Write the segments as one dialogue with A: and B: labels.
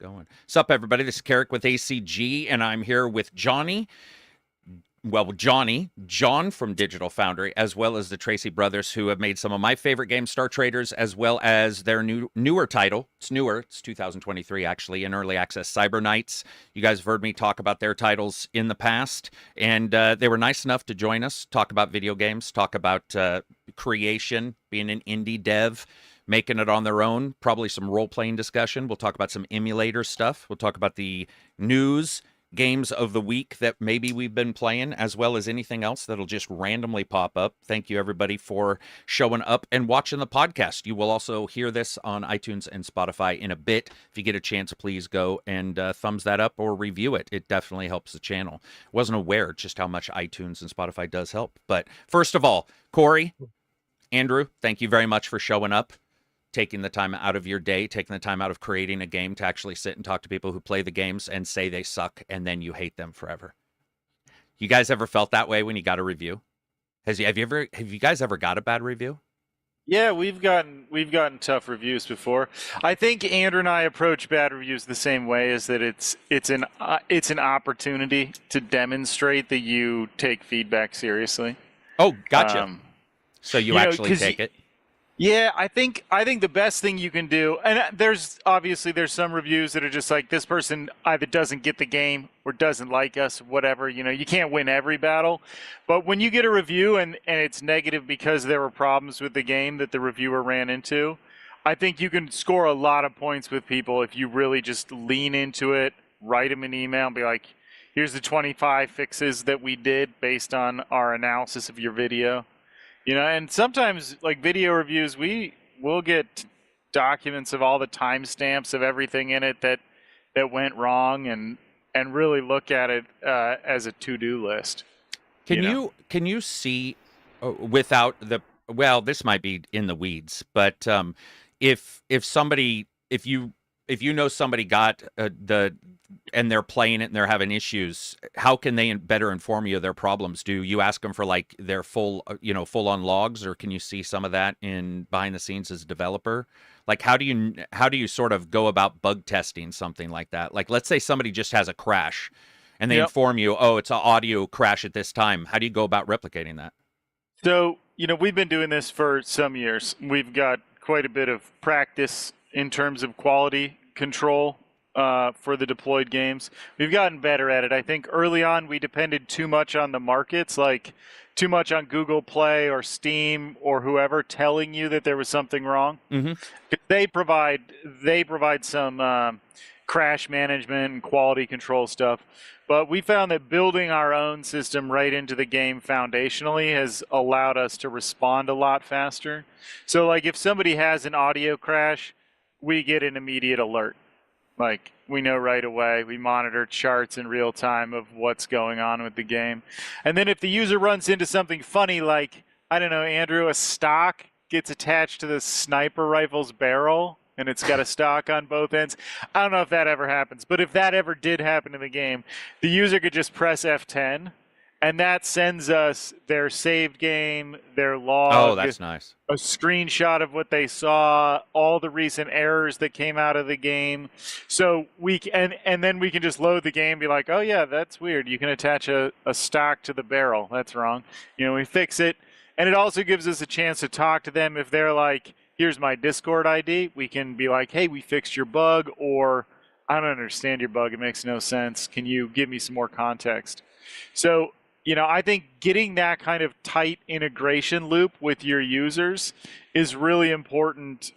A: going. Sup, everybody? This is Carrick with ACG, and I'm here with Johnny. Well, John from Digital Foundry, as well as the Trese Brothers, who have made some of my favorite games, Star Traders, as well as their newer title. It's newer. It's 2023, actually, in early access, Cyber Knights. You guys have heard me talk about their titles in the past, and they were nice enough to join us, talk about video games, talk about creation, being an indie dev, making it on their own, probably some role-playing discussion. We'll talk about some emulator stuff. We'll talk about the news, games of the week that maybe we've been playing, as well as anything else that'll just randomly pop up. Thank you, everybody, for showing up and watching the podcast. You will also hear this on iTunes and Spotify in a bit. If you get a chance, please go and thumbs that up or review it. It definitely helps the channel. Wasn't aware just how much iTunes and Spotify does help. But first of all, Corey, Andrew, thank you very much for showing up, taking the time out of your day, taking the time out of creating a game to actually sit and talk to people who play the games and say they suck, and then you hate them forever. You guys ever felt that way when you got a review? Have you guys ever got a bad review?
B: Yeah, we've gotten tough reviews before. I think Andrew and I approach bad reviews the same way, is that it's an opportunity to demonstrate that you take feedback seriously.
A: Oh, gotcha. So you actually take it.
B: Yeah, I think the best thing you can do, and there's some reviews that are just like, this person either doesn't get the game or doesn't like us, whatever. You can't win every battle. But when you get a review and it's negative because there were problems with the game that the reviewer ran into, I think you can score a lot of points with people if you really just lean into it, write them an email and be like, here's the 25 fixes that we did based on our analysis of your video. And sometimes, like video reviews, we'll get documents of all the timestamps of everything in it that went wrong, and really look at it as a to-do list.
A: Can you see without the, well, this might be in the weeds, but if you know somebody got and they're playing it and they're having issues, how can they better inform you of their problems? Do you ask them for like their full on logs, or can you see some of that in behind the scenes as a developer? Like, how do you sort of go about bug testing something like that? Like, let's say somebody just has a crash and they inform you, oh, it's an audio crash at this time. How do you go about replicating that?
B: So, we've been doing this for some years. We've got quite a bit of practice in terms of quality control for the deployed games. We've gotten better at it. I think early on we depended too much on the markets, like too much on Google Play or Steam or whoever telling you that there was something wrong. Mm-hmm. They provide some crash management and quality control stuff. But we found that building our own system right into the game foundationally has allowed us to respond a lot faster. So like if somebody has an audio crash, we get an immediate alert. Like, we know right away. We monitor charts in real time of what's going on with the game. And then if the user runs into something funny, like, I don't know, Andrew, a stock gets attached to the sniper rifle's barrel, and it's got a stock on both ends. I don't know if that ever happens, but if that ever did happen in the game, the user could just press F10, and that sends us their saved game, their log.
A: Oh, that's nice.
B: A screenshot of what they saw, all the recent errors that came out of the game. So and then we can just load the game and be like, oh yeah, that's weird. You can attach a stock to the barrel. That's wrong. We fix it. And it also gives us a chance to talk to them. If they're like, here's my Discord ID, we can be like, hey, we fixed your bug, or I don't understand your bug. It makes no sense. Can you give me some more context? So, I think getting that kind of tight integration loop with your users is really important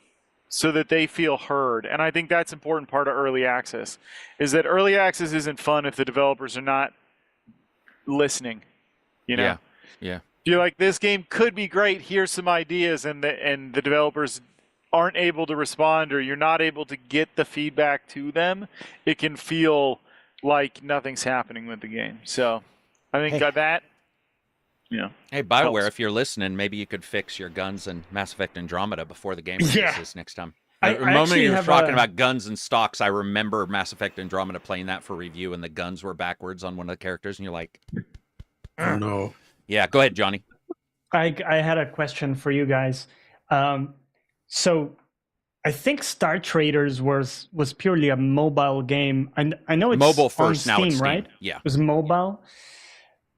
B: so that they feel heard. And I think that's an important part of early access, is that early access isn't fun if the developers are not listening.
A: Yeah.
B: You're like, this game could be great, here's some ideas, and the developers aren't able to respond, or you're not able to get the feedback to them, it can feel like nothing's happening with the game. So I think that,
A: Hey, BioWare, helps. If you're listening, maybe you could fix your guns and Mass Effect Andromeda before the game releases next time. The moment you were talking about guns and stocks, I remember Mass Effect Andromeda playing that for review, and the guns were backwards on one of the characters, and you're like,
C: oh, no.
A: Yeah, go ahead, Johnny.
D: I had a question for you guys. So I think Star Traders was purely a mobile game. I know it's
A: Mobile
D: on
A: first, now
D: Steam,
A: it's Steam.
D: right?
A: Yeah.
D: It was mobile.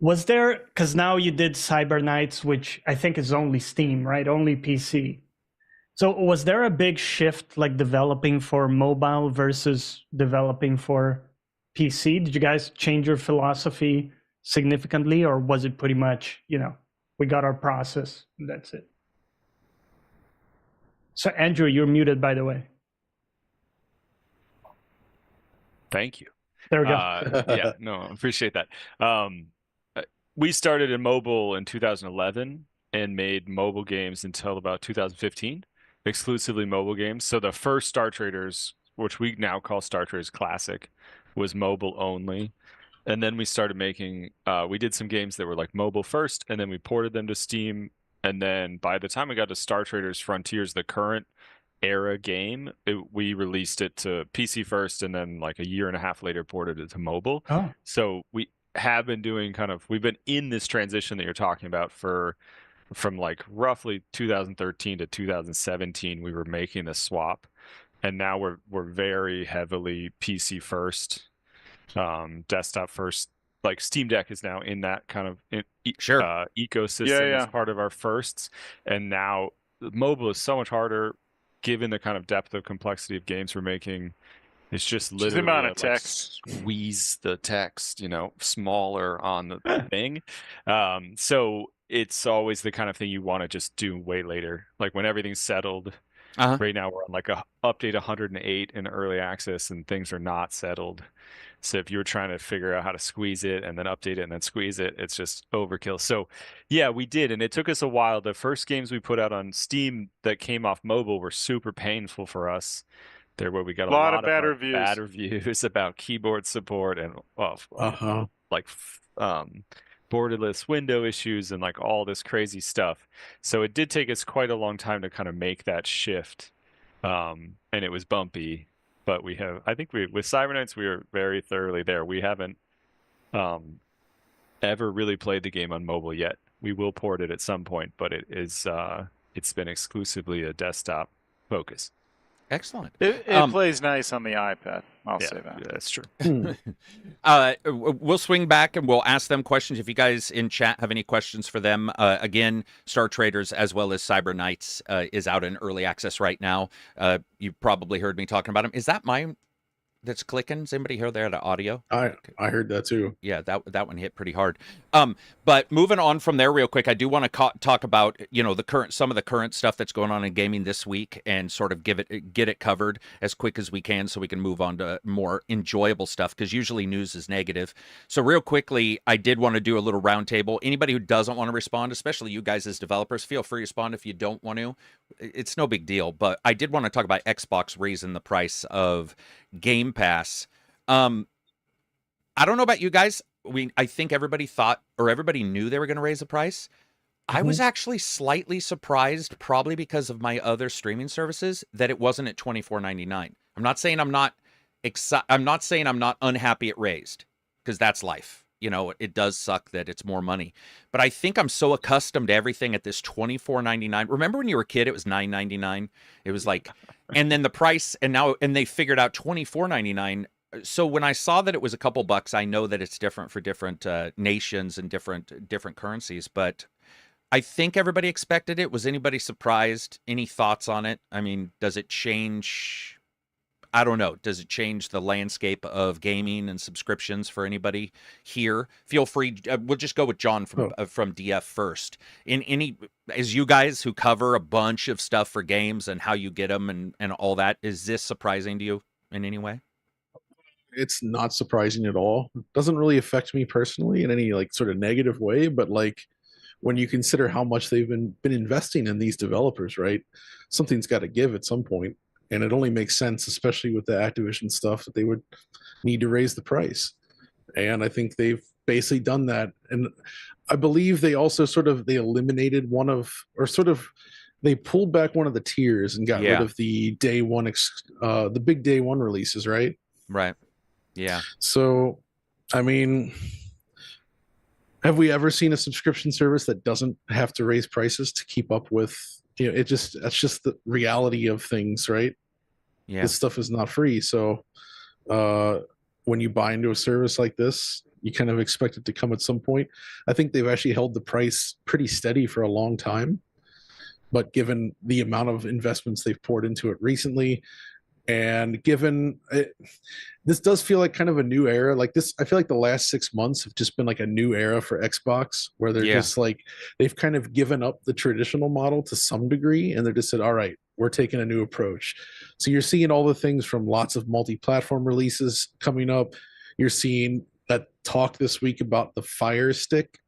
D: Was there, because now you did Cyber Knights, which I think is only Steam, right? Only PC. So was there a big shift, like developing for mobile versus developing for PC? Did you guys change your philosophy significantly, or was it pretty much, we got our process and that's it? So Andrew, you're muted, by the way.
E: Thank you.
D: There we go.
E: Yeah, no, I appreciate that. We started in mobile in 2011 and made mobile games until about 2015, exclusively mobile games. So the first Star Traders, which we now call Star Traders Classic, was mobile only. And then we started making, we did some games that were like mobile first, and then we ported them to Steam. And then by the time we got to Star Traders Frontiers, the current era game, we released it to PC first, and then like a year and a half later ported it to mobile.
D: Oh.
E: So we have been doing we've been in this transition that you're talking about from like roughly 2013 to 2017. We were making this swap, and now we're very heavily PC first, desktop first. Like Steam Deck is now in that kind of ecosystem as part of our firsts, and now mobile is so much harder given the kind of depth of complexity of games we're making. It's just literally
B: the amount of text.
E: Squeeze the text, smaller on the thing. So it's always the kind of thing you want to just do way later, like when everything's settled. Right now we're on like a update 108 in early access, and things are not settled. So if you were trying to figure out how to squeeze it and then update it and then squeeze it, it's just overkill. So yeah, we did, and it took us a while. The first games we put out on Steam that came off mobile were super painful for us. There where we got a lot of bad reviews about keyboard support and borderless window issues and like all this crazy stuff. So it did take us quite a long time to kind of make that shift, and it was bumpy. But I think with Cyber Knights, we were very thoroughly there. We haven't ever really played the game on mobile yet. We will port it at some point, but it's been exclusively a desktop focus.
A: Excellent.
B: It plays nice on the iPad. I'll say that.
E: Yeah, that's true.
A: We'll swing back and we'll ask them questions. If you guys in chat have any questions for them, again, Star Traders as well as Cyber Knights is out in early access right now. You've probably heard me talking about them. Is that mine that's clicking? Does anybody hear that audio?
C: I heard that too.
A: Yeah, that one hit pretty hard. But moving on from there real quick, I do want to talk about, some of the current stuff that's going on in gaming this week and sort of get it covered as quick as we can so we can move on to more enjoyable stuff, because usually news is negative. So real quickly, I did want to do a little roundtable. Anybody who doesn't want to respond, especially you guys as developers, feel free to respond if you don't want to. It's no big deal, but I did want to talk about Xbox raising the price of Game Pass. I don't know about you guys. I think everybody thought, or everybody knew they were going to raise the price. I was actually slightly surprised, probably because of my other streaming services, that it wasn't at $24.99. I'm not saying I'm not unhappy it raised, because that's life. It does suck that it's more money. But I think I'm so accustomed to everything at this $24.99. Remember when you were a kid, it was $9.99? It was like, and then the price, and they figured out $24.99. So when I saw that it was a couple bucks, I know that it's different for different nations and different currencies. But I think everybody expected it. Was anybody surprised? Any thoughts on it? I mean, does it change? I don't know. Does it change the landscape of gaming and subscriptions for anybody here? Feel free. We'll just go with John from DF first. As you guys who cover a bunch of stuff for games and how you get them and all that, is this surprising to you in any way?
C: It's not surprising at all. It doesn't really affect me personally in any sort of negative way, but when you consider how much they've been investing in these developers, right? Something's got to give at some point. And it only makes sense, especially with the Activision stuff, that they would need to raise the price. And I think they've basically done that. And I believe they also they eliminated they pulled back one of the tiers and got rid of the day one, the big day one releases, right?
A: Right. Yeah.
C: So, I mean, have we ever seen a subscription service that doesn't have to raise prices to keep up with that's just the reality of things, right?
A: Yeah.
C: This stuff is not free. So when you buy into a service like this, you kind of expect it to come at some point. I think they've actually held the price pretty steady for a long time. But given the amount of investments they've poured into it recently, and given this does feel like kind of a new era. Like this, I feel like the last 6 months have just been like a new era for Xbox, where they're just like, they've kind of given up the traditional model to some degree, and they're just said, all right, we're taking a new approach. So you're seeing all the things from lots of multi-platform releases coming up. You're seeing that talk this week about the Fire Stick,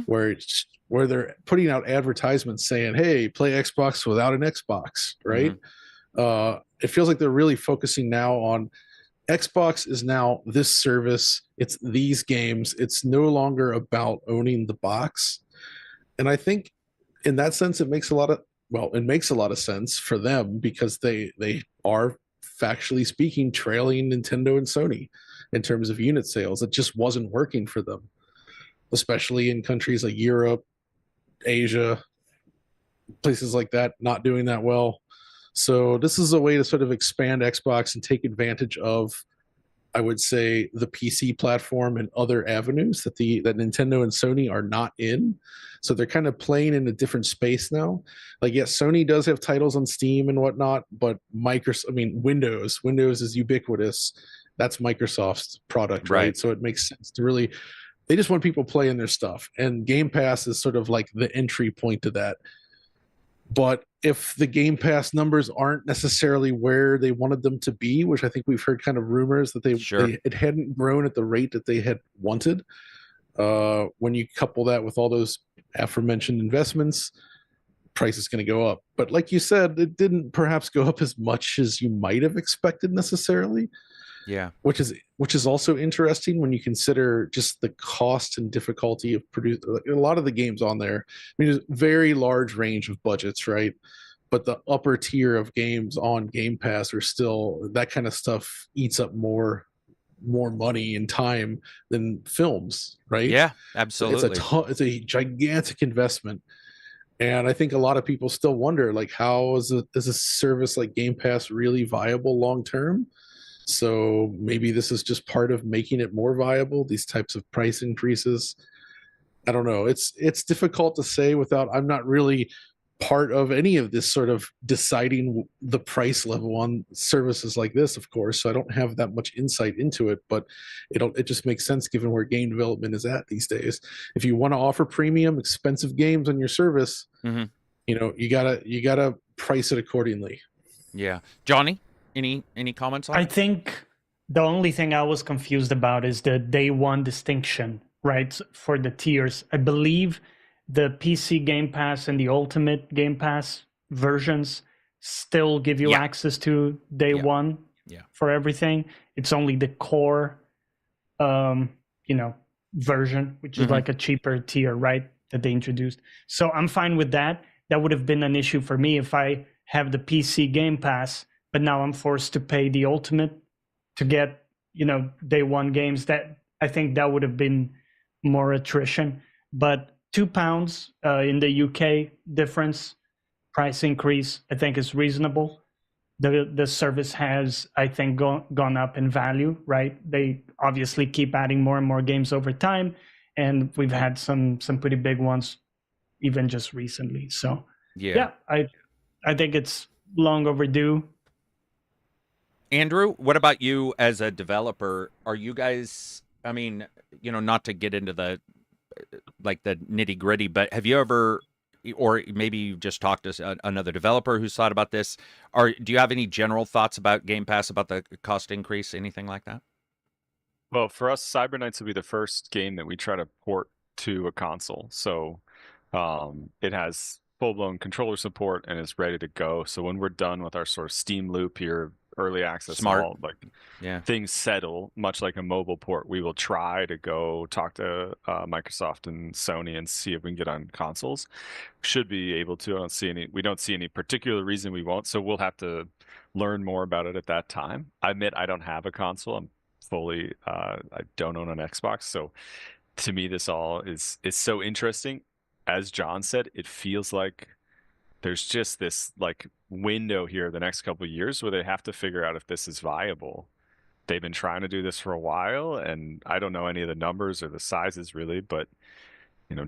C: where they're putting out advertisements saying, hey, play Xbox without an Xbox, right? It feels like they're really focusing now on Xbox is now this service. It's these games. It's no longer about owning the box. And I think in that sense, it makes a lot of sense for them, because they are, factually speaking, trailing Nintendo and Sony in terms of unit sales. It just wasn't working for them, especially in countries like Europe, Asia, places like that, not doing that well. So this is a way to sort of expand Xbox and take advantage of, I would say, the PC platform and other avenues that Nintendo and Sony are not in. So they're kind of playing in a different space now. Like, yes, Sony does have titles on Steam and whatnot, but Windows is ubiquitous. That's Microsoft's product, right? So it makes sense to really, they just want people playing their stuff. And Game Pass is sort of like the entry point to that. But if the Game Pass numbers aren't necessarily where they wanted them to be, which I think we've heard kind of rumors that it hadn't grown at the rate that they had wanted, when you couple that with all those aforementioned investments, price is going to go up. But like you said, it didn't perhaps go up as much as you might have expected necessarily.
A: Yeah.
C: Which is also interesting when you consider just the cost and difficulty of producing a lot of the games on there. I mean, there's a very large range of budgets, right? But the upper tier of games on Game Pass are still, that kind of stuff eats up more money and time than films, right?
A: Yeah, absolutely.
C: It's a gigantic investment. And I think a lot of people still wonder, like, how is a service like Game Pass really viable long term? So maybe this is just part of making it more viable, these types of price increases. I don't know. It's difficult to say I'm not really part of any of this sort of deciding the price level on services like this, of course. So I don't have that much insight into it, but it just makes sense given where game development is at these days. If you want to offer premium, expensive games on your service, you gotta price it accordingly.
A: Yeah. Johnny? Any comments on it?
D: I think the only thing I was confused about is the day one distinction, right? For the tiers. I believe the PC Game Pass and the Ultimate Game Pass versions still give you access to day one for everything. It's only the core, version, which is like a cheaper tier, right? That they introduced. So I'm fine with that. That would have been an issue for me if I have the PC Game Pass, but now I'm forced to pay the Ultimate to get, day one games. That I think that would have been more attrition. But £2 in the UK difference, price increase, I think is reasonable. The service has, I think, gone up in value, right? They obviously keep adding more and more games over time, and we've had some pretty big ones even just recently. So I think it's long overdue.
A: Andrew, what about you as a developer? Are you guys, I mean, not to get into the nitty gritty, but have you ever, or maybe you just talked to another developer who's thought about this, or do you have any general thoughts about Game Pass, about the cost increase, anything like that?
E: Well, for us, Cyberknights will be the first game that we try to port to a console. So it has full-blown controller support and is ready to go. So when we're done with our sort of Steam loop here, early access,
A: Smart.
E: Things settle, much like a mobile port, we will try to go talk to Microsoft and Sony and see if we can get on consoles. Should be able to. We don't see any particular reason we won't, so we'll have to learn more about it at that time. I admit I don't have a console. I'm fully I don't own an Xbox, so to me this all is so interesting. As John said, it feels like there's just this like window here the next couple of years where they have to figure out if this is viable. They've been trying to do this for a while, and I don't know any of the numbers or the sizes really, but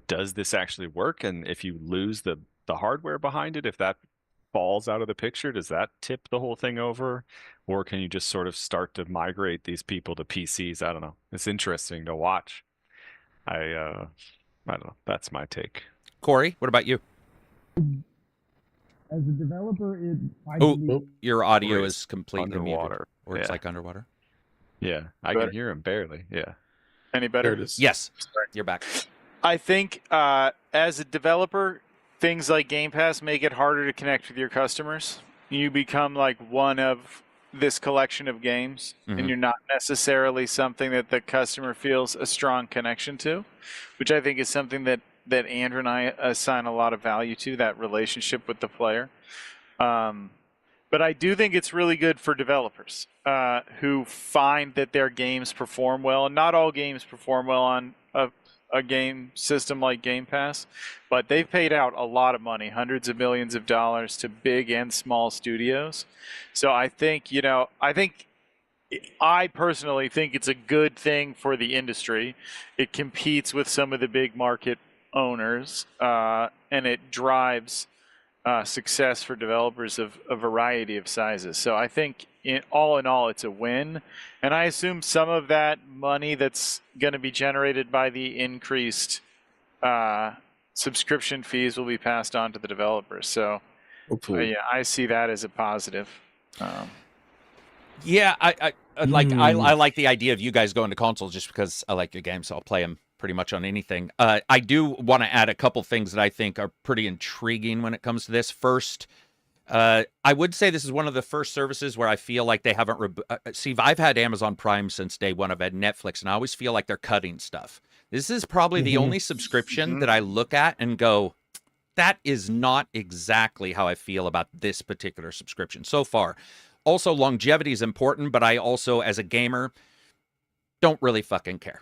E: does this actually work? And if you lose the hardware behind it, if that falls out of the picture, does that tip the whole thing over? Or can you just sort of start to migrate these people to PCs? I don't know. It's interesting to watch. I don't know. That's my take.
A: Corey, what about you?
F: As a developer,
A: your audio is completely
E: underwater,
A: muted, or it's like underwater.
E: Yeah, I can hear him barely. Yeah.
B: Any better?
C: There it is.
A: Yes, you're back.
B: I think as a developer, things like Game Pass make it harder to connect with your customers. You become like one of this collection of games, and you're not necessarily something that the customer feels a strong connection to, which I think is something that Andrew and I assign a lot of value to, that relationship with the player. But I do think it's really good for developers who find that their games perform well. And not all games perform well on a game system like Game Pass, but they've paid out a lot of money, hundreds of millions of dollars, to big and small studios. So I think, I personally think it's a good thing for the industry. It competes with some of the big market owners, and it drives success for developers of a variety of sizes. So I think all in all, it's a win. And I assume some of that money that's going to be generated by the increased subscription fees will be passed on to the developers. So yeah, I see that as a positive.
A: Yeah, I like the idea of you guys going to consoles just because I like your games, so I'll play them pretty much on anything. I do want to add a couple things that I think are pretty intriguing when it comes to this. First, I would say this is one of the first services where I feel like they haven't... See, I've had Amazon Prime since day one. I've had Netflix, and I always feel like they're cutting stuff. This is probably the only subscription that I look at and go, that is not exactly how I feel about this particular subscription so far. Also, longevity is important, but I also, as a gamer, don't really fucking care.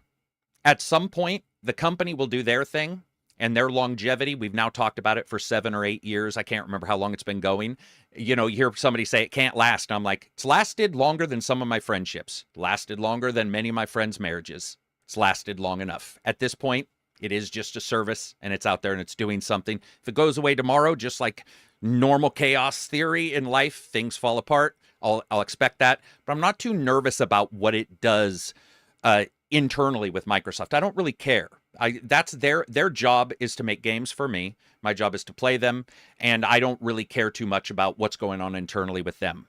A: At some point, the company will do their thing, and their longevity, we've now talked about it for 7 or 8 years. I can't remember how long it's been going. You hear somebody say it can't last, and I'm like, it's lasted longer than some of my friendships. Lasted longer than many of my friends' marriages. It's lasted long enough. At this point, it is just a service, and it's out there, and it's doing something. If it goes away tomorrow, just like normal chaos theory in life, things fall apart. I'll expect that, but I'm not too nervous about what it does internally with Microsoft. I don't really care. That's their job is to make games for me. My job is to play them, and I don't really care too much about what's going on internally with them.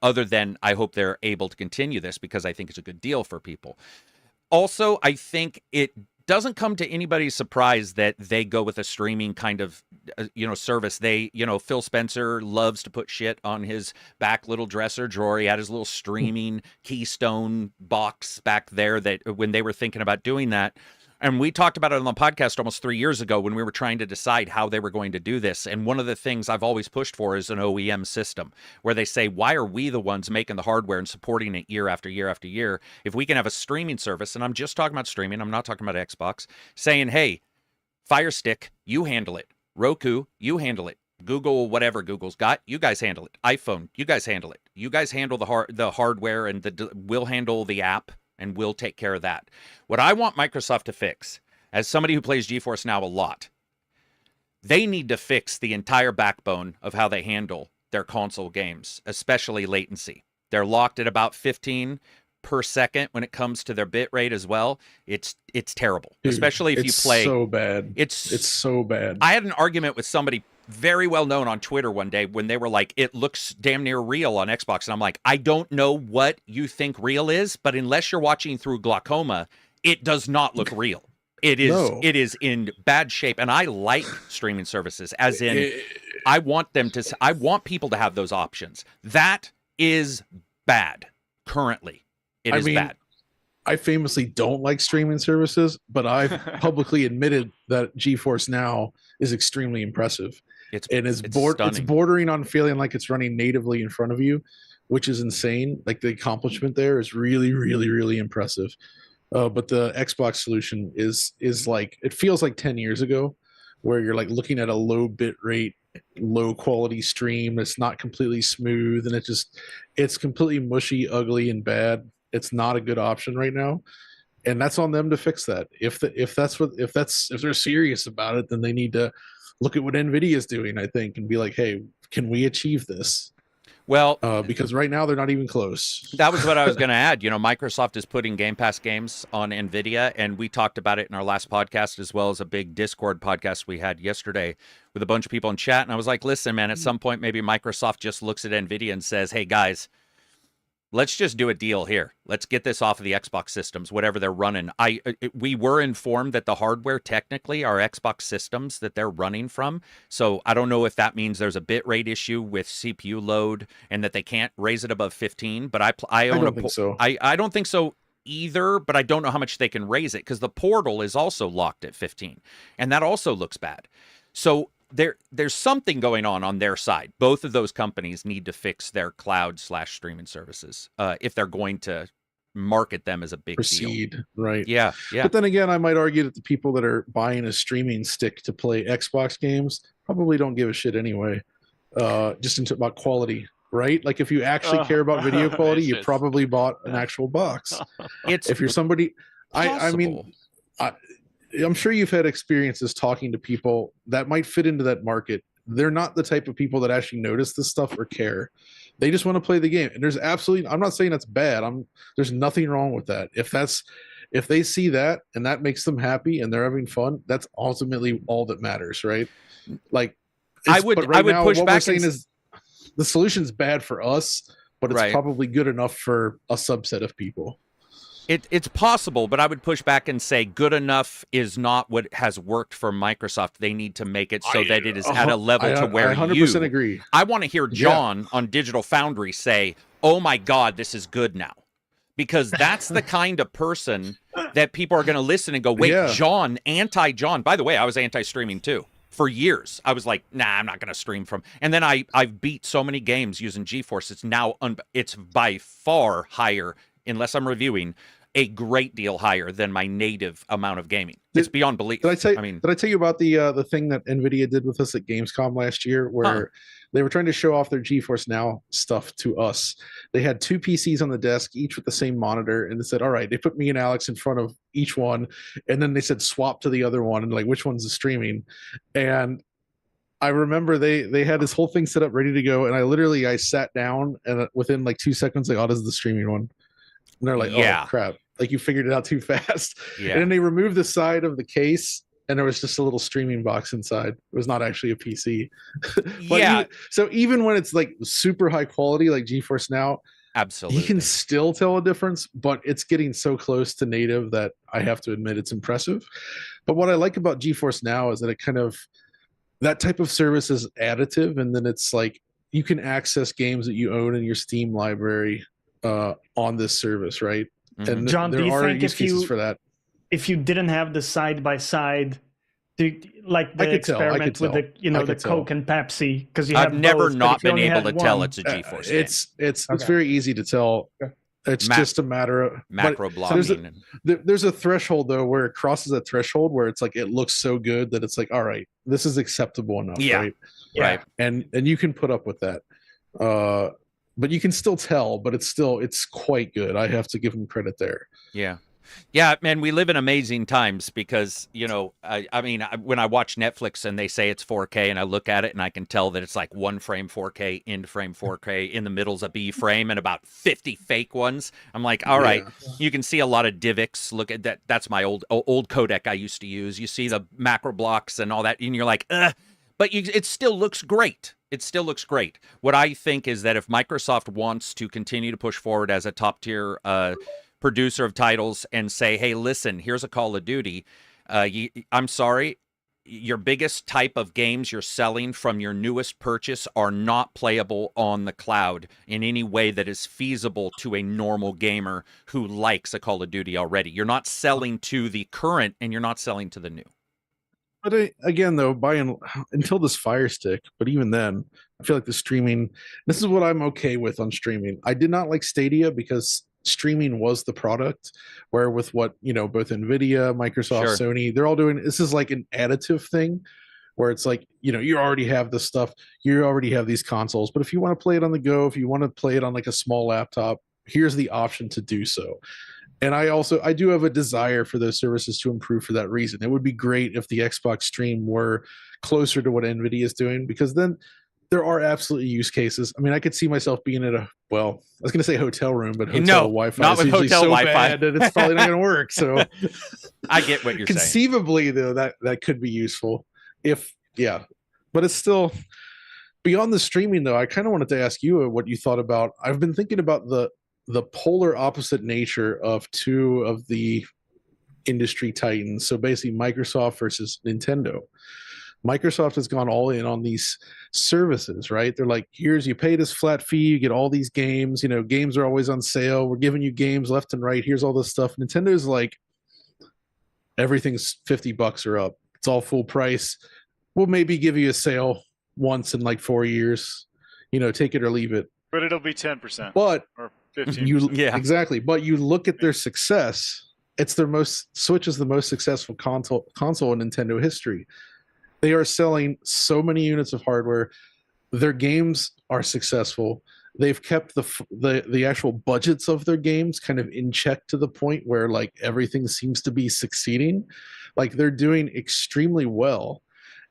A: Other than I hope they're able to continue this because I think it's a good deal for people. Also, I think it doesn't come to anybody's surprise that they go with a streaming kind of, service. Phil Spencer loves to put shit on his back little dresser drawer. He had his little streaming Keystone box back there that when they were thinking about doing that. And we talked about it on the podcast almost 3 years ago when we were trying to decide how they were going to do this. And one of the things I've always pushed for is an OEM system where they say, why are we the ones making the hardware and supporting it year after year after year? If we can have a streaming service, and I'm just talking about streaming, I'm not talking about Xbox, saying, hey, Fire Stick, you handle it. Roku, you handle it. Google, whatever Google's got, you guys handle it. iPhone, you guys handle it. You guys handle the hardware, and we'll handle the app. And we'll take care of that. What I want Microsoft to fix, as somebody who plays GeForce Now a lot, they need to fix the entire backbone of how they handle their console games, especially latency. They're locked at about 15 per second when it comes to their bit rate as well. It's terrible, especially if you play.
C: It's so bad.
A: It's
C: so bad.
A: I had an argument with somebody very well known on Twitter one day when they were like, it looks damn near real on Xbox. And I'm like, I don't know what you think real is, but unless you're watching through glaucoma, it does not look real. It is in bad shape. And I like streaming services, as in I want people to have those options. That is bad currently. It is bad.
C: I famously don't like streaming services, but I've publicly admitted that GeForce Now is extremely impressive. It's bordering on feeling like it's running natively in front of you, which is insane. Like the accomplishment there is really, really, really impressive. But the Xbox solution is like, it feels like 10 years ago, where you're like looking at a low bit rate low quality stream. It's not completely smooth, and it's completely mushy, ugly, and bad. It's not a good option right now, and that's on them to fix that. If they're serious about it, then they need to look at what NVIDIA is doing, I think, and be like, hey, can we achieve this?
A: Well,
C: because right now they're not even close.
A: That was what I was going to add. You know, Microsoft is putting Game Pass games on NVIDIA, and we talked about it in our last podcast, as well as a big Discord podcast we had yesterday with a bunch of people in chat. And I was like, listen, man, at some point, maybe Microsoft just looks at NVIDIA and says, hey, guys, let's just do a deal here. Let's get this off of the Xbox systems, whatever they're running. We were informed that the hardware technically are Xbox systems that they're running from. So I don't know if that means there's a bitrate issue with CPU load and that they can't raise it above 15. But I don't think so. I don't think so either, but I don't know how much they can raise it because the portal is also locked at 15. And that also looks bad. So there's something going on their side. Both of those companies need to fix their cloud/streaming services if they're going to market them as a big
C: proceed
A: deal.
C: Right.
A: Yeah.
C: But then again, I might argue that the people that are buying a streaming stick to play Xbox games probably don't give a shit anyway, just about quality, right? Like if you actually care about video quality, you probably bought an actual box. If you're somebody, I mean, I'm sure you've had experiences talking to people that might fit into that market. They're not the type of people that actually notice this stuff or care. They just want to play the game. And there's absolutely, I'm not saying that's bad. There's nothing wrong with that. If they see that and that makes them happy and they're having fun, that's ultimately all that matters, right? Like
A: I would push
C: what
A: back.
C: We're saying is the solution's bad for us, but it's probably good enough for a subset of people.
A: It's possible, but I would push back and say good enough is not what has worked for Microsoft. They need to make it so that it is at a level to where I
C: 100% agree.
A: I want to hear John on Digital Foundry say, oh my God, this is good now. Because that's the kind of person that people are going to listen and go, wait, John, anti-John. By the way, I was anti-streaming too. For years, I was like, nah, I'm not going to stream from. And then I've beat so many games using GeForce. It's now, it's by far higher, unless I'm reviewing, a great deal higher than my native amount of gaming. It's beyond belief.
C: Did I tell you about the thing that NVIDIA did with us at Gamescom last year, where they were trying to show off their GeForce Now stuff to us? They had two PCs on the desk, each with the same monitor, and they said, all right, they put me and Alex in front of each one, and then they said swap to the other one, and like, which one's the streaming? And I remember they had this whole thing set up ready to go, and I sat down, and within like 2 seconds, like, oh, this is the streaming one. And they're like, oh, crap. Like, you figured it out too fast. Yeah. And then they removed the side of the case, and there was just a little streaming box inside. It was not actually a PC. So even when it's, like, super high quality, like GeForce Now,
A: absolutely,
C: you can still tell a difference, but it's getting so close to native that I have to admit it's impressive. But what I like about GeForce Now is that it kind of – that type of service is additive, and then it's like you can access games that you own in your Steam library on this service, right?
A: Mm-hmm.
C: And
D: John,
C: there
D: do you
C: are
D: think
C: use cases for that.
D: If you didn't have the side by side, like the experiment with the Coke and Pepsi, because
A: I've never not been able to tell it's a GeForce game.
C: It's very easy to tell. It's just a matter of
A: macro blocking.
C: There's a threshold though where it crosses a threshold where it's like it looks so good that it's like, all right, this is acceptable enough, right?
A: Yeah. Right.
C: And you can put up with that. But you can still tell, but it's quite good. I have to give them credit there.
A: Yeah, man, we live in amazing times because, I mean, when I watch Netflix and they say it's 4K and I look at it and I can tell that it's like 1 frame 4K, end frame 4K, in the middle's a B frame and about 50 fake ones. I'm like, all right, you can see a lot of DivX. Look at that. That's my old codec I used to use. You see the macro blocks and all that, and you're like, ugh. But it still looks great. It still looks great. What I think is that if Microsoft wants to continue to push forward as a top-tier producer of titles and say, hey, listen, here's a Call of Duty. I'm sorry, your biggest type of games you're selling from your newest purchase are not playable on the cloud in any way that is feasible to a normal gamer who likes a Call of Duty already. You're not selling to the current and you're not selling to the new.
C: But again, though, until this Fire Stick, but even then, I feel like the streaming, this is what I'm okay with on streaming. I did not like Stadia because streaming was the product, where with what, both NVIDIA, Microsoft, Sony, they're all doing, this is like an additive thing where it's like, you already have this stuff, you already have these consoles, but if you want to play it on the go, if you want to play it on like a small laptop, here's the option to do so. And I do have a desire for those services to improve for that reason. It would be great if the Xbox Stream were closer to what NVIDIA is doing, because then there are absolutely use cases. I mean, I could see myself being at I was going to say hotel room, but hotel Wi-Fi
A: not
C: is
A: with
C: usually
A: hotel
C: so
A: Wi-Fi.
C: bad that it's probably not going to work. So
A: I get what you're saying.
C: Conceivably, though, that could be useful. But it's still beyond the streaming, though. I kind of wanted to ask you what you thought about. I've been thinking about the polar opposite nature of two of the industry titans. So basically Microsoft versus Nintendo. Microsoft has gone all in on these services, right? They're like, you pay this flat fee, you get all these games, games are always on sale. We're giving you games left and right. Here's all this stuff. Nintendo's like, everything's $50 or up. It's all full price. We'll maybe give you a sale once in like 4 years, take it or leave it.
B: But it'll be 10%.
C: But
B: or 15%.
C: Exactly. But you look at their success. Switch is the most successful console in Nintendo history. They are selling so many units of hardware. Their games are successful. They've kept the actual budgets of their games kind of in check to the point where like everything seems to be succeeding. Like they're doing extremely well.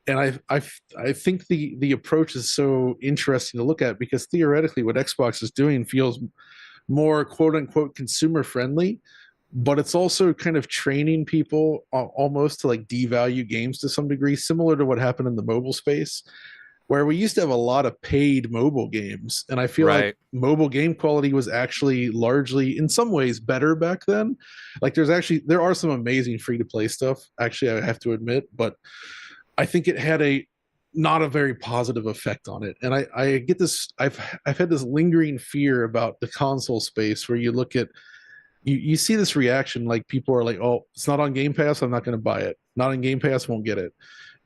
C: And I think the approach is so interesting to look at, because theoretically what Xbox is doing feels more quote unquote consumer friendly, but it's also kind of training people almost to like devalue games to some degree, similar to what happened in the mobile space, where we used to have a lot of paid mobile games. And I feel like mobile game quality was actually largely, in some ways, better back then. Like there are some amazing free to play stuff, actually, I have to admit, but I think it had not a very positive effect on it. And I get this, I've had this lingering fear about the console space, where you look at, you see this reaction, like people are like, oh, it's not on Game Pass, I'm not going to buy it. Not on Game Pass, won't get it.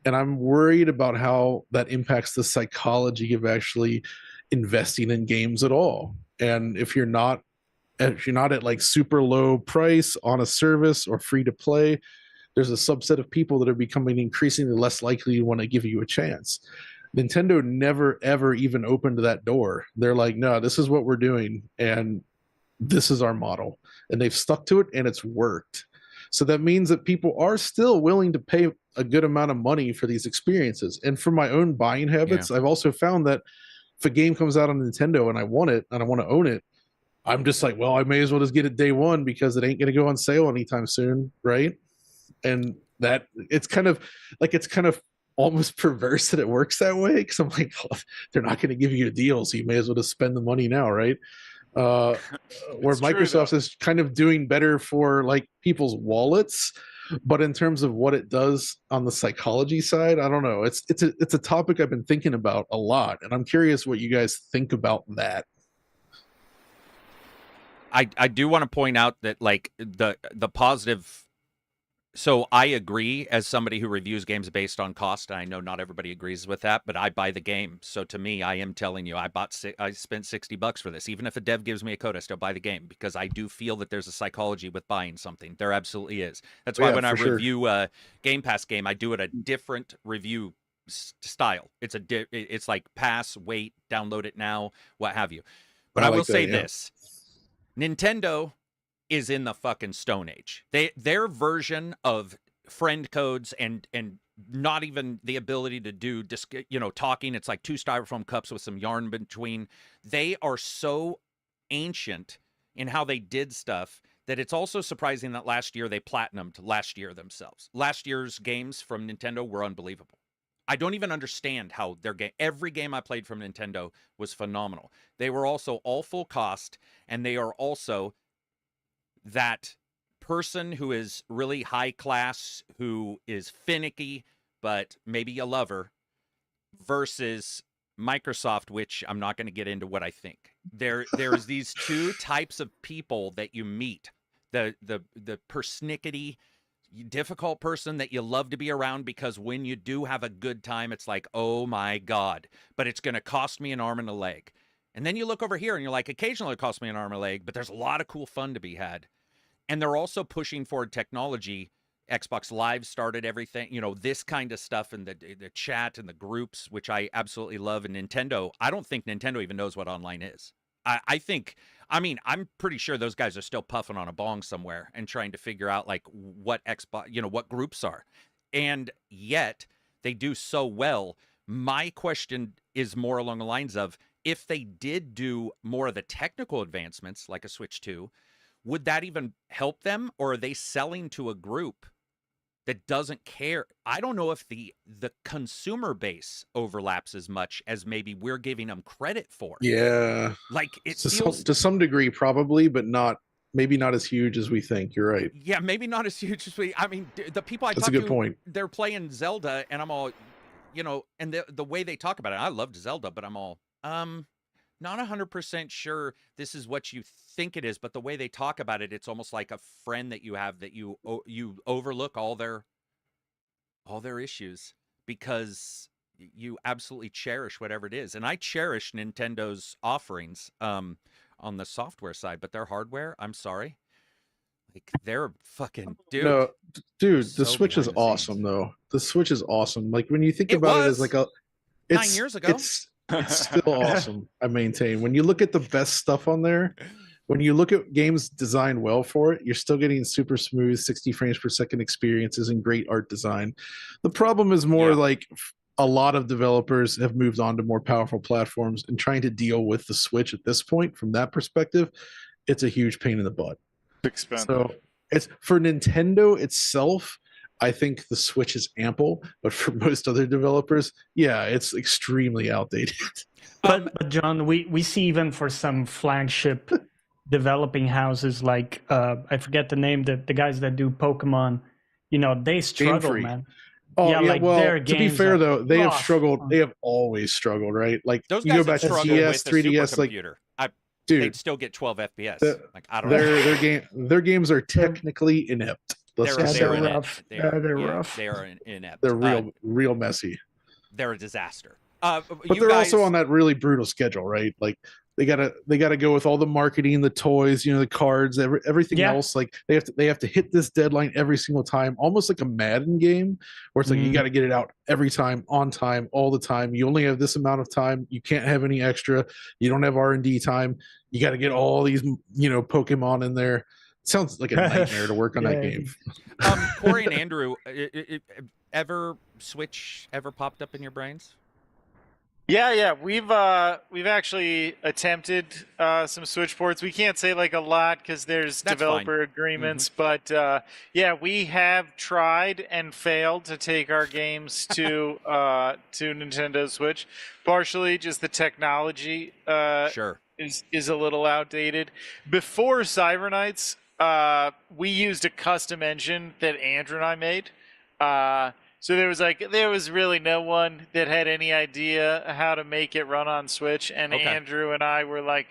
C: And I'm worried about how that impacts the psychology of actually investing in games at all. And if you're not at like super low price on a service or free to play, there's a subset of people that are becoming increasingly less likely to want to give you a chance. Nintendo never, ever even opened that door. They're like, no, this is what we're doing, and this is our model. And they've stuck to it, and it's worked. So that means that people are still willing to pay a good amount of money for these experiences. And for my own buying habits, I've also found that if a game comes out on Nintendo and I want it and I want to own it, I'm just like, well, I may as well just get it day one, because it ain't going to go on sale anytime soon, right? And that it's kind of almost perverse that it works that way, because I'm like, well, they're not going to give you a deal, so you may as well just spend the money now, right? Where Microsoft is kind of doing better for like people's wallets, but in terms of what it does on the psychology side, I don't know. It's a topic I've been thinking about a lot, and I'm curious what you guys think about that.
A: I do want to point out that like the positive. So I agree, as somebody who reviews games based on cost. I know not everybody agrees with that, but I buy the game. So to me, I am telling you, I spent $60 for this. Even if a dev gives me a code, I still buy the game, because I do feel that there's a psychology with buying something. There absolutely is. That's why when I review a Game Pass game, I do it a different review style. It's like pass, wait, download it now, what have you. But I will say this: Nintendo is in the fucking Stone Age. Their version of friend codes and not even the ability to do talking. It's like two styrofoam cups with some yarn between. They are so ancient in how they did stuff that it's also surprising that last year they platinumed last year themselves. Last year's games from Nintendo were unbelievable. I don't even understand how their game. Every game I played from Nintendo was phenomenal. They were also all full cost, and they are also that person who is really high class, who is finicky, but maybe a lover, versus Microsoft, which I'm not going to get into what I think. There's these two types of people that you meet. The persnickety, difficult person that you love to be around, because when you do have a good time, it's like, oh my God, but it's going to cost me an arm and a leg. And then you look over here and you're like, occasionally it costs me an arm and a leg, but there's a lot of cool fun to be had. And they're also pushing forward technology Xbox Live started everything, this kind of stuff, and the chat and the groups, which I absolutely love. And Nintendo, I don't think Nintendo even knows what online is. I'm pretty sure those guys are still puffing on a bong somewhere and trying to figure out like what Xbox, what groups are. And yet they do so well. My question is more along the lines of, if they did do more of the technical advancements like a Switch 2, would that even help them? Or are they selling to a group that doesn't care? I don't know if the consumer base overlaps as much as maybe we're giving them credit for.
C: Yeah.
A: Like it
C: feels to some degree, probably, but maybe not as huge as we think. You're right.
A: Yeah, maybe not as huge as we. I mean, the people I
C: That's
A: talk
C: a good
A: to,
C: point.
A: They're playing Zelda, and I'm all, and the way they talk about it, I loved Zelda, but I'm all, not 100% sure this is what you think it is, but the way they talk about it, it's almost like a friend that you have that you overlook all their issues because you absolutely cherish whatever it is. And I cherish Nintendo's offerings on the software side, but their hardware, I'm sorry. Like, they're fucking
C: No, dude,
A: so
C: the Switch is
A: behind the
C: awesome
A: scenes.
C: though. The Switch is awesome. Like when you think about it as like
A: 9 years ago.
C: It's still awesome. I maintain. When you look at the best stuff on there, when you look at games designed well for it, you're still getting super smooth 60 frames per second experiences and great art design. The problem is more like a lot of developers have moved on to more powerful platforms, and trying to deal with the Switch at this point from that perspective, it's a huge pain in the butt.
B: Expensive.
C: So it's for Nintendo itself, I think the Switch is ample, but for most other developers, yeah, it's extremely outdated.
D: But John, we see even for some flagship developing houses like I forget the name, the guys that do Pokemon, they struggle, man.
C: Oh yeah,
D: like
C: well,
D: their
C: to be
D: games
C: fair
D: are
C: though, they have
D: rough.
C: struggled. They have always struggled, right? Like
A: Those
C: you
A: guys
C: go back
A: that
C: to
A: struggle
C: DS,
A: with a
C: 3DS, like
A: supercomputer,
C: dude,
A: they'd still get 12 FPS. Like I don't know.
C: Their games are technically inept.
A: They're
D: rough.
A: They're
D: rough.
A: They are inept.
C: They're real messy.
A: They're a disaster.
C: But they're also on that really brutal schedule, right? Like they gotta go with all the marketing, the toys, the cards, everything else. Like they have to hit this deadline every single time, almost like a Madden game, where it's like you got to get it out every time, on time, all the time. You only have this amount of time. You can't have any extra. You don't have R&D time. You got to get all these Pokemon in there. It sounds like a nightmare to work on that game.
A: Corey and Andrew, ever Switch ever popped up in your brains?
B: Yeah, we've actually attempted some Switch ports. We can't say like a lot because there's developer agreements, but we have tried and failed to take our games to Nintendo Switch. Partially, just the technology is a little outdated. Before Cyberknights, we used a custom engine that Andrew and I made. So there was really no one that had any idea how to make it run on Switch, and Andrew and I were like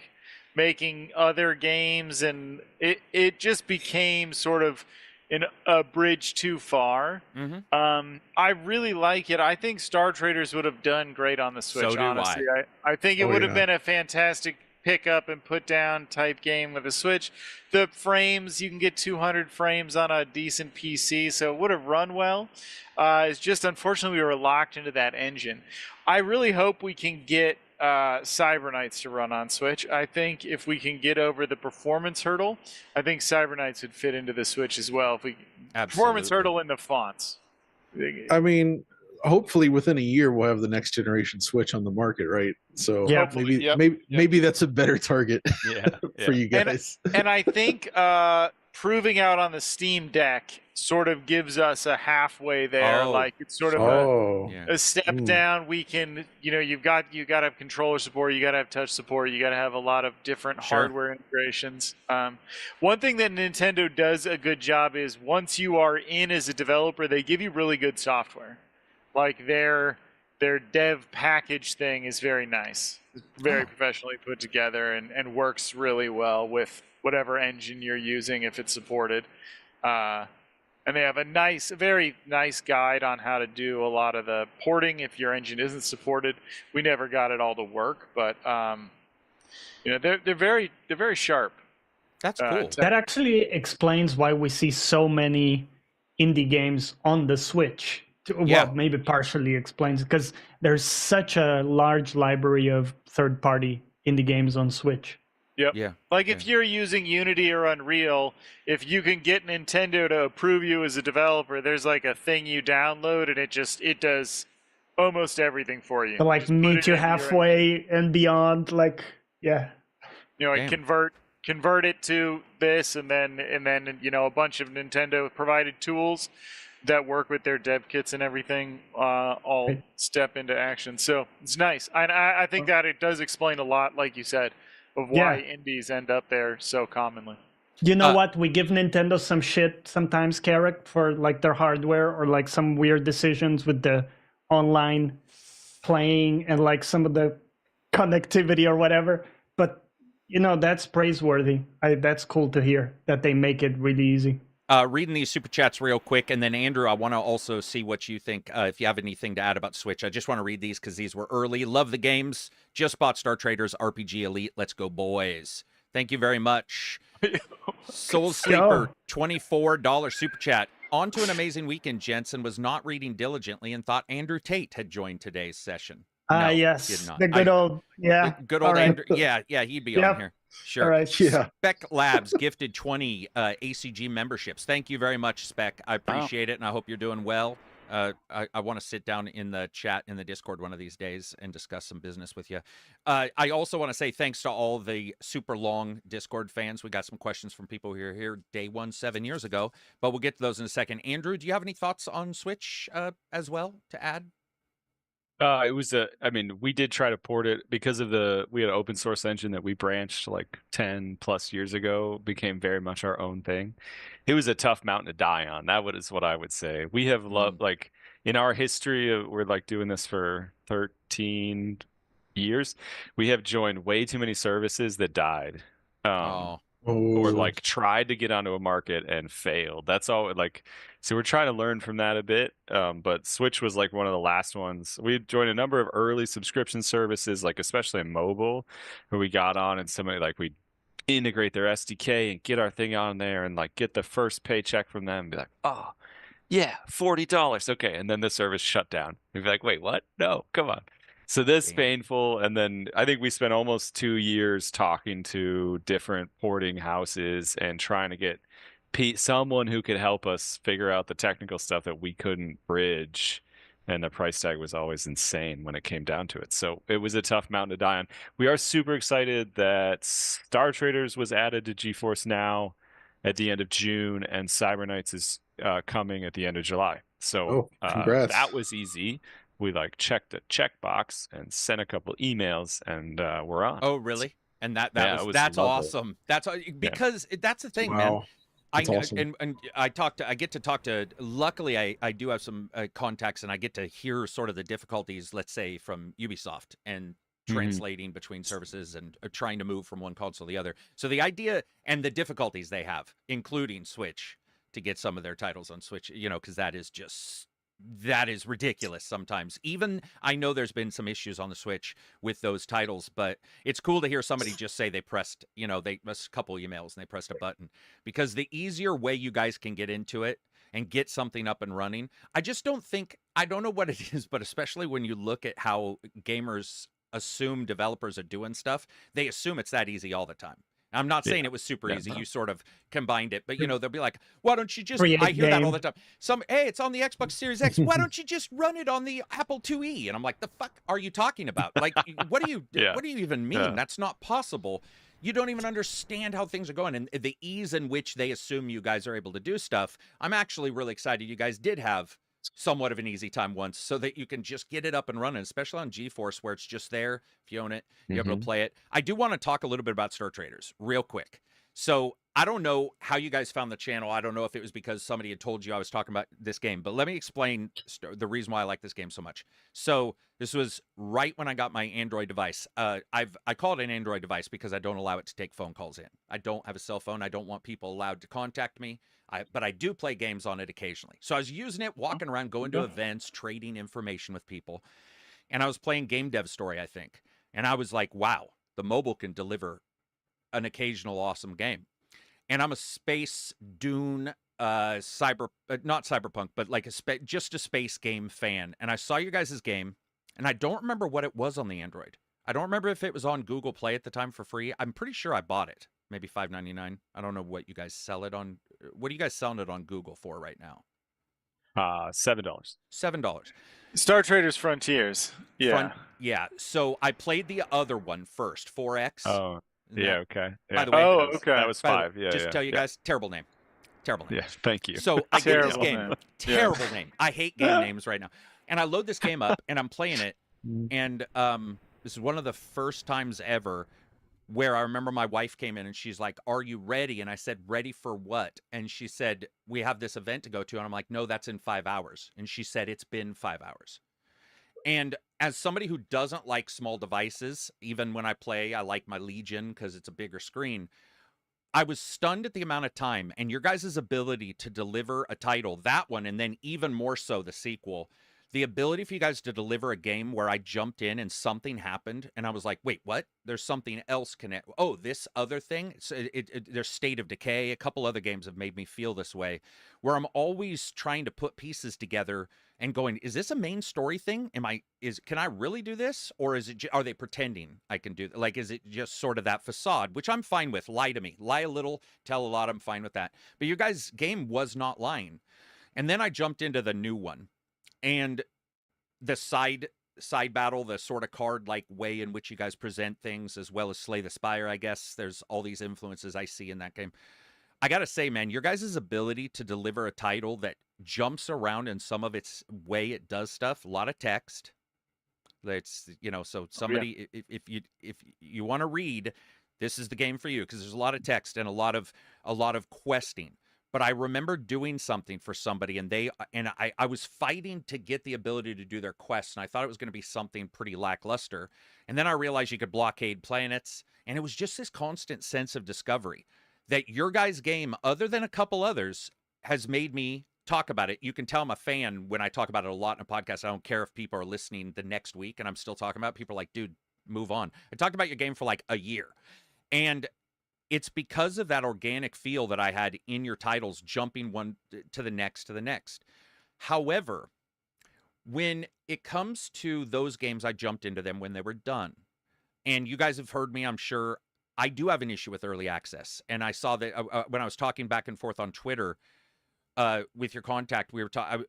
B: making other games, and it just became sort of a bridge too far. I really like it. I think Star Traders would have done great on the Switch.
A: So do
B: honestly, I think it would have been a fantastic pick up and put down type game with a Switch. The frames, you can get 200 frames on a decent PC, so it would have run well. It's just unfortunately we were locked into that engine. I really hope we can get Cyberknights to run on Switch. I think if we can get over the performance hurdle, I think Cyberknights would fit into the Switch as well. If we performance hurdle in the fonts.
C: I mean, hopefully within a year we'll have the next generation Switch on the market, right? So maybe that's a better target for you guys.
B: And I think proving out on the Steam Deck sort of gives us a halfway there. Like it's sort of a step down. We can, you got to have controller support, you got to have touch support, you got to have a lot of different hardware integrations. One thing that Nintendo does a good job is once you are in as a developer, they give you really good software. Like their dev package thing is very nice. It's very professionally put together and works really well with whatever engine you're using if it's supported. And they have a very nice guide on how to do a lot of the porting if your engine isn't supported. We never got it all to work, but they're very sharp.
A: That's cool.
D: That actually explains why we see so many indie games on the Switch.
A: Yeah.
D: Well, maybe partially explains, because there's such a large library of third-party indie games on Switch.
B: Yep.
A: Yeah.
B: Like if you're using Unity or Unreal, if you can get Nintendo to approve you as a developer, there's like a thing you download and it does almost everything for you.
D: To like
B: Just put
D: meet
B: it
D: you
B: into your
D: halfway and beyond, like, yeah.
B: You know, like
A: Damn.
B: convert it to this, and then a bunch of Nintendo provided tools that work with their dev kits and everything all
D: Right.
B: step into action. So it's nice. I think that it does explain a lot, like you said, of why indies end up there so commonly.
D: You know what? We give Nintendo some shit sometimes, Carrick, for like their hardware or like some weird decisions with the online playing and like some of the connectivity or whatever. But that's praiseworthy. That's cool to hear that they make it really easy.
A: Reading these super chats real quick, and then Andrew, I want to also see what you think. If you have anything to add about Switch, I just want to read these because these were early. Love the games. Just bought Star Traders RPG Elite. Let's go, boys! Thank you very much. Soul Sleeper, $24 super chat. On to an amazing weekend, Jensen. Was not reading diligently and thought Andrew Tate had joined today's session. No,
D: yes,
A: did not.
D: the good old, yeah.
A: The good old
D: right.
A: Andrew. Yeah, he'd be on here. Sure.
D: All right.
C: Yeah.
A: Spec Labs gifted 20 ACG memberships. Thank you very much, Spec. I appreciate it, and I hope you're doing well. I want to sit down in the chat in the Discord one of these days and discuss some business with you. I also want to say thanks to all the super long Discord fans. We got some questions from people who were here day one 7 years ago, but we'll get to those in a second. Andrew, do you have any thoughts on Switch as well to add?
E: We did try to port it because we had an open source engine that we branched like 10 plus years ago, became very much our own thing. It was a tough mountain to die on. That is what I would say. We have loved, like, in our history, we're like doing this for 13 years. We have joined way too many services that died. Or like tried to get onto a market and failed. That's all. Like, so we're trying to learn from that a bit. But Switch was like one of the last ones. We joined a number of early subscription services, like especially in mobile, where we got on and somebody like we integrate their SDK and get our thing on there and like get the first paycheck from them and be like, oh yeah, $40. Okay. And then the service shut down. We'd be like, wait, what? No, come on. So this is painful, and then I think we spent almost 2 years talking to different porting houses and trying to get someone who could help us figure out the technical stuff that we couldn't bridge, and the price tag was always insane when it came down to it. So it was a tough mountain to die on. We are super excited that Star Traders was added to GeForce Now at the end of June, and Cyber Knights is coming at the end of July. So
C: congrats.
E: That was easy. We like checked a checkbox and sent a couple emails, and we're on.
A: Oh, really? And that's
E: lovely.
A: awesome. That's because that's the thing, man.
C: That's awesome.
A: And I get to talk to. Luckily, I do have some contacts, and I get to hear sort of the difficulties, let's say, from Ubisoft and translating between services and trying to move from one console to the other. So the idea and the difficulties they have, including Switch, to get some of their titles on Switch, because that is ridiculous sometimes. Even I know there's been some issues on the Switch with those titles, but it's cool to hear somebody just say they pressed, they pressed a couple emails and they pressed a button, because the easier way you guys can get into it and get something up and running, I don't know what it is, but especially when you look at how gamers assume developers are doing stuff, they assume it's that easy all the time. I'm not saying it was super easy. You sort of combined it, but they'll be like, why don't you just, I hear that all the time. Hey, it's on the Xbox Series X. Why don't you just run it on the Apple IIe? And I'm like, the fuck are you talking about? Like, what do you even mean?
E: Yeah.
A: That's not possible. You don't even understand how things are going. And the ease in which they assume you guys are able to do stuff, I'm actually really excited you guys did have somewhat of an easy time once, so that you can just get it up and running, especially on GeForce, where it's just there. If you own it, you're able to play it. I do want to talk a little bit about Star Traders real quick. So I don't know how you guys found the channel. I don't know if it was because somebody had told you I was talking about this game, but let me explain the reason why I like this game so much. So this was right when I got my Android device. I call it an Android device because I don't allow it to take phone calls in. I don't have a cell phone. I don't want people allowed to contact me. But I do play games on it occasionally. So I was using it, walking around, going to events, trading information with people. And I was playing Game Dev Story, I think. And I was like, wow, the mobile can deliver an occasional awesome game. And I'm a space dune not Cyberpunk, but like just a space game fan, and I saw you guys' game, and I don't remember what it was on the Android. I don't remember if it was on Google Play at the time for free. I'm pretty sure I bought it, maybe $5.99. I don't know what you guys sell it on. What are you guys selling it on Google for right now?
E: $7.
A: $7.
B: Star Traders Frontiers. Yeah.
A: Yeah. So I played the other one first, 4X.
E: Oh, yeah. Okay. Yeah.
A: By the way,
B: okay.
E: That was 5. Yeah.
A: Just tell you guys, terrible name. Terrible name.
E: Yeah. Thank you.
A: So I get this
B: Terrible
A: game.
B: name.
A: Terrible name. I hate game names right now. And I load this game up and I'm playing it. And this is one of the first times ever where I remember my wife came in and she's like, "Are you ready?" And I said, "Ready for what?" And she said, "We have this event to go to." And I'm like, "No, that's in 5 hours." And she said, "It's been 5 hours." And as somebody who doesn't like small devices, even when I play, I like my Legion because it's a bigger screen. I was stunned at the amount of time and your guys' ability to deliver a title, that one, and then even more so the sequel. The ability for you guys to deliver a game where I jumped in and something happened and I was like, wait, what? There's something else connect. Oh, this other thing? There's State of Decay. A couple other games have made me feel this way, where I'm always trying to put pieces together and going, is this a main story thing? Can I really do this? Or are they pretending I can do that? Like, is it just sort of that facade, which I'm fine with. Lie to me, lie a little, tell a lot. I'm fine with that. But your guys' game was not lying. And then I jumped into the new one. And the side battle, the sort of card-like way in which you guys present things, as well as Slay the Spire, I guess. There's all these influences I see in that game. I got to say, man, your guys' ability to deliver a title that jumps around in some of its way it does stuff, a lot of text. It's, so somebody, if you want to read, this is the game for you, because there's a lot of text and a lot of questing. But I remember doing something for somebody, and I was fighting to get the ability to do their quests, and I thought it was going to be something pretty lackluster. And then I realized you could blockade planets, and it was just this constant sense of discovery that your guys' game, other than a couple others, has made me talk about it. You can tell I'm a fan when I talk about it a lot in a podcast. I don't care if people are listening the next week, and I'm still talking about it. People are like, dude, move on. I talked about your game for like a year. And it's because of that organic feel that I had in your titles, jumping one to the next to the next. However, when it comes to those games, I jumped into them when they were done. And you guys have heard me, I'm sure. I do have an issue with early access. And I saw that when I was talking back and forth on Twitter with your contact, we were talking,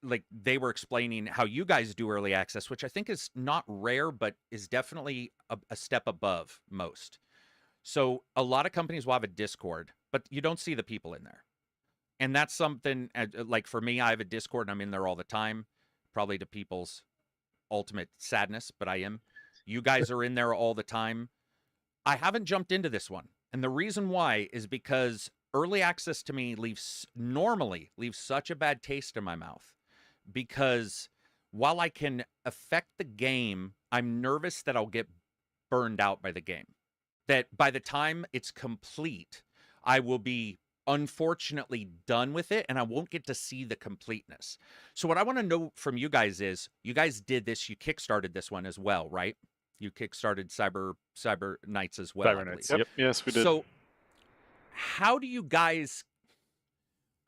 A: like they were explaining how you guys do early access, which I think is not rare, but is definitely a step above most. So a lot of companies will have a Discord, but you don't see the people in there. And that's something, like for me, I have a Discord and I'm in there all the time, probably to people's ultimate sadness, but I am. You guys are in there all the time. I haven't jumped into this one. And the reason why is because early access to me normally leaves such a bad taste in my mouth. Because while I can affect the game, I'm nervous that I'll get burned out by the game. That by the time it's complete, I will be unfortunately done with it and I won't get to see the completeness. So what I want to know from you guys is, you guys did this, you kickstarted this one as well, right? You kickstarted Cyber Knights as well.
E: Cyber Knights. Yep.
B: Yes, we did.
A: So how do you guys,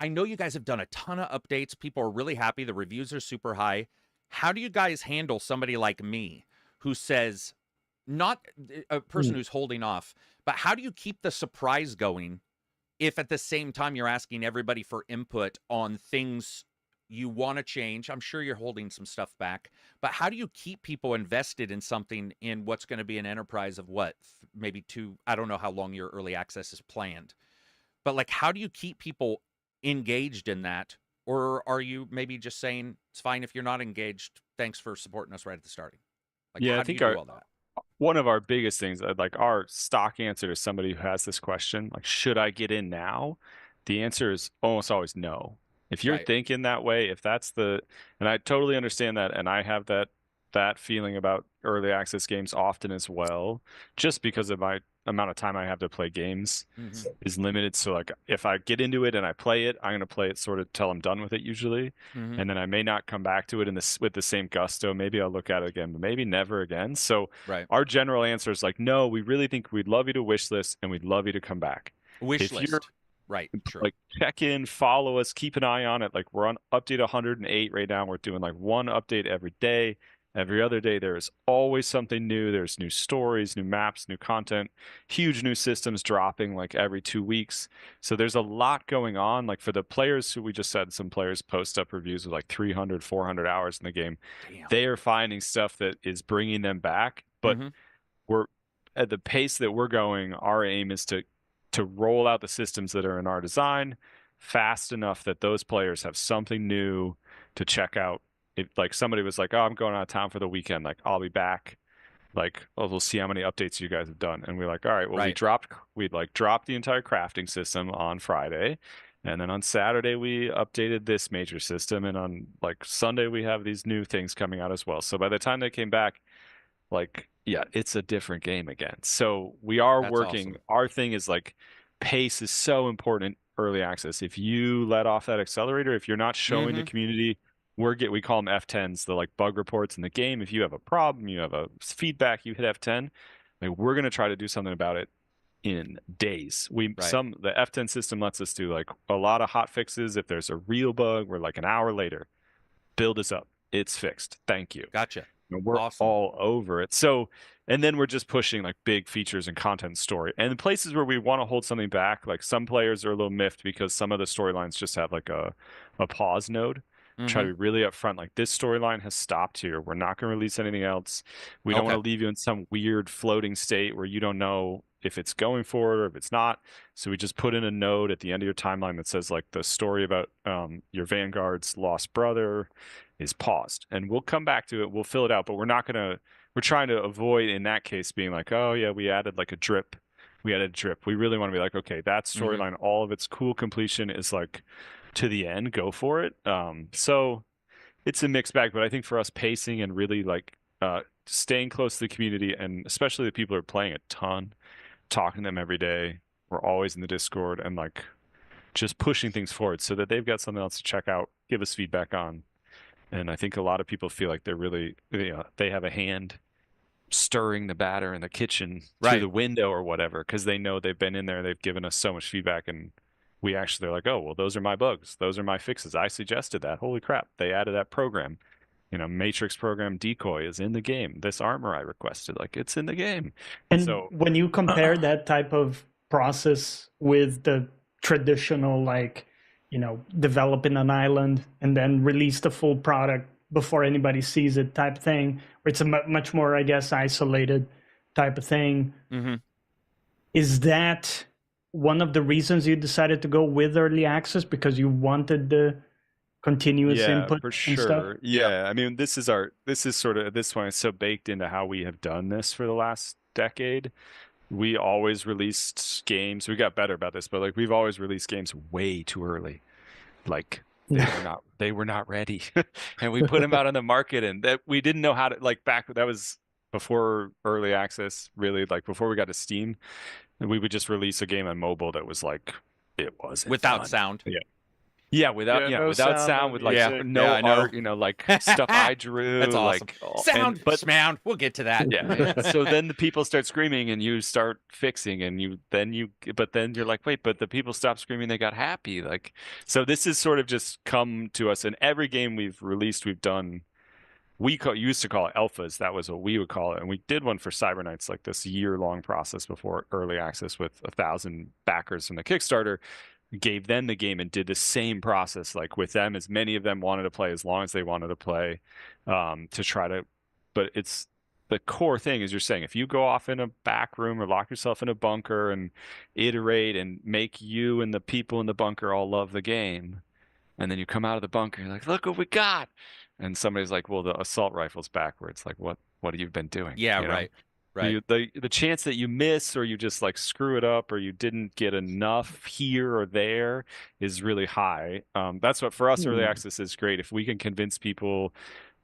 A: I know you guys have done a ton of updates. People are really happy. The reviews are super high. How do you guys handle somebody like me who says, not a person who's holding off, but how do you keep the surprise going if at the same time you're asking everybody for input on things you want to change? I'm sure you're holding some stuff back, but how do you keep people invested in something in what's going to be an enterprise of what, maybe 2, I don't know how long your early access is planned, but like, how do you keep people engaged in that? Or are you maybe just saying, it's fine if you're not engaged, thanks for supporting us right at the starting? Like,
E: yeah,
A: how
E: I
A: do
E: think
A: you do all that?
E: One of our biggest things, like our stock answer to somebody who has this question, like, should I get in now? The answer is almost always no. If you're thinking that way, if that's and I totally understand that, and I have that feeling about early access games often as well, just because of my amount of time I have to play games is limited. So like, if I get into it and I play it, I'm going to play it sort of till I'm done with it usually. And then I may not come back to it with the same gusto. Maybe I'll look at it again, but maybe never again. So our general answer is like, no, we really think we'd love you to wish list and we'd love you to come back.
A: Wish list. Right. True.
E: Like check in, follow us, keep an eye on it. Like we're on update 108 right now. We're doing like one update every day. Every other day, there's always something new. There's new stories, new maps, new content, huge new systems dropping like every 2 weeks. So there's a lot going on. Like for the players who we just said, some players post up reviews with like 300, 400 hours in the game.
A: Damn.
E: They are finding stuff that is bringing them back. But we're at the pace that we're going, our aim is to roll out the systems that are in our design fast enough that those players have something new to check out. If like somebody was like, oh, I'm going out of town for the weekend, like I'll be back. Like, oh, we'll see how many updates you guys have done. And we're like, all right, well, we'd dropped the entire crafting system on Friday. And then on Saturday, we updated this major system. And on like Sunday, we have these new things coming out as well. So by the time they came back, like, yeah, it's a different game again. So we are working.
A: Awesome.
E: Our thing is like pace is so important in early access. If you let off that accelerator, if you're not showing the community, we call them F10s, the like bug reports in the game. If you have a problem, you have a feedback, you hit F10. Like we're going to try to do something about it in days. The F10 system lets us do like a lot of hot fixes. If there's a real bug, we're like an hour later, build this up. It's fixed. Thank you.
A: Gotcha.
E: We're all over it. So, and then we're just pushing like big features and content story. And the places where we want to hold something back, like some players are a little miffed because some of the storylines just have like a pause node. Try to be really upfront, like this storyline has stopped here. We're not going to release anything else. We don't want to leave you in some weird floating state where you don't know if it's going forward or if it's not. So we just put in a node at the end of your timeline that says like the story about your Vanguard's lost brother is paused, and we'll come back to it. We'll fill it out, but we're trying to avoid in that case being like, oh yeah, we added like a drip. We really want to be like, okay, that storyline, all of its cool completion is like to the end, go for it. So it's a mixed bag, but I think for us pacing and really like staying close to the community, and especially the people who are playing a ton, talking to them every day. We're always in the Discord and like just pushing things forward so that they've got something else to check out, give us feedback on. And I think a lot of people feel like they're really, they have a hand stirring the batter in the kitchen through the window or whatever, because they know they've been in there, they've given us so much feedback, and we actually are like, oh, well, those are my bugs. Those are my fixes. I suggested that. Holy crap. They added that program. Matrix program decoy is in the game. This armor I requested, like it's in the game.
D: And so when you compare that type of process with the traditional, like, develop in an island and then release the full product before anybody sees it type thing, where it's a much more, I guess, isolated type of thing. Is that one of the reasons you decided to go with early access, because you wanted the continuous input
E: for
D: and stuff?
E: sure. Yeah, I mean, this is sort of, this one is so baked into how we have done this for the last decade. We always released games. We got better about this, but like we've always released games way too early. Like they were not ready, and we put them out on the market, and that we didn't know how to, like, back, that was before early access, really, like before we got to Steam, and we would just release a game on mobile that was like, it wasn't
A: without
E: fun.
A: Sound.
E: Without sound, with like no art, like stuff I drew.
A: That's awesome.
E: Like,
A: sound. We'll get to that.
E: Yeah. So then the people start screaming, and you start fixing, and then you're like, wait, but the people stopped screaming, they got happy. Like, so this is sort of just come to us, and every game we've released, we've done. Used to call it alphas. That was what we would call it, and we did one for Cyber Knights, like this year-long process before early access with 1,000 backers from the Kickstarter. Gave them the game and did the same process, like with them, as many of them wanted to play as long as they wanted to play, to try to, but it's the core thing is, you're saying, if you go off in a back room or lock yourself in a bunker and iterate and make you and the people in the bunker all love the game, and then you come out of the bunker, you're like, look what we got, and somebody's like, well, the assault rifle's backwards. Like, what have you been doing?
A: Yeah, right.
E: The chance that you miss, or you just like screw it up, or you didn't get enough here or there, is really high. That's what, for us, early access is great. If we can convince people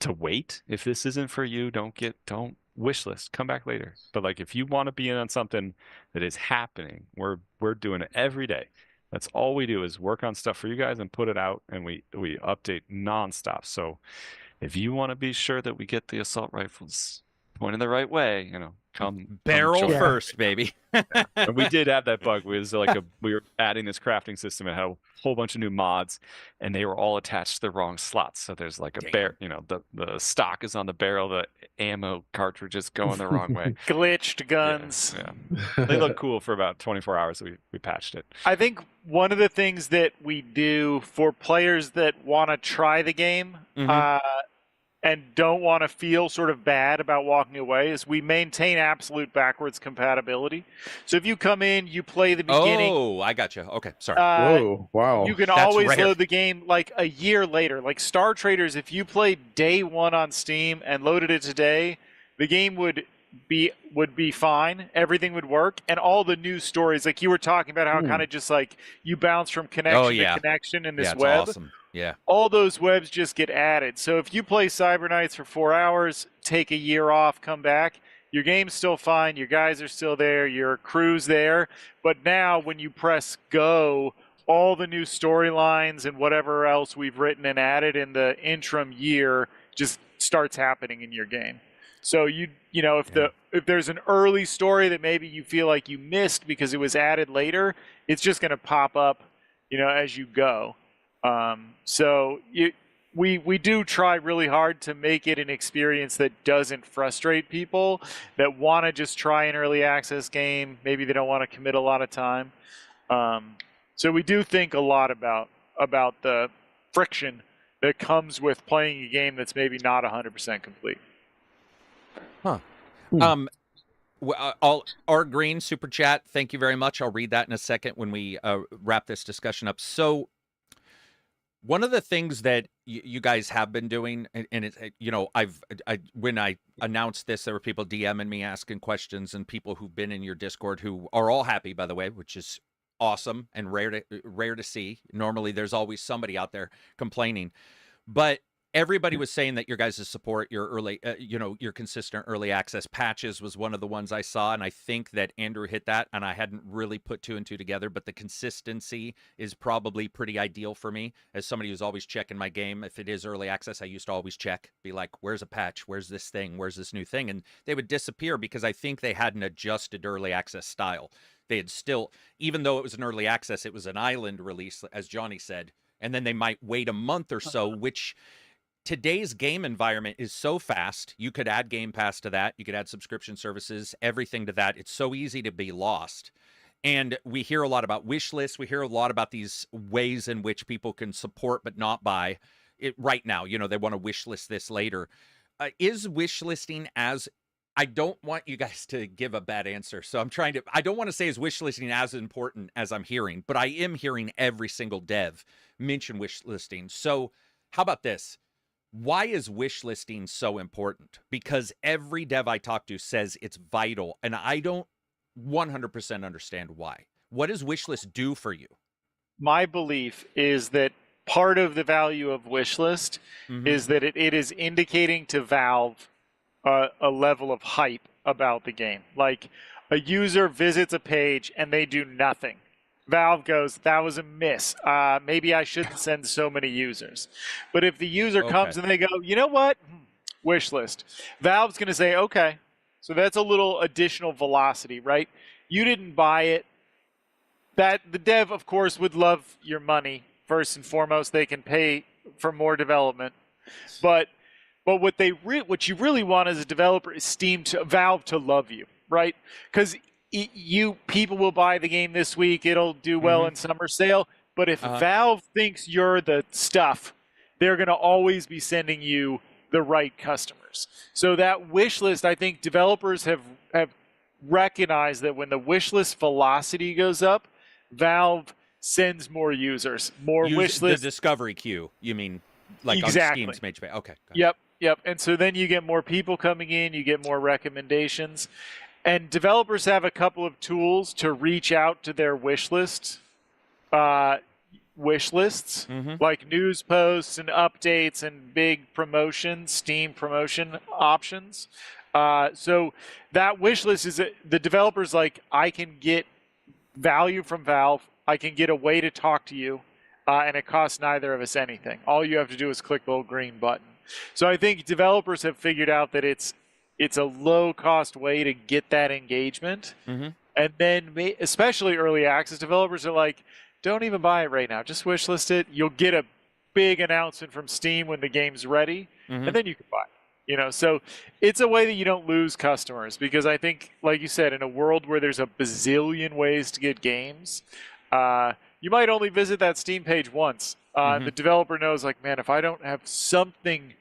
E: to wait, if this isn't for you, don't wish list, come back later. But like, if you want to be in on something that is happening, we're doing it every day. That's all we do, is work on stuff for you guys and put it out, and we update nonstop. So if you want to be sure that we get the assault rifles, pointing the right way, you know, come
A: Barrel
E: join.
A: first, baby.
E: And we did have that bug. It was like we were adding this crafting system and had a whole bunch of new mods, and they were all attached to the wrong slots. So there's like a you know, the stock is on the barrel, the ammo cartridge is going the wrong way.
B: Glitched guns.
E: Yeah. They look cool for about 24 hours. So we patched it.
B: I think one of the things that we do for players that want to try the game and don't want to feel sort of bad about walking away is we maintain absolute backwards compatibility. So if you come in, you play the beginning.
A: Oh, I got you. Okay, sorry.
C: Whoa, wow.
B: You can
A: That's
B: always
A: rare.
B: load the game like a year later. Like Star Traders, if you played day one on Steam and loaded it today, the game would be fine. Everything would work, and all the new stories, like you were talking about, how kind of just like you bounce from connection to connection in this
A: Yeah, it's
B: web.
A: awesome. Yeah.
B: All those webs just get added. So if you play Cyber Nights for 4 hours, take a year off, come back, your game's still fine, your guys are still there, your crew's there. But now when you press go, all the new storylines and whatever else we've written and added in the interim year just starts happening in your game. So you know, if there's an early story that maybe you feel like you missed because it was added later, it's just going to pop up, you know, as you go. We do try really hard to make it an experience that doesn't frustrate people that want to just try an early access game. Maybe they don't want to commit a lot of time. So we do think a lot about the friction that comes with playing a game that's maybe not 100% complete.
A: Our Green super chat, thank you very much. I'll read that in a second when we wrap this discussion up. So one of the things that you guys have been doing, and it's, you know, when I announced this, there were people DMing me asking questions, and people who've been in your Discord who are all happy, by the way, which is awesome and rare to see. Normally there's always somebody out there complaining, but everybody was saying that your guys' support, your early, your consistent early access patches was one of the ones I saw, and I think that Andrew hit that, and I hadn't really put two and two together, but the consistency is probably pretty ideal for me as somebody who's always checking my game. If it is early access, I used to always check, be like, where's a patch? Where's this thing? Where's this new thing? And they would disappear because I think they hadn't adjusted early access style. They had still, even though it was an early access, it was an island release, as Johnny said, and then they might wait a month or so, which today's game environment is so fast. You could add Game Pass to that. You could add subscription services, everything to that. It's so easy to be lost. And we hear a lot about wish lists. We hear a lot about these ways in which people can support but not buy it right now. You know, they want to wish list this later. Is wish listing as... I don't want you guys to give a bad answer. So I don't want to say is wish listing as important as I'm hearing, but I am hearing every single dev mention wish listing. So how about this? Why is wish listing so important? Because every dev I talk to says it's vital, and I don't 100% understand why. What does wish list do for you?
B: My belief is that part of the value of wish list is that it is indicating to Valve a level of hype about the game. Like a user visits a page and they do nothing. Valve goes, that was a miss. Maybe I shouldn't send so many users. But if the user comes and they go, you know what? Wish list. Valve's going to say, okay, so that's a little additional velocity, right? You didn't buy it. That the dev, of course, would love your money. First and foremost, they can pay for more development. But what you really want as a developer is Valve to love you, right? Because people will buy the game this week. It'll do well in summer sale. But if Valve thinks you're the stuff, they're going to always be sending you the right customers. So that wish list, I think developers have recognized that when the wish list velocity goes up, Valve sends more users, more wish lists.
A: The discovery queue, you mean, like
B: exactly.
A: on Steam's Mage Bay. Okay.
B: Yep. And so then you get more people coming in, you get more recommendations. And developers have a couple of tools to reach out to their wish lists, like news posts and updates and big promotions, Steam promotion options. So that wish list is the developers like, I can get value from Valve, I can get a way to talk to you, and it costs neither of us anything. All you have to do is click the little green button. So I think developers have figured out that it's it's a low-cost way to get that engagement.
A: Mhm.
B: And then, especially early access developers are like, don't even buy it right now. Just wishlist it. You'll get a big announcement from Steam when the game's ready, and then you can buy it. You know, so it's a way that you don't lose customers, because I think, like you said, in a world where there's a bazillion ways to get games, you might only visit that Steam page once. The developer knows, like, man, if I don't have something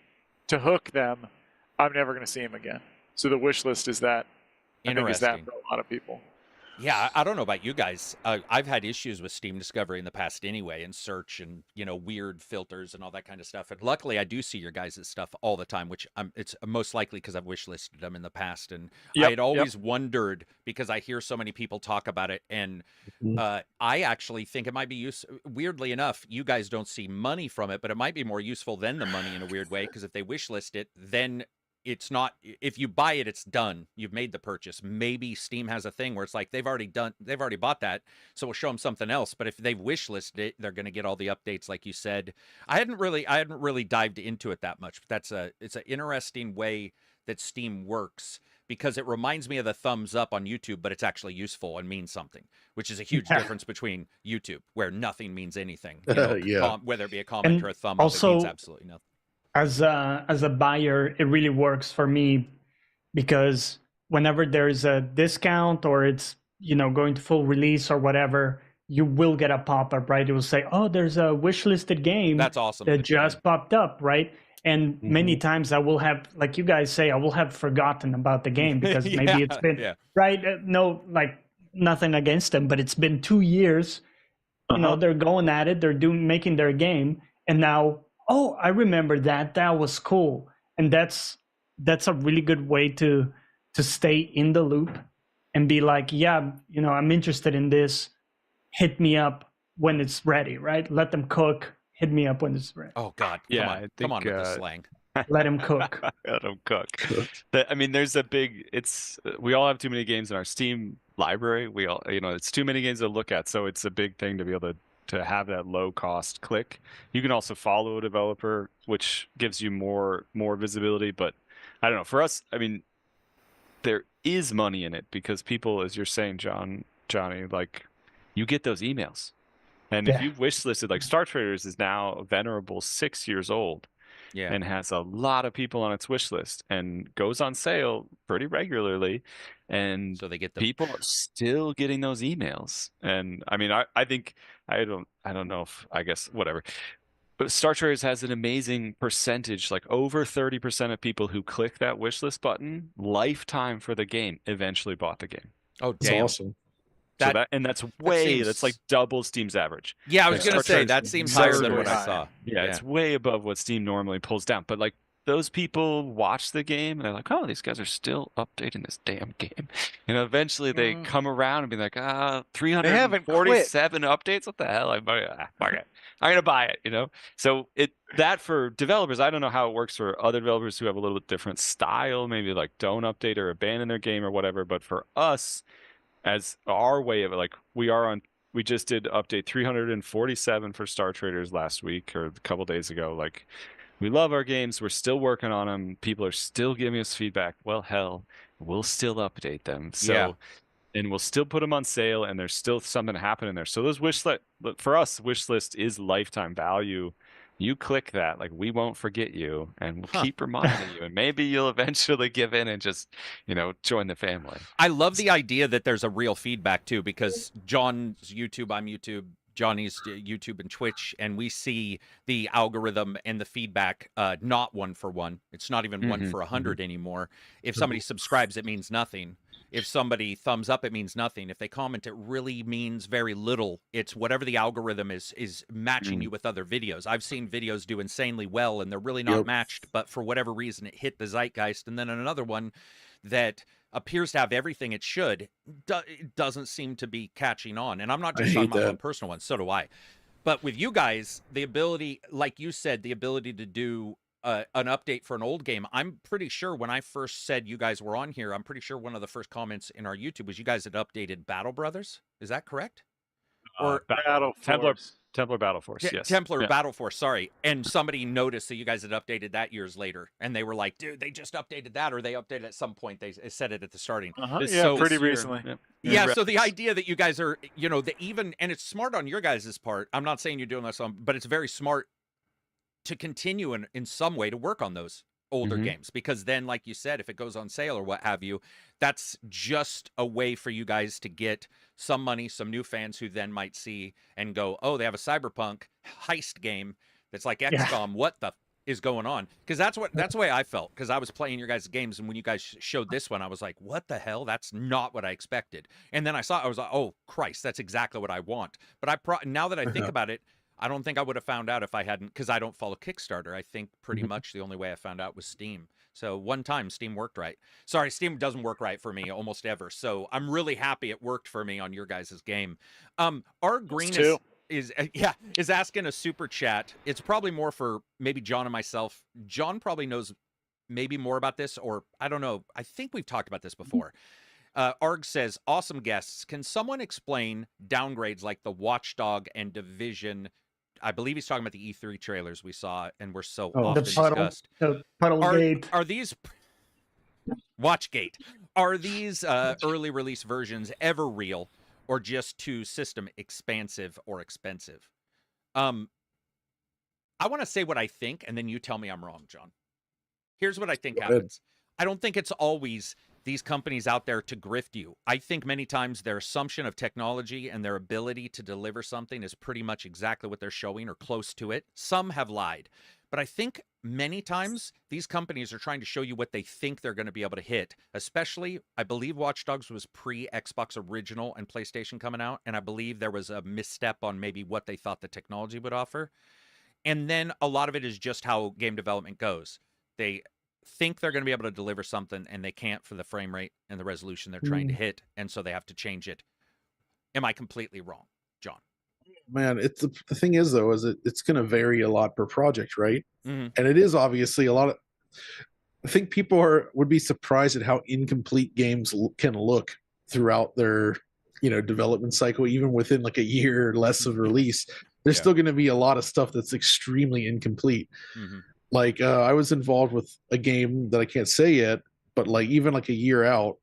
B: to hook them, I'm never going to see them again. So the wish list is that. I think is that for a lot of people.
A: Yeah, I don't know about you guys. I've had issues with Steam Discovery in the past anyway, and search and, you know, weird filters and all that kind of stuff. And luckily, I do see your guys' stuff all the time, which it's most likely because I've wishlisted them in the past. And I had always wondered, because I hear so many people talk about it, and I actually think it might be useful. Weirdly enough, you guys don't see money from it, but it might be more useful than the money in a weird way, because if they wishlist it, then it's not, if you buy it, it's done. You've made the purchase. Maybe Steam has a thing where it's like they've already bought that, so we'll show them something else. But if they've wishlisted it, they're going to get all the updates, like you said. I hadn't really dived into it that much, but it's an interesting way that Steam works, because it reminds me of the thumbs up on YouTube, but it's actually useful and means something, which is a huge difference between YouTube, where nothing means anything. You know, whether it be a comment or a thumb up, it means absolutely nothing.
D: As a buyer, it really works for me, because whenever there's a discount or it's, you know, going to full release or whatever, you will get a pop-up, right? It will say, oh, there's a wishlisted game.
A: That's awesome.
D: That just popped up, right? And many times I will have, like you guys say, I will have forgotten about the game, because maybe it's been, right? No, like, nothing against them, but it's been 2 years. You know, they're going at it, they're making their game, and now, oh, I remember that. That was cool. And that's a really good way to stay in the loop and be like, yeah, you know, I'm interested in this. Hit me up when it's ready, right? Let them cook. Hit me up when it's ready.
A: Oh, God. Come on with the slang.
D: Let him cook.
E: Let him cook. I mean, there's a big, we all have too many games in our Steam library. We all, you know, it's too many games to look at. So it's a big thing to be able to have that low cost click. You can also follow a developer, which gives you more visibility. But I don't know, for us, I mean, there is money in it, because people, as you're saying, Johnny, like, you get those emails. And if you've wishlisted, like, Star Traders is now a venerable 6 years old. And has a lot of people on its wish list, and goes on sale pretty regularly, and
A: so they get
E: people are still getting those emails. And I mean, I think I don't know if, I guess, whatever, but Star Traders has an amazing percentage, like over 30% of people who click that wish list button lifetime for the game eventually bought the game.
A: Oh,
C: That's
A: damn.
C: awesome.
E: That's like double Steam's average.
A: Yeah, I was going to say, that seems higher than what I saw.
E: Yeah, it's way above what Steam normally pulls down. But like, those people watch the game and they're like, oh, these guys are still updating this damn game. And eventually they come around and be like, 347 updates? What the hell? I'm going to buy it, you know? So that for developers, I don't know how it works for other developers who have a little bit different style, maybe like don't update or abandon their game or whatever. But for us, as our way of it, like, we just did update 347 for Star Traders last week or a couple days ago. Like, we love our games. We're still working on them. People are still giving us feedback. Well, hell, we'll still update them. So, and we'll still put them on sale, and there's still something happening there. So those for us, wish list is lifetime value. You click that, like, we won't forget you, and we'll keep reminding you, and maybe you'll eventually give in and just, you know, join the family.
A: I love the idea that there's a real feedback too, because John's YouTube, I'm YouTube, Johnny's YouTube and Twitch, and we see the algorithm and the feedback not one for one. It's not even 1 for 100 anymore. If somebody subscribes, it means nothing. If somebody thumbs up, it means nothing. If they comment, it really means very little. It's whatever the algorithm is matching you with other videos. I've seen videos do insanely well, and they're really not matched, but for whatever reason, it hit the zeitgeist. And then another one that appears to have everything it should, it doesn't seem to be catching on. And I'm not just talking about my own personal one, so do I. But with you guys, the ability, like you said, the ability to do an update for an old game. I'm pretty sure when I first said you guys were on here, I'm pretty sure one of the first comments in our YouTube was you guys had updated Battle Brothers. Is that correct? Or
B: Battle
E: Templar Templar Battle Force, yes.
A: Templar Battle Force, sorry. And somebody noticed that you guys had updated that years later, and they were like, dude, they just updated that, or they updated at some point. They said it at the starting.
B: Yeah, pretty recently.
A: Yeah, so the idea that you guys are, and it's smart on your guys' part. I'm not saying you're doing this, but it's very smart to continue in some way to work on those older games, because then, like you said, if it goes on sale or what have you, that's just a way for you guys to get some money, some new fans who then might see and go, oh, they have a cyberpunk heist game that's like XCOM. What the is going on? Because that's the way I felt, because I was playing your guys' games, and when you guys showed this one, I was like, what the hell? That's not what I expected. And then I was like, oh Christ, that's exactly what I want. But now that I think about it, I don't think I would have found out if I hadn't, because I don't follow Kickstarter. I think pretty much the only way I found out was Steam. So one time Steam worked right. Sorry, Steam doesn't work right for me almost ever. So I'm really happy it worked for me on your guys' game. Our Green is asking a super chat. It's probably more for maybe John and myself. John probably knows maybe more about this, or I don't know. I think we've talked about this before. Arg says, awesome guests. Can someone explain downgrades like the Watchdog and Division? I believe he's talking about the E3 trailers we saw and were so often discussed.
D: The Puddlegate.
A: Are these Watchgate? Are these early release versions ever real, or just too system expansive or expensive? I want to say what I think, and then you tell me I'm wrong, John. Here's what I think happens. I don't think it's always these companies out there to grift you. I think many times their assumption of technology and their ability to deliver something is pretty much exactly what they're showing or close to it. Some have lied. But I think many times these companies are trying to show you what they think they're going to be able to hit. Especially, I believe Watch Dogs was pre-Xbox Original and PlayStation coming out, and I believe there was a misstep on maybe what they thought the technology would offer. And then a lot of it is just how game development goes. They think they're going to be able to deliver something, and they can't for the frame rate and the resolution they're trying to hit, and so they have to change it. Am I completely wrong, John?
C: Man, the thing is though, is it's going to vary a lot per project, right? And it is obviously a lot of. I think people would be surprised at how incomplete games can look throughout their development cycle, even within like a year or less of release. There's still going to be a lot of stuff that's extremely incomplete. Like I was involved with a game that I can't say yet, but like even like a year out,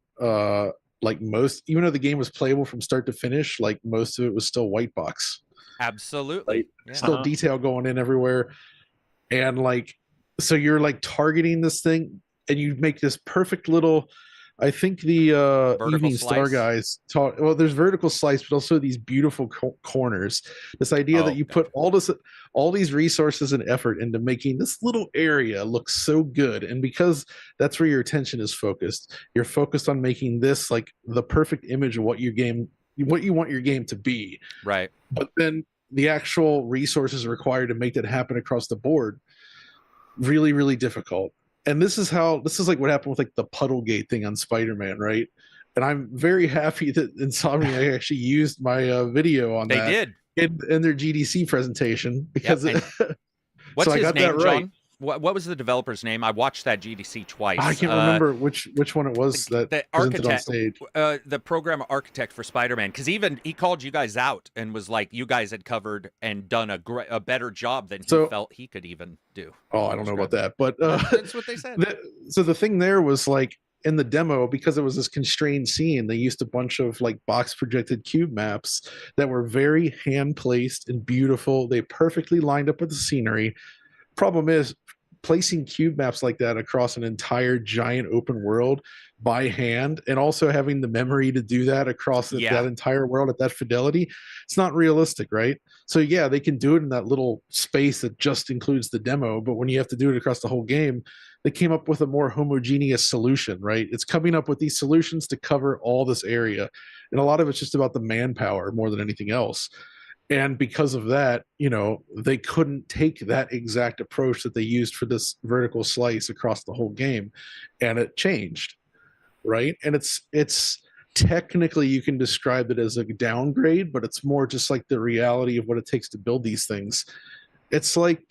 C: like even though the game was playable from start to finish, like most of it was still white box.
A: Absolutely.
C: Like, still detail going in everywhere. And like, so you're like targeting this thing, and you make this perfect little, I think the Evening Star guys taught, well, there's vertical slice, but also these beautiful corners. This idea that you put all these resources and effort into making this little area look so good. And because that's where your attention is focused, you're focused on making this like the perfect image of what you want your game to be.
A: Right.
C: But then the actual resources required to make that happen across the board, really, really difficult. And this is like what happened with like the Puddlegate thing on Spider-Man, right? And I'm very happy that Insomniac actually used my video on that.
A: They did
C: in their GDC presentation, because
A: what's
C: so
A: his
C: I got
A: name,
C: that right.
A: John? What was the developer's name? I watched that GDC twice.
C: I can't remember which one it was that
A: the
C: presented on
A: architect,
C: stage.
A: The program architect for Spider-Man, because even he called you guys out and was like, you guys had covered and done a better job than he felt he could even do.
C: Oh, I don't know about that, but
A: that's what they said.
C: So the thing there was like, in the demo, because it was this constrained scene, they used a bunch of like box projected cube maps that were very hand placed and beautiful. They perfectly lined up with the scenery. Problem is, placing cube maps like that across an entire giant open world by hand, and also having the memory to do that across that entire world at that fidelity, it's not realistic, right? So yeah, they can do it in that little space that just includes the demo, but when you have to do it across the whole game, they came up with a more homogeneous solution, right? It's coming up with these solutions to cover all this area, and a lot of it's just about the manpower more than anything else. And because of that, they couldn't take that exact approach that they used for this vertical slice across the whole game, and it changed, right? And it's technically, you can describe it as a downgrade, but it's more just like the reality of what it takes to build these things. It's like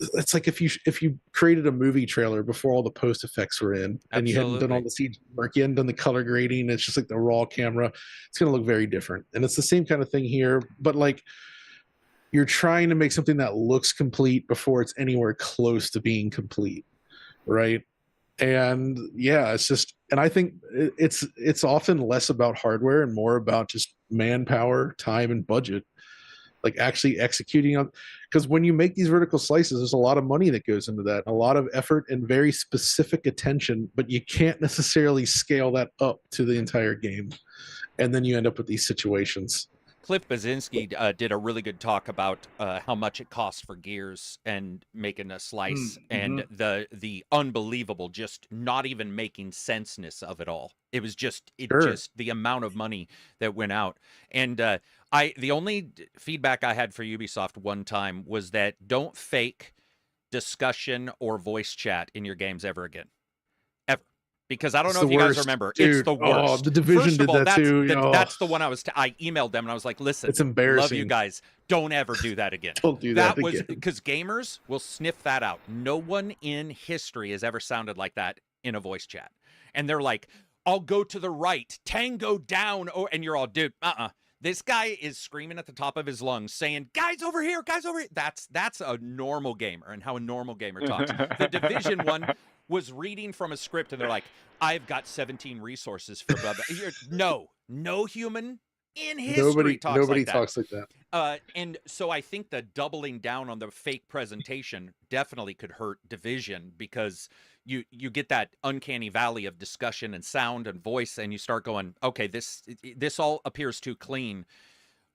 C: it's like if you created a movie trailer before all the post effects were in, and you hadn't done all the CG work, you hadn't done the color grading, it's just like the raw camera, it's going to look very different. And it's the same kind of thing here, but like you're trying to make something that looks complete before it's anywhere close to being complete, right? And yeah, it's just, and I think it's often less about hardware and more about just manpower, time, and budget, like actually executing on, because when you make these vertical slices, there's a lot of money that goes into that, a lot of effort and very specific attention, but you can't necessarily scale that up to the entire game, and then you end up with these situations.
A: Cliff Basinski did a really good talk about how much it costs for gears and making a slice, and the unbelievable, just not even making senseness of it all. It was just just the amount of money that went out. And the only feedback I had for Ubisoft one time was that don't fake discussion or voice chat in your games ever again. Ever. Because I don't know if you guys remember.
C: Dude,
A: it's the worst.
C: Oh, the Division did that too.
A: That's the one I emailed them and I was like, listen,
C: it's embarrassing.
A: Love you guys. Don't ever do that again.
C: Don't do that again.
A: Because gamers will sniff that out. No one in history has ever sounded like that in a voice chat. And they're like, I'll go to the right, tango down. Oh, and you're all, dude, This guy is screaming at the top of his lungs saying, guys over here, guys over here. That's a normal gamer and how a normal gamer talks. The Division one was reading from a script and they're like, I've got 17 resources for blah, blah. No human in history talks like that. And so I think the doubling down on the fake presentation definitely could hurt Division, because you get that uncanny valley of discussion and sound and voice, and you start going, okay, this all appears too clean.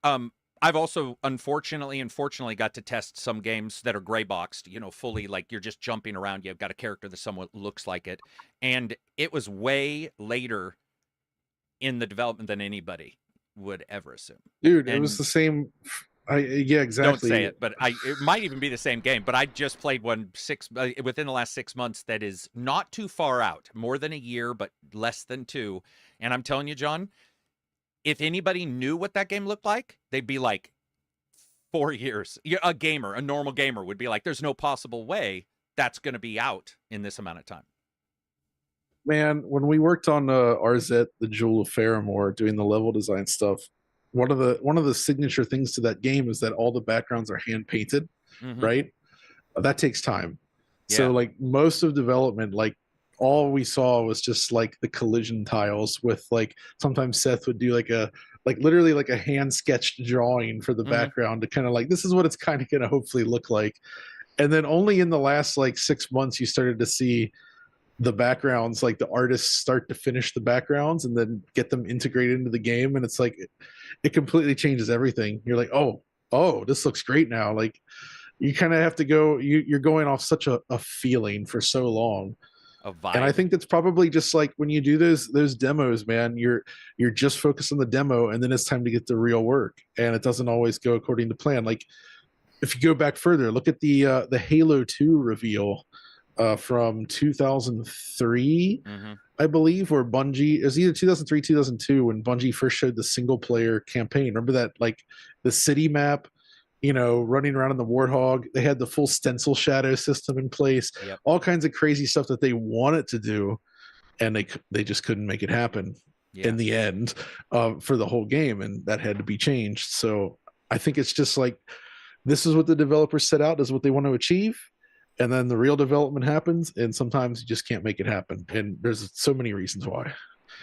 A: I've also unfortunately and fortunately got to test some games that are gray boxed, fully, like you're just jumping around. You've got a character that somewhat looks like it. And it was way later in the development than anybody would ever assume.
C: Dude, it was the same. Yeah, exactly.
A: Don't say it, but it might even be the same game. But I just played one within the last 6 months that is not too far out, more than a year, but less than 2. And I'm telling you, John, if anybody knew what that game looked like, they'd be like, 4 years. A normal gamer would be like, there's no possible way that's going to be out in this amount of time.
C: Man, when we worked on RZ, the Jewel of Faramore, doing the level design stuff, one of the signature things to that game is that all the backgrounds are hand painted, right? That takes time. Yeah. So like most of development, like all we saw was just like the collision tiles with, like, sometimes Seth would do literally a hand sketched drawing for the background to kind of like, this is what it's kind of going to hopefully look like. And then only in the last 6 months you started to see the backgrounds, like the artists start to finish the backgrounds and then get them integrated into the game. And it's like, it completely changes everything. You're like, oh, this looks great now. Like, you kind of have to go, you're going off such a feeling for so long.
A: A vibe.
C: And I think that's probably just like when you do those demos, man, you're just focused on the demo, and then it's time to get the real work. And it doesn't always go according to plan. Like, if you go back further, look at the Halo 2 reveal from 2003, I believe, where Bungie, it was either 2003, 2002, when Bungie first showed the single player campaign. Remember that, like the city map, running around in the Warthog, they had the full stencil shadow system in place, all kinds of crazy stuff that they wanted to do, and they just couldn't make it happen in the end for the whole game, and that had to be changed. So I think it's just like, this is what the developers set out as what they want to achieve. And then the real development happens, and sometimes you just can't make it happen. And there's so many reasons why.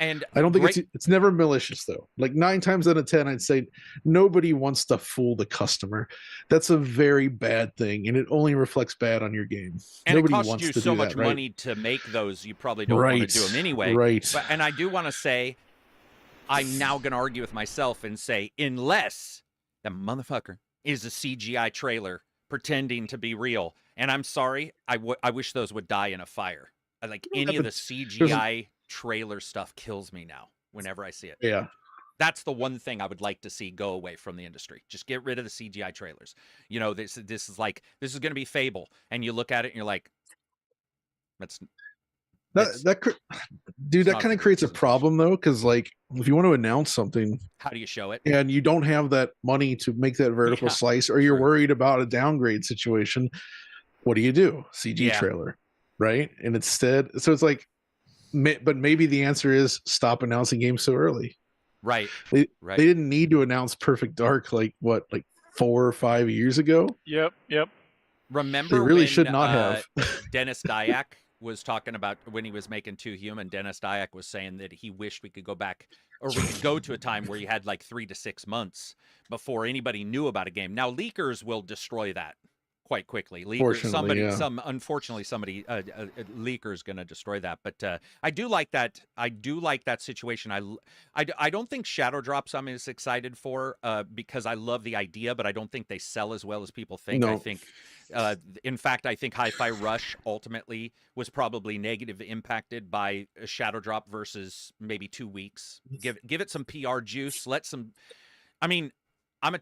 C: And I don't think it's never malicious, though. Like 9 times out of 10, I'd say nobody wants to fool the customer. That's a very bad thing, and it only reflects bad on your game.
A: And
C: nobody
A: it costs
C: wants
A: you
C: to
A: so
C: do
A: much
C: that, right?
A: money to make those, you probably don't want to do them anyway.
C: Right.
A: And I do want to say, I'm now going to argue with myself and say, unless the motherfucker is a CGI trailer pretending to be real. And I'm sorry, I wish those would die in a fire. Like, any of the CGI trailer stuff kills me now whenever I see it.
C: Yeah.
A: That's the one thing I would like to see go away from the industry. Just get rid of the CGI trailers. This is going to be Fable. And you look at it and you're like,
C: that kind of creates a problem, though, because like, if you want to announce something,
A: how do you show it?
C: And you don't have that money to make that vertical slice, or you're worried about a downgrade situation, what do you do? CG trailer, right? And instead, so it's like, but maybe the answer is stop announcing games so early.
A: Right.
C: They didn't need to announce Perfect Dark like 4 or 5 years ago.
B: Yep.
A: Remember
C: they really
A: when,
C: should not have.
A: Dennis Dyack was talking about when he was making Too Human. Dennis Dyack was saying that he wished we could go back, or we could go to a time where you had like 3 to 6 months before anybody knew about a game. Now leakers will destroy that quite quickly. Unfortunately, leaker is going to destroy that. But I do like that. I do like that situation. I don't think Shadow Drops I'm as excited for because I love the idea, but I don't think they sell as well as people think.
C: No.
A: I think, in fact, I think Hi-Fi Rush ultimately was probably negative impacted by a Shadow Drop versus maybe 2 weeks. Give it some PR juice. I mean, I'm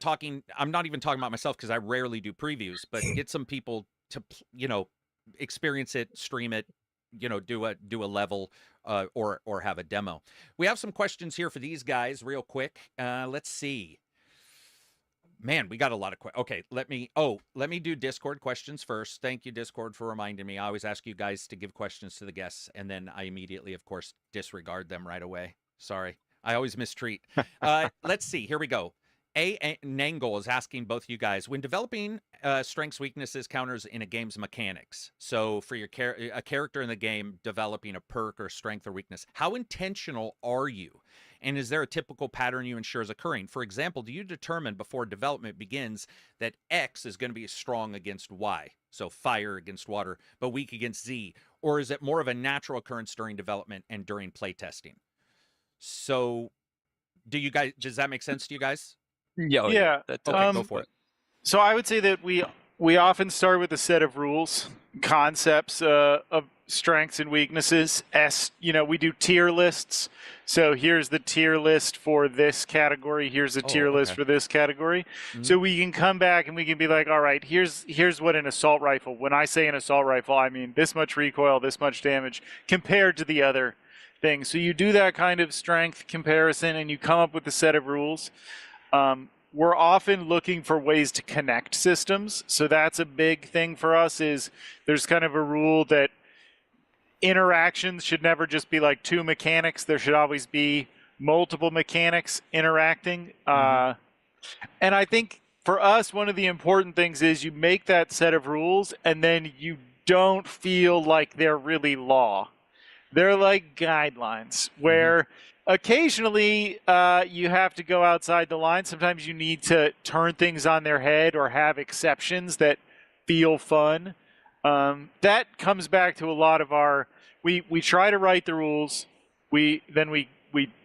A: not even talking about myself because I rarely do previews, but get some people to, experience it, stream it, do a level or have a demo. We have some questions here for these guys real quick. Let's see. Man, we got a lot of questions. Okay, let me do Discord questions first. Thank you, Discord, for reminding me. I always ask you guys to give questions to the guests, and then I immediately, of course, disregard them right away. Sorry. I always mistreat. Let's see. Here we go. Nangle is asking both you guys, when developing strengths, weaknesses, counters in a game's mechanics, so for your a character in the game developing a perk or strength or weakness, how intentional are you? And is there a typical pattern you ensure is occurring? For example, do you determine before development begins that X is going to be strong against Y, so fire against water, but weak against Z? Or is it more of a natural occurrence during development and during playtesting? So does that make sense to you guys?
B: Yeah.
A: Okay, go for it.
B: So I would say that we often start with a set of rules, concepts of strengths and weaknesses. We do tier lists. So here's the tier list for this category. Here's the tier list for this category. Mm-hmm. So we can come back and we can be like, all right, here's what an assault rifle. When I say an assault rifle, I mean this much recoil, this much damage compared to the other things. So you do that kind of strength comparison and you come up with a set of rules. We're often looking for ways to connect systems. So that's a big thing for us is there's kind of a rule that interactions should never just be like 2 mechanics. There should always be multiple mechanics interacting. And I think for us, one of the important things is you make that set of rules and then you don't feel like they're really law. They're like guidelines where occasionally you have to go outside the line. Sometimes you need to turn things on their head or have exceptions that feel fun. That comes back to a lot of our, we try to write the rules, we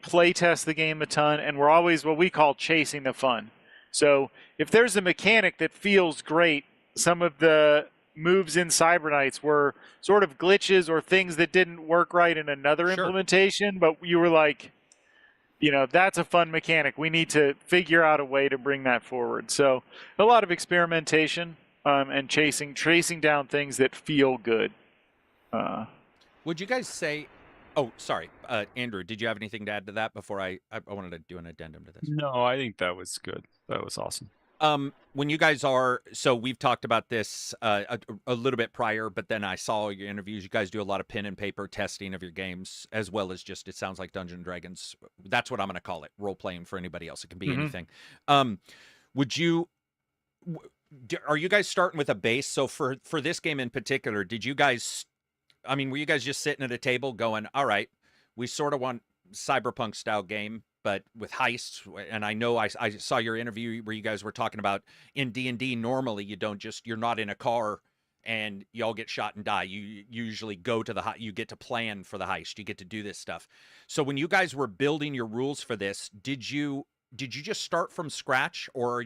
B: play test the game a ton, and we're always what we call chasing the fun. So if there's a mechanic that feels great, some of the moves in Cyberknights were sort of glitches or things that didn't work right in another implementation, but you were like, that's a fun mechanic. We need to figure out a way to bring that forward. So a lot of experimentation and tracing down things that feel good.
A: Would you guys say, sorry, Andrew, did you have anything to add to that before I wanted to do an addendum to this?
E: No, I think that was good. That was awesome.
A: When you guys so we've talked about this a little bit prior, but then I saw your interviews. You guys do a lot of pen and paper testing of your games, as well as just, it sounds like Dungeons & Dragons. That's what I'm going to call it, role-playing for anybody else. It can be anything. Are you guys starting with a base? So for this game in particular, were you guys just sitting at a table going, all right, we sort of want cyberpunk-style game, but with heists? And I know I saw your interview where you guys were talking about in D&D, normally you're not in a car and you all get shot and die. You usually go to you get to plan for the heist. You get to do this stuff. So when you guys were building your rules for this, did you just start from scratch, or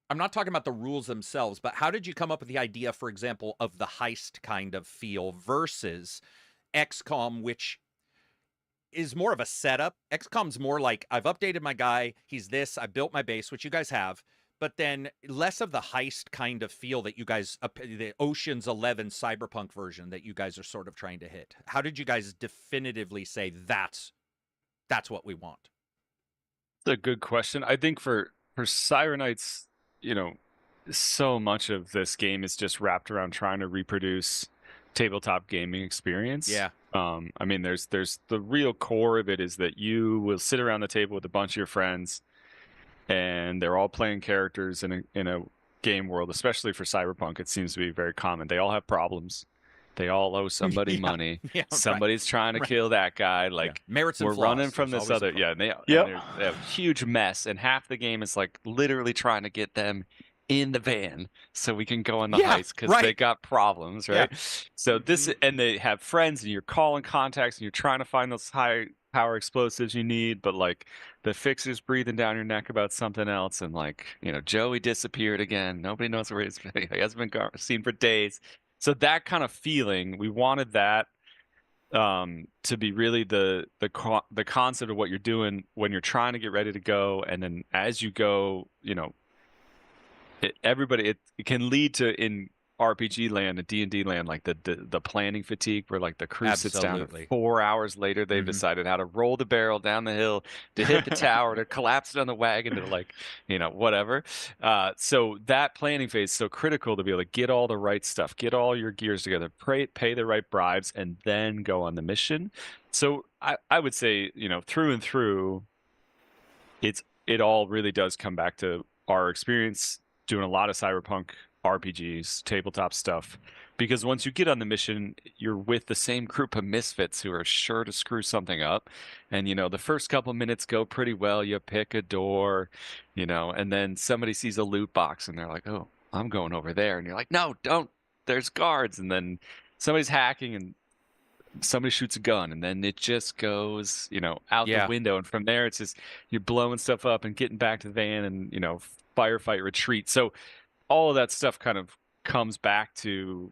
A: I'm not talking about the rules themselves, but how did you come up with the idea, for example, of the heist kind of feel versus XCOM, which is more of a setup? XCOM's more like, I've updated my guy, he's this, I built my base, which you guys have, but then less of the heist kind of feel that you guys, the Ocean's 11 cyberpunk version that you guys are sort of trying to hit. How did you guys definitively say that's what we want?
E: That's a good question. I think for Cyberknights, so much of this game is just wrapped around trying to reproduce tabletop gaming experience.
A: Yeah.
E: I mean, there's the real core of it is that you will sit around the table with a bunch of your friends, and they're all playing characters in a game world. Especially for Cyberpunk, it seems to be very common. They all have problems. They all owe somebody money.
A: Yeah,
E: Somebody's trying to kill that guy. Like,
A: merits and
E: we're
A: flaws.
E: running from
A: There's
E: this
A: always a
E: other.
A: problem.
E: Yeah, they have a huge mess, and half the game is like literally trying to get them in the van so we can go on the heist because they got problems, right?
A: Yeah.
E: So this, and they have friends, and you're calling contacts, and you're trying to find those high power explosives you need, but like the fixer's breathing down your neck about something else, and like, you know, Joey disappeared again. Nobody knows where he's been. He hasn't been seen for days. So that kind of feeling, we wanted that to be really the concept of what you're doing when you're trying to get ready to go, and then as you go, you know, it can lead to, in RPG land and D&D land, like the planning fatigue where like the crew sits down and 4 hours later they've decided how to roll the barrel down the hill to hit the tower to collapse it on the wagon to, like, you know, whatever. So that planning phase is so critical to be able to get all the right stuff, get all your gears together, pay the right bribes, and then go on the mission. So I would say, you know, through and through, it all really does come back to our experience doing a lot of Cyberpunk RPGs, tabletop stuff, because once you get on the mission, you're with the same group of misfits who are sure to screw something up. And, you know, the first couple minutes go pretty well. You pick a door, you know, and then somebody sees a loot box and they're like, oh, I'm going over there. And you're like, no, don't, there's guards. And then somebody's hacking and somebody shoots a gun, and then it just goes, you know, out the window. And from there, it's just you're blowing stuff up and getting back to the van and, you know, firefight, retreat. So all of that stuff kind of comes back to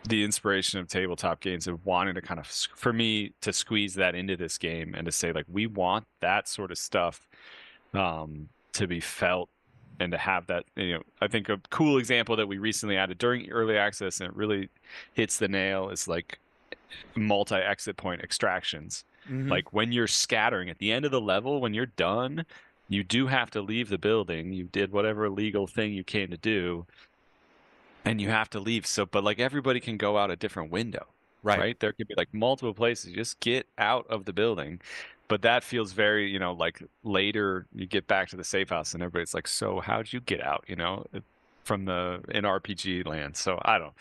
E: the inspiration of tabletop games and wanting to kind of, for me, to squeeze that into this game and to say, like, we want that sort of stuff to be felt and to have that. You know, I think a cool example that we recently added during early access, and it really hits the nail, is like multi-exit point extractions. Like when you're scattering at the end of the level, when you're done, you do have to leave the building. You did whatever illegal thing you came to do, and you have to leave. So, but like everybody can go out a different window, right? There could be like multiple places. You just get out of the building. But that feels very, you know, like later you get back to the safe house and everybody's like, so how'd you get out, you know, from in RPG land? So I don't,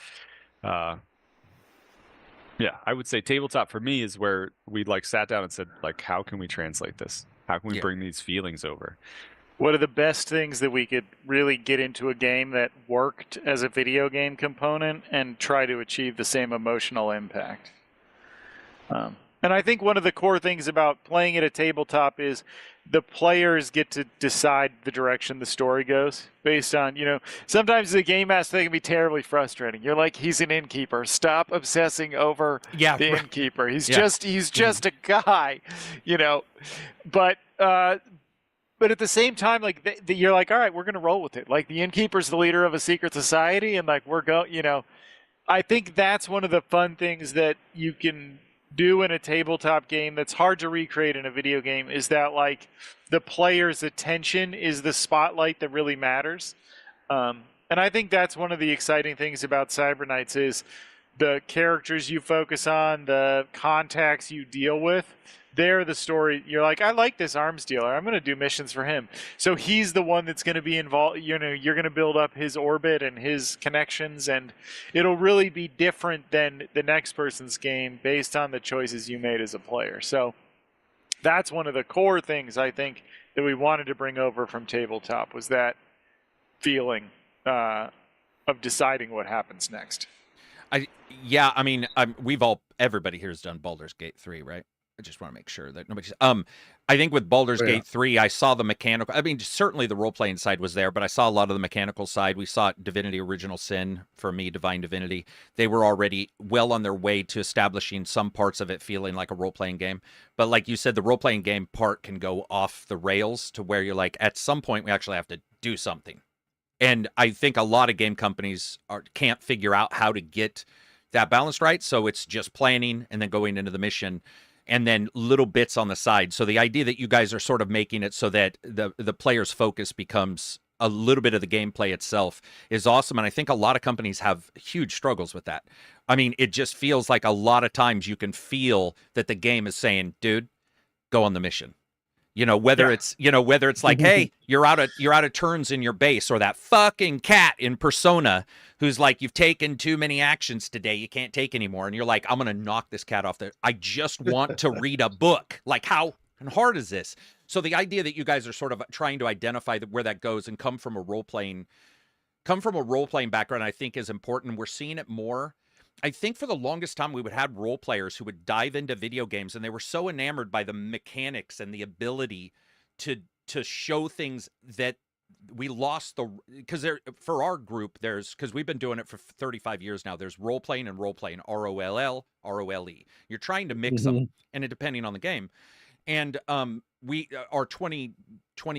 E: yeah, I would say tabletop for me is where we like sat down and said, like, how can we translate this? How can we bring these feelings over?
B: What are the best things that we could really get into a game that worked as a video game component and try to achieve the same emotional impact? And I think one of the core things about playing at a tabletop is the players get to decide the direction the story goes based on, you know, sometimes the game master can be terribly frustrating. You're like, he's an innkeeper. Stop obsessing over the innkeeper. He's just a guy, you know. But at the same time, like you're like, all right, we're going to roll with it. Like the innkeeper's the leader of a secret society, and like you know, I think that's one of the fun things that you can do in a tabletop game that's hard to recreate in a video game, is that like the player's attention is the spotlight that really matters. And I think that's one of the exciting things about Cyberknights is the characters you focus on, the contacts you deal with. They're the story. You're like, I like this arms dealer. I'm going to do missions for him. So he's the one that's going to be involved. You know, you're going to build up his orbit and his connections, and it'll really be different than the next person's game based on the choices you made as a player. So that's one of the core things I think that we wanted to bring over from tabletop, was that feeling of deciding what happens next.
A: I mean, everybody here has done Baldur's Gate 3, right? I just want to make sure that nobody's. I think with Baldur's Gate 3, I saw the mechanical. I mean, certainly the role playing side was there, but I saw a lot of the mechanical side. We saw Divinity: Original Sin, for me, Divine Divinity. They were already well on their way to establishing some parts of it feeling like a role playing game. But like you said, the role playing game part can go off the rails to where you're like, at some point, we actually have to do something. And I think a lot of game companies can't figure out how to get that balance right. So it's just planning and then going into the mission, and then little bits on the side. So the idea that you guys are sort of making it so that the player's focus becomes a little bit of the gameplay itself is awesome. And I think a lot of companies have huge struggles with that. I mean, it just feels like a lot of times you can feel that the game is saying, dude, go on the mission. Whether it's like, hey, you're out of turns in your base, or that fucking cat in Persona who's like, you've taken too many actions today, you can't take anymore, and you're like, I'm gonna knock this cat off I just want to read a book. Like, how hard is this? So the idea that you guys are sort of trying to identify where that goes and come from a role playing background, I think is important. We're seeing it more. I think for the longest time we would have role players who would dive into video games, and they were so enamored by the mechanics and the ability to show things that we lost because for our group because we've been doing it for 35 years now. There's role playing and role playing, ROLL, ROLE. You're trying to mix them, and depending on the game. And our 20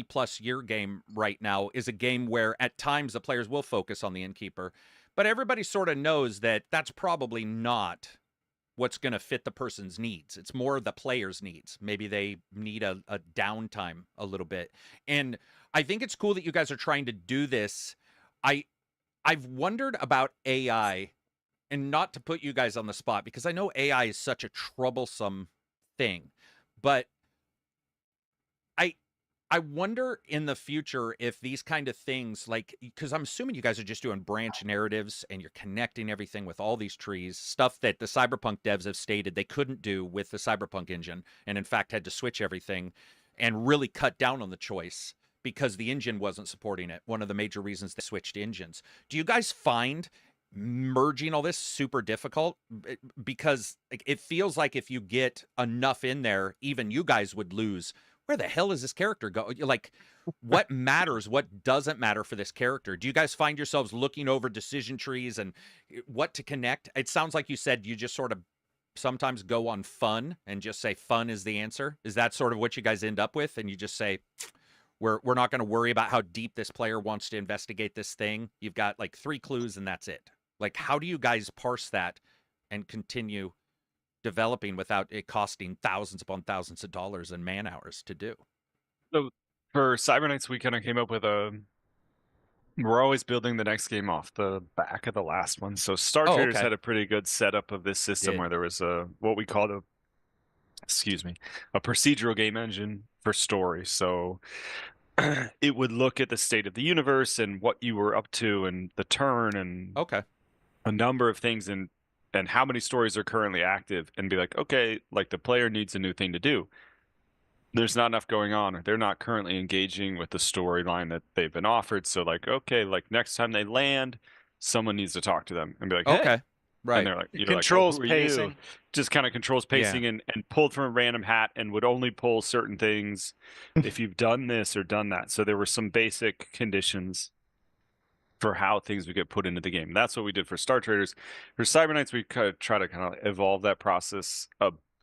A: plus year game right now is a game where at times the players will focus on the innkeeper. But everybody sort of knows that that's probably not what's going to fit the person's needs. It's more the player's needs. Maybe they need a downtime a little bit. And I think it's cool that you guys are trying to do this. I've wondered about AI, and not to put you guys on the spot, because I know AI is such a troublesome thing. But I wonder in the future if these kind of things, like, because I'm assuming you guys are just doing branch narratives and you're connecting everything with all these trees, stuff that the Cyberpunk devs have stated they couldn't do with the Cyberpunk engine, and in fact had to switch everything and really cut down on the choice because the engine wasn't supporting it. One of the major reasons they switched engines. Do you guys find merging all this super difficult? Because it feels like if you get enough in there, even you guys would lose. Where the hell is this character go? Like, what matters? What doesn't matter for this character? Do you guys find yourselves looking over decision trees and what to connect? It sounds like you said you just sort of sometimes go on fun and just say fun is the answer. Is that sort of what you guys end up with? And you just say, we're not going to worry about how deep this player wants to investigate this thing. You've got like 3 clues and that's it. Like, how do you guys parse that and continue developing without it costing thousands upon thousands of dollars and man hours to do?
E: So for Cyber Nights, we kind of came up with we're always building the next game off the back of the last one. So Star Traders had a pretty good setup of this system where there was what we called a procedural game engine for story. So it would look at the state of the universe and what you were up to and the turn and a number of things and how many stories are currently active, and be like, okay, like the player needs a new thing to do. There's not enough going on, or they're not currently engaging with the storyline that they've been offered. So like, okay, like next time they land, someone needs to talk to them and be like, hey.
A: Right.
E: And they're like,
B: it controls pacing.
E: Just kind of controls pacing and pulled from a random hat and would only pull certain things if you've done this or done that. So there were some basic conditions for how things would get put into the game. That's what we did for Star Traders. For Cyber Nights, we try to kind of evolve that process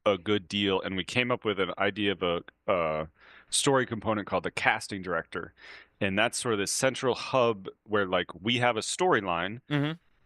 E: a good deal, and we came up with an idea of a story component called the casting director, and that's sort of this central hub where like we have a storyline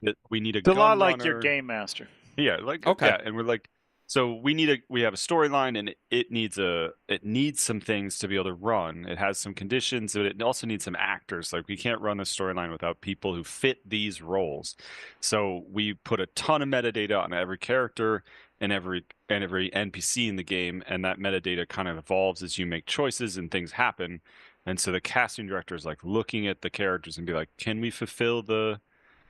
E: that we need
B: it's a lot like your game master.
E: Yeah, like and we're like, so we have a storyline, and it needs some things to be able to run. It has some conditions, but it also needs some actors. Like we can't run a storyline without people who fit these roles. So we put a ton of metadata on every character and every NPC in the game, and that metadata kind of evolves as you make choices and things happen. And so the casting director is like looking at the characters and be like, can we fulfill the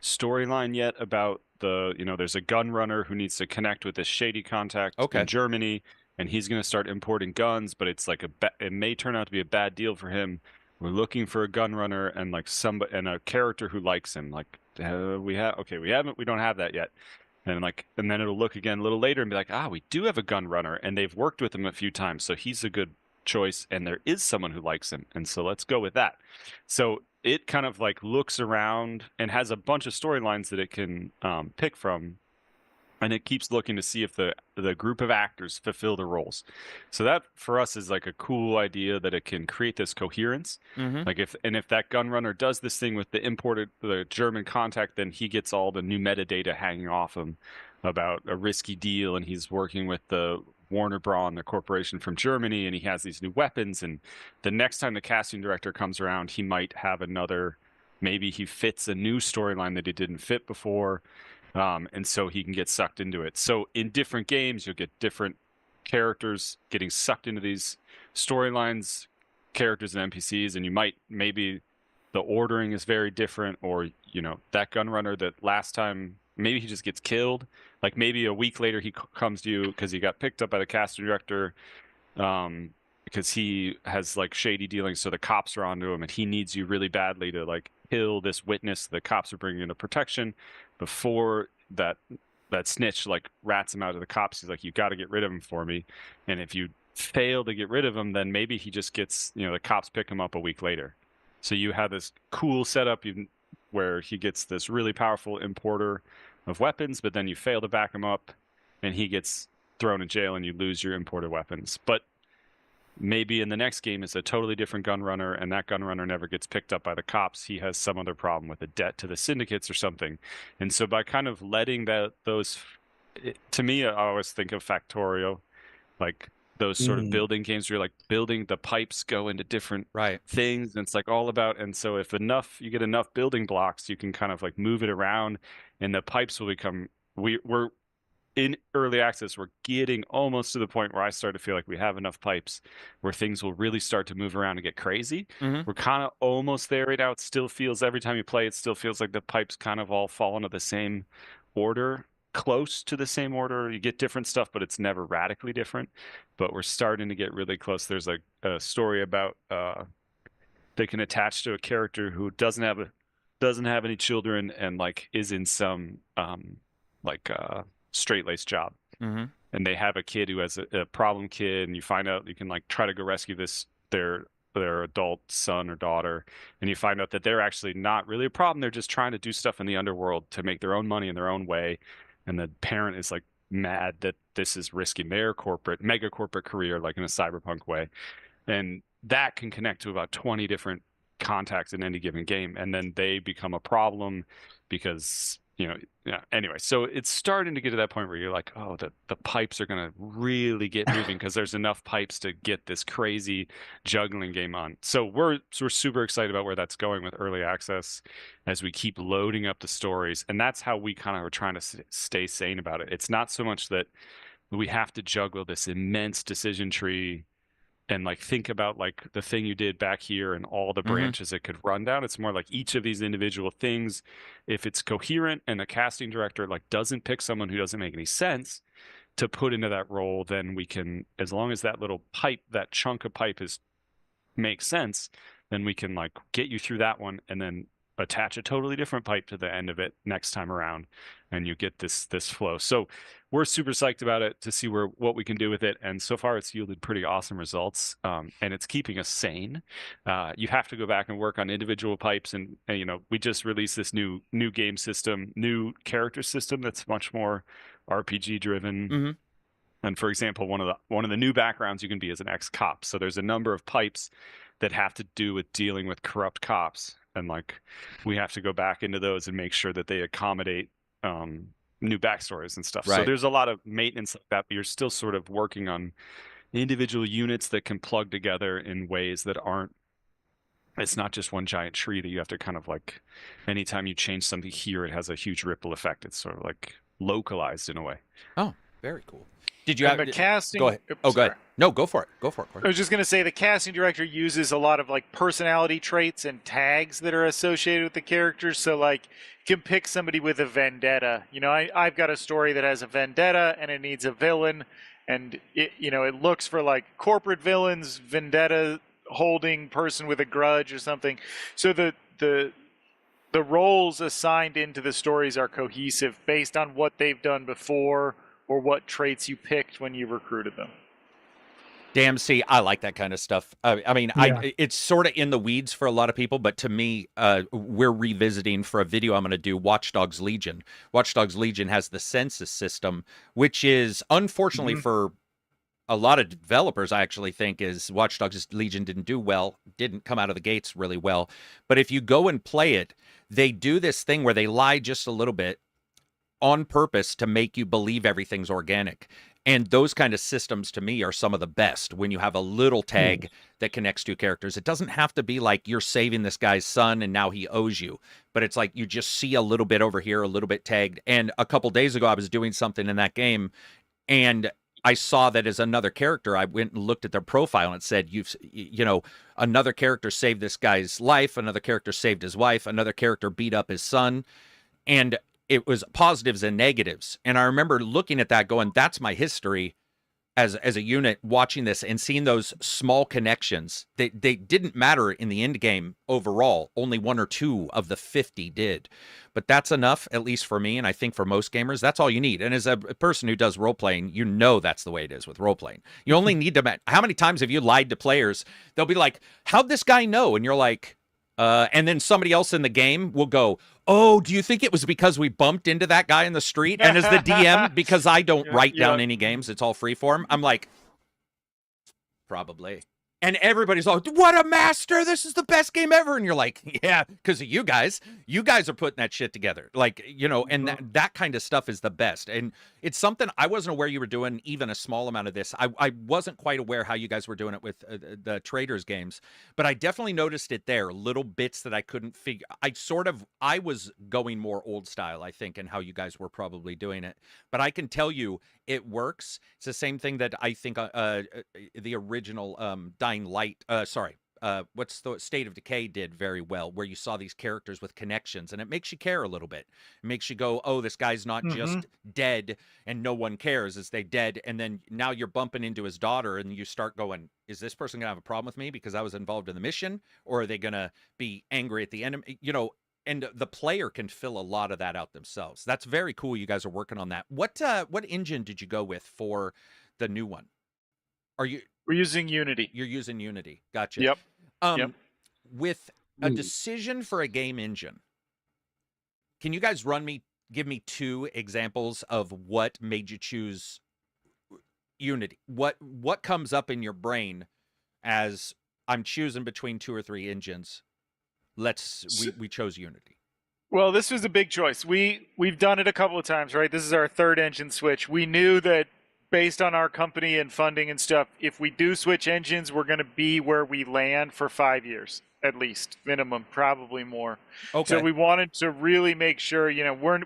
E: storyline yet about there's a gun runner who needs to connect with this shady contact in Germany, and he's going to start importing guns, but it's like it may turn out to be a bad deal for him. We're looking for a gun runner and like and a character who likes him. Like we don't have that yet. And then it'll look again a little later and be like, we do have a gun runner, and they've worked with him a few times, so he's a good choice, and there is someone who likes him, and so let's go with that. So it kind of like looks around and has a bunch of storylines that it can pick from, and it keeps looking to see if the group of actors fulfill the roles. So that for us is like a cool idea that it can create this coherence. Like if that gun runner does this thing with the German contact, then he gets all the new metadata hanging off him about a risky deal, and he's working with the Warner Braun, the corporation from Germany, and he has these new weapons. And the next time the casting director comes around, he might have another, maybe he fits a new storyline that he didn't fit before. And so he can get sucked into it. So in different games, you'll get different characters getting sucked into these storylines, characters and NPCs, and you might, maybe the ordering is very different, or, you know, that gunrunner that last time, maybe he just gets killed. Like maybe a week later he comes to you because he got picked up by the casting director because he has like shady dealings, so the cops are onto him, and he needs you really badly to like kill this witness the cops are bringing into protection before that snitch like rats him out of the cops. He's like, you got to get rid of him for me. And if you fail to get rid of him, then maybe he just gets, you know, the cops pick him up a week later. So you have this cool setup where he gets this really powerful importer of weapons, but then you fail to back him up and he gets thrown in jail and you lose your imported weapons. But maybe in the next game it's a totally different gunrunner, and that gunrunner never gets picked up by the cops. He has some other problem with a debt to the syndicates or something. And so by kind of letting to me, I always think of Factorio, like those sort of building games where you're like building, the pipes go into different things, and it's like all about, and so if you get enough building blocks, you can kind of like move it around, and the pipes will become, we're in early access, we're getting almost to the point where I start to feel like we have enough pipes where things will really start to move around and get crazy. We're kind of almost there right now. It still feels, every time you play, it still feels like the pipes kind of all fall into the same order, close to the same order. You get different stuff, but it's never radically different. But we're starting to get really close. There's like a story about they can attach to a character who doesn't have any children and like is in some straight-laced job. And they have a kid who has a problem kid, and you find out you can like try to go rescue their adult son or daughter, and you find out that they're actually not really a problem. They're just trying to do stuff in the underworld to make their own money in their own way. And the parent is like mad that this is risking their mega corporate career, like in a cyberpunk way. And that can connect to about 20 different contacts in any given game. And then they become a problem because, anyway, so it's starting to get to that point where you're like, oh, the pipes are going to really get moving because there's enough pipes to get this crazy juggling game on. So we're super excited about where that's going with early access as we keep loading up the stories. And that's how we kind of are trying to stay sane about it. It's not so much that we have to juggle this immense decision tree and like think about like the thing you did back here and all the branches it could run down. It's more like each of these individual things, if it's coherent and the casting director like doesn't pick someone who doesn't make any sense to put into that role, then we can, as long as that little pipe, that chunk of pipe makes sense, then we can like get you through that one and then attach a totally different pipe to the end of it next time around, and you get this flow. So we're super psyched about it to see what we can do with it, and so far it's yielded pretty awesome results, and it's keeping us sane. You have to go back and work on individual pipes, and we just released this new game system, new character system that's much more RPG driven. And for example, one of the new backgrounds you can be as an ex-cop. So there's a number of pipes that have to do with dealing with corrupt cops. And like we have to go back into those and make sure that they accommodate new backstories and stuff.
A: Right.
E: So there's a lot of maintenance like that, but you're still sort of working on individual units that can plug together in ways that it's not just one giant tree that you have to kind of like, anytime you change something here, it has a huge ripple effect. It's sort of like localized in a way.
A: Oh, very cool. Did you have
B: the casting?
A: Go ahead. Oh, go ahead. No, go for it. Go for it, Corey.
B: I was just going to say the casting director uses a lot of like personality traits and tags that are associated with the characters. So like you can pick somebody with a vendetta. I've got a story that has a vendetta and it needs a villain, and it looks for like corporate villains, vendetta holding person with a grudge or something. So the roles assigned into the stories are cohesive based on what they've done before or what traits you picked when you recruited them.
A: Damn, see, I like that kind of stuff. It's sort of in the weeds for a lot of people, but to me, we're revisiting for a video I'm going to do Watch Dogs Legion. Watch Dogs Legion has the census system, which is unfortunately for a lot of developers, I actually think, is Watch Dogs Legion didn't come out of the gates really well. But if you go and play it, they do this thing where they lie just a little bit on purpose to make you believe everything's organic. And those kind of systems to me are some of the best when you have a little tag that connects two characters. It doesn't have to be like you're saving this guy's son and now he owes you, but it's like you just see a little bit over here, a little bit tagged. And a couple days ago, I was doing something in that game and I saw that as another character. I went and looked at their profile and it said, another character saved this guy's life, another character saved his wife, another character beat up his son. And it was positives and negatives. And I remember looking at that going, that's my history as a unit, watching this and seeing those small connections. They didn't matter in the end game overall. Only 1 or 2 of the 50 did. But that's enough, at least for me, and I think for most gamers, that's all you need. And as a person who does role-playing, you know that's the way it is with role-playing. You only need to... How many times have you lied to players? They'll be like, how'd this guy know? And you're like... and then somebody else in the game will go, oh, do you think it was because we bumped into that guy in the street? And as the DM, because I don't write down any games, it's all freeform, I'm like, probably. And everybody's all, what a master, this is the best game ever. And you're like, yeah, because of you guys. You guys are putting that shit together. Like, and that kind of stuff is the best. And it's something I wasn't aware you were doing even a small amount of this. I wasn't quite aware how you guys were doing it with the traders games, but I definitely noticed it there, little bits that I couldn't figure. I was going more old style, I think, and how you guys were probably doing it. But I can tell you, it works. It's the same thing that I think the original Dying Light, what's the State of Decay did very well, where you saw these characters with connections, and it makes you care a little bit. It makes you go, oh, this guy's not just dead and no one cares. Is they dead? And then now you're bumping into his daughter and you start going, is this person gonna have a problem with me because I was involved in the mission? Or are they gonna be angry at the end? And the player can fill a lot of that out themselves. That's very cool. You guys are working on that. What engine did you go with for the new one? We're
B: using Unity.
A: You're using Unity. Gotcha.
B: Yep.
A: With a decision for a game engine, can you guys give me 2 examples of what made you choose Unity? What comes up in your brain as I'm choosing between 2 or 3 engines? We chose Unity.
B: Well, this was a big choice. We've done it a couple of times, right? This is our 3rd engine switch. We knew that based on our company and funding and stuff, if we do switch engines, we're going to be where we land for 5 years, at least, minimum, probably more. Okay. So we wanted to really make sure,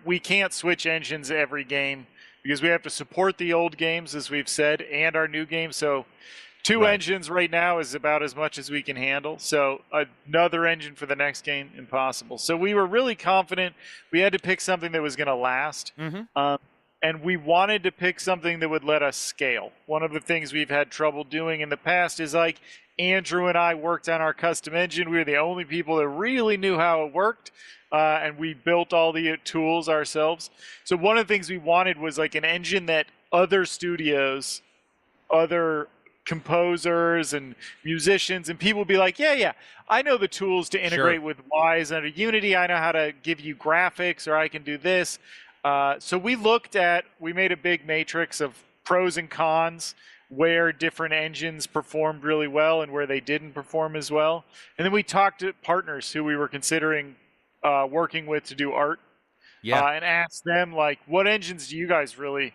B: we can't switch engines every game because we have to support the old games, as we've said, and our new games. So 2 engines right now is about as much as we can handle. So another engine for the next game, impossible. So we were really confident we had to pick something that was going to last. And we wanted to pick something that would let us scale. One of the things we've had trouble doing in the past is like Andrew and I worked on our custom engine. We were the only people that really knew how it worked. And we built all the tools ourselves. So one of the things we wanted was like an engine that other studios, other composers and musicians and people would be like, yeah, I know the tools to integrate with Wise under Unity. I know how to give you graphics, or I can do this. So we made a big matrix of pros and cons, where different engines performed really well and where they didn't perform as well. And then we talked to partners who we were considering working with to do art, and asked them, like, what engines do you guys really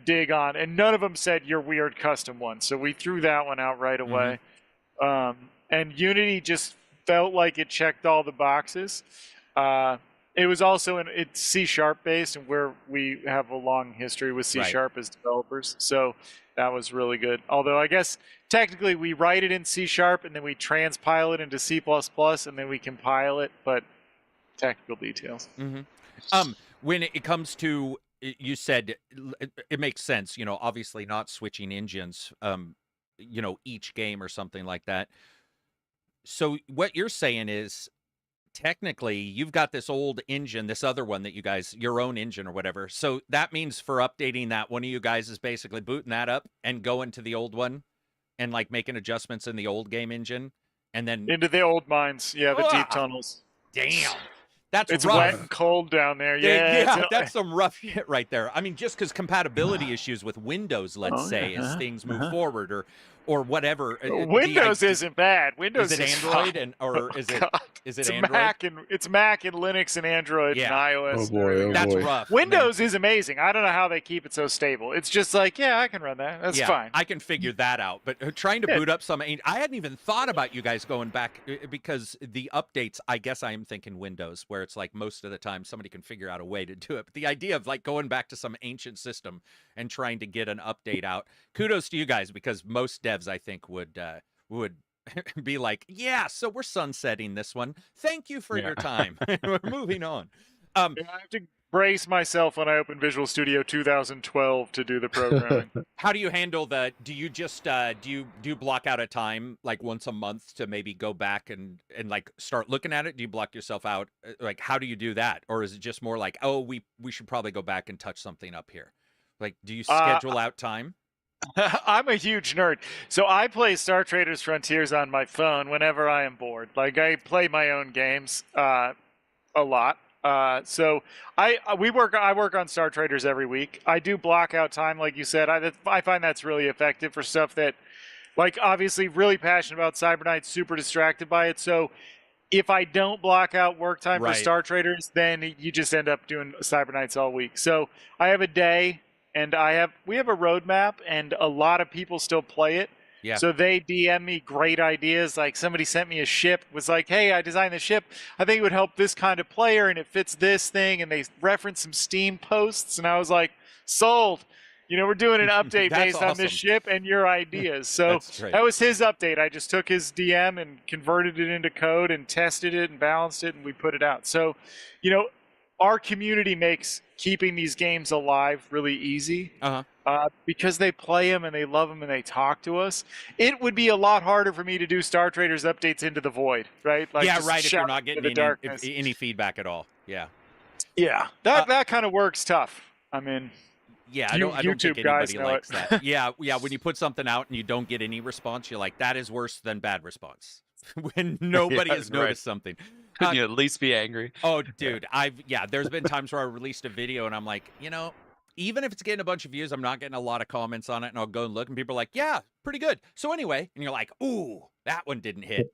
B: dig on? And none of them said your weird custom one. So we threw that one out right away. And Unity just felt like it checked all the boxes. It was also it's C# based, and where we have a long history with C# as developers. So that was really good. Although I guess technically we write it in C# and then we transpile it into C++ and then we compile it, but technical details.
A: When it comes to, you said it makes sense, obviously not switching engines, each game or something like that. So what you're saying is, technically, you've got this old engine, this other one that you guys, your own engine or whatever. So that means for updating that, one of you guys is basically booting that up and going to the old one and like making adjustments in the old game engine and then
B: into the old mines. Yeah, the deep tunnels.
A: Damn. It's
B: rough. Wet and cold down there.
A: Yeah, that's some rough shit right there. I mean, just because compatibility issues with Windows, let's say, as things move forward, or whatever.
B: Windows isn't bad. Windows
A: is it Android
B: fine.
A: or is it
B: It's
A: Android?
B: Mac and Linux and Android and iOS.
C: Oh boy,
A: That's rough.
B: Windows is amazing. I don't know how they keep it so stable. It's just like, yeah, I can run that. That's fine.
A: I can figure that out. But trying to boot up some, I hadn't even thought about you guys going back because the updates, I guess I am thinking Windows, where it's like most of the time somebody can figure out a way to do it. But the idea of like going back to some ancient system and trying to get an update out, kudos to you guys, because most devs I think would be like, yeah, so we're sunsetting this one. Thank you for your time. We're moving on.
B: I have to brace myself when I open Visual Studio 2012 to do the programming.
A: How do you handle the? Do you just do you block out a time like once a month to maybe go back and like start looking at it? Do you block yourself out? Like, how do you do that? Or is it just more like, oh, we should probably go back and touch something up here? Like, do you schedule out time?
B: I'm a huge nerd. So I play Star Traders Frontiers on my phone whenever I am bored. Like, I play my own games a lot. So I work on Star Traders every week. I do block out time, like you said. I find that's really effective for stuff that, like, obviously really passionate about Cyberknight, super distracted by it. So if I don't block out work time for Star Traders, then you just end up doing Cyberknights all week. So I have a day. And we have a roadmap, and a lot of people still play it.
A: Yeah.
B: So they DM me great ideas. Like, somebody sent me a ship, was like, hey, I designed the ship. I think it would help this kind of player, and it fits this thing. And they referenced some Steam posts, and I was like, sold. We're doing an update based on this ship and your ideas. So that was his update. I just took his DM and converted it into code and tested it and balanced it, and we put it out. So, our community makes keeping these games alive really easy because they play them and they love them and they talk to us. It would be a lot harder for me to do Star Traders updates into the void, right? Like,
A: if you're not getting any feedback at all. Yeah.
B: That kind of works tough. I mean,
A: I don't think anybody likes that. Yeah. When you put something out and you don't get any response, you're like, that is worse than bad response. When nobody has noticed something.
E: Couldn't you at least be angry?
A: Oh, dude, there's been times where I released a video and I'm like, even if it's getting a bunch of views, I'm not getting a lot of comments on it, and I'll go and look, and people are like, yeah, pretty good. So anyway, and you're like, ooh, that one didn't hit.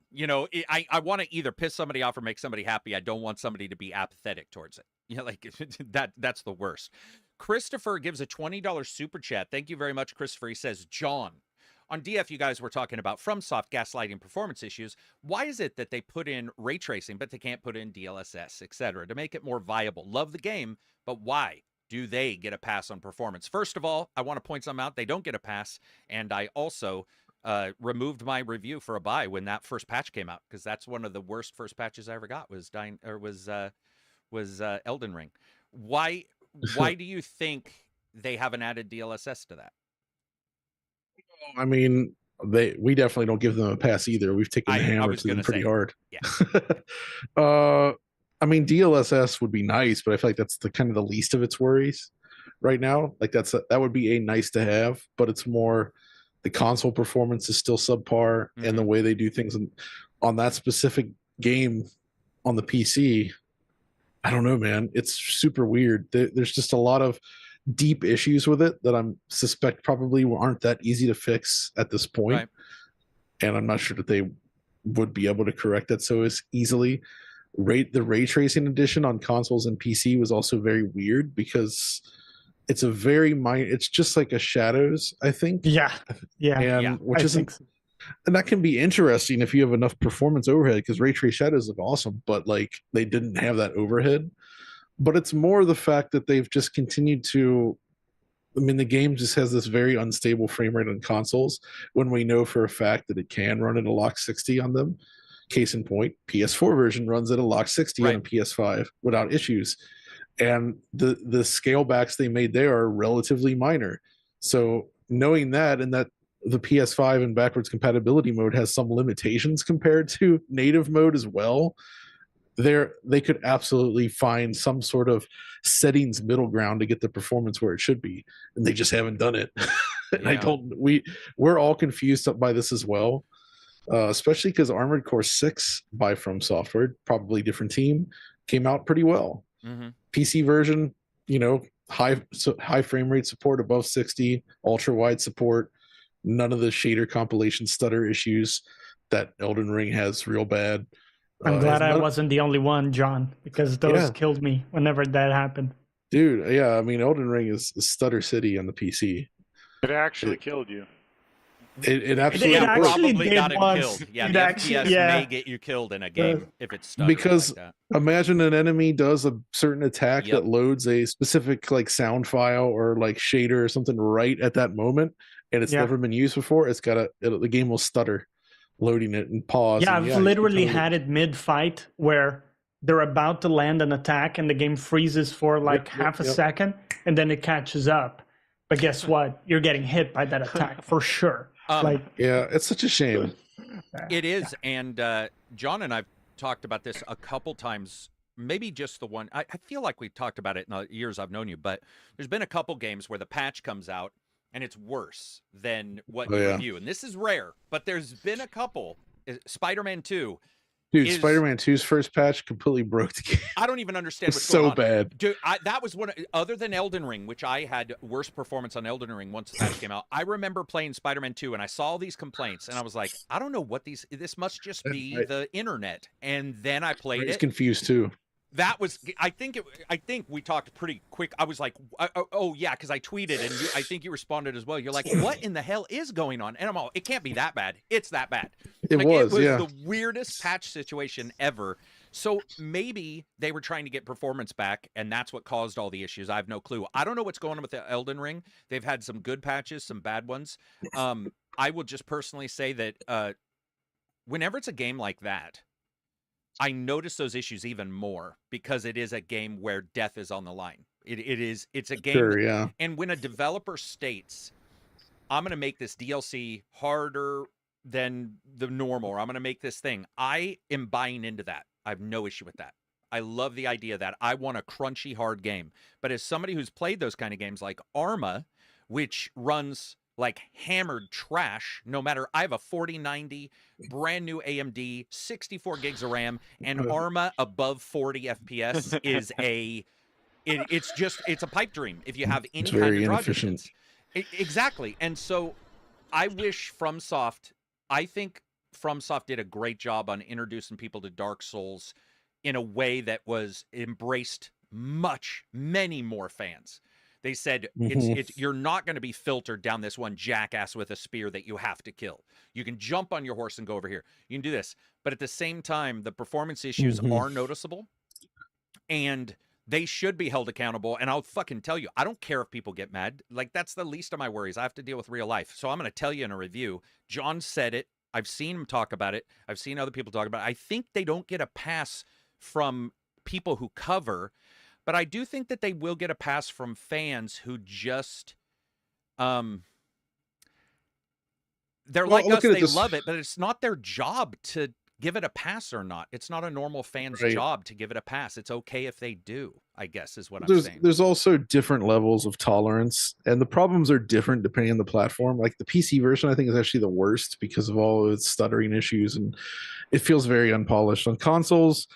A: I want to either piss somebody off or make somebody happy. I don't want somebody to be apathetic towards it. Like that's the worst. Christopher gives a $20 super chat. Thank you very much, Christopher. He says, John, on DF, you guys were talking about FromSoft gaslighting performance issues. Why is it that they put in ray tracing, but they can't put in DLSS, etc., to make it more viable? Love the game, but why do they get a pass on performance? First of all, I want to point something out. They don't get a pass, and I also removed my review for a buy when that first patch came out, because that's one of the worst first patches I ever got was Elden Ring. Why do you think they haven't added DLSS to that?
C: I mean, we definitely don't give them a pass either. We've taken the hammer to them pretty hard.
A: Yeah.
C: I mean, DLSS would be nice, but I feel like that's the kind of the least of its worries right now. Like that would be a nice to have, but it's more the console performance is still subpar, and the way they do things on that specific game on the PC, I don't know, man. It's super weird. There's just a lot of deep issues with it that I'm suspect probably aren't that easy to fix at this point.
A: Right.
C: And I'm not sure that they would be able to correct that so as easily. The ray tracing edition on consoles and PC was also very weird because it's a very it's just like a shadows, I think. Which isn't, and that can be interesting if you have enough performance overhead, because ray trace shadows look awesome, but like they didn't have that overhead. But it's more the fact that they've just continued to, I mean, the game just has this very unstable frame rate on consoles when we know for a fact that it can run at a lock 60 on them. Case in point, PS4 version runs at a lock 60 on a PS5 without issues. And the scale backs they made there are relatively minor. So knowing that, and that the PS5 and backwards compatibility mode has some limitations compared to native mode as well, they could absolutely find some sort of settings middle ground to get the performance where it should be, and they just haven't done it. And we're all confused by this as well, especially because Armored Core 6 by From Software, probably different team, came out pretty well. PC version, high frame rate support above 60, ultra wide support, none of the shader compilation stutter issues that Elden Ring has real bad.
D: I'm glad I wasn't the only one, John, because those killed me whenever that happened.
C: Dude, yeah, I mean, Elden Ring is Stutter City on the PC.
B: It actually killed you.
C: It absolutely
A: probably got him
D: once.
A: killed. Yeah,
D: It
A: the
D: actually-
A: FPS
D: yeah.
A: may get you killed in a game if it's stuck
C: because
A: like that.
C: imagine an enemy does a certain attack
A: Yep.
C: that loads a specific like sound file or like shader or something right at that moment, and it's never been used before. The game will stutter loading it and pause.
D: Yeah,
C: and
D: I've literally had it mid-fight where they're about to land an attack and the game freezes for like half a second and then it catches up. But guess what? You're getting hit by that attack for sure.
C: Yeah, it's such a shame.
A: It is, and John and I've talked about this a couple times. Maybe just the one. I feel like we've talked about it in the years I've known you, but there's been a couple games where the patch comes out and it's worse than what you review. And this is rare, but there's been a couple. Spider-Man 2.
C: Dude, Spider-Man 2's first patch completely broke the game.
A: I don't even understand what's
C: so
A: going on.
C: bad.
A: Dude, that was one other than Elden Ring, which I had worse performance on Elden Ring once the patch came out. I remember playing Spider-Man 2 and I saw all these complaints and I was like, I don't know what this must just be the internet. And then I played it.
C: I was confused too.
A: That was, I think we talked pretty quick. I was like, oh yeah, because I tweeted and I think you responded as well. You're like, what in the hell is going on? And I'm all, it can't be that bad. It's that bad.
C: It was
A: the weirdest patch situation ever. So maybe they were trying to get performance back, and that's what caused all the issues. I have no clue. I don't know what's going on with the Elden Ring. They've had some good patches, some bad ones. I will just personally say that whenever it's a game like that, I notice those issues even more because it is a game where death is on the line. It's a game.
C: Sure, yeah.
A: And when a developer states, I'm going to make this DLC harder than the normal, or I'm going to make this thing, I am buying into that. I have no issue with that. I love the idea that I want a crunchy, hard game. But as somebody who's played those kind of games like Arma, which runs like hammered trash, no matter, I have a 4090 brand new AMD, 64 gigs of RAM, and Arma above 40 FPS is it's a pipe dream if you have any kind of draw distance. Exactly. And so I wish I think FromSoft did a great job on introducing people to Dark Souls in a way that was embraced many more fans. They said, you're not going to be filtered down this one jackass with a spear that you have to kill. You can jump on your horse and go over here. You can do this. But at the same time, the performance issues are noticeable, and they should be held accountable. And I'll fucking tell you, I don't care if people get mad. Like, that's the least of my worries. I have to deal with real life. So I'm going to tell you in a review. John said it. I've seen him talk about it. I've seen other people talk about it. I think they don't get a pass from people who cover, but I do think that they will get a pass from fans who just, they're like us, they love it, but it's not their job to give it a pass or not. It's not a normal fan's job to give it a pass. It's okay if they do, I guess, is what I'm saying.
C: There's also different levels of tolerance, and the problems are different depending on the platform. Like the PC version, I think, is actually the worst because of all of its stuttering issues, and it feels very unpolished. On consoles,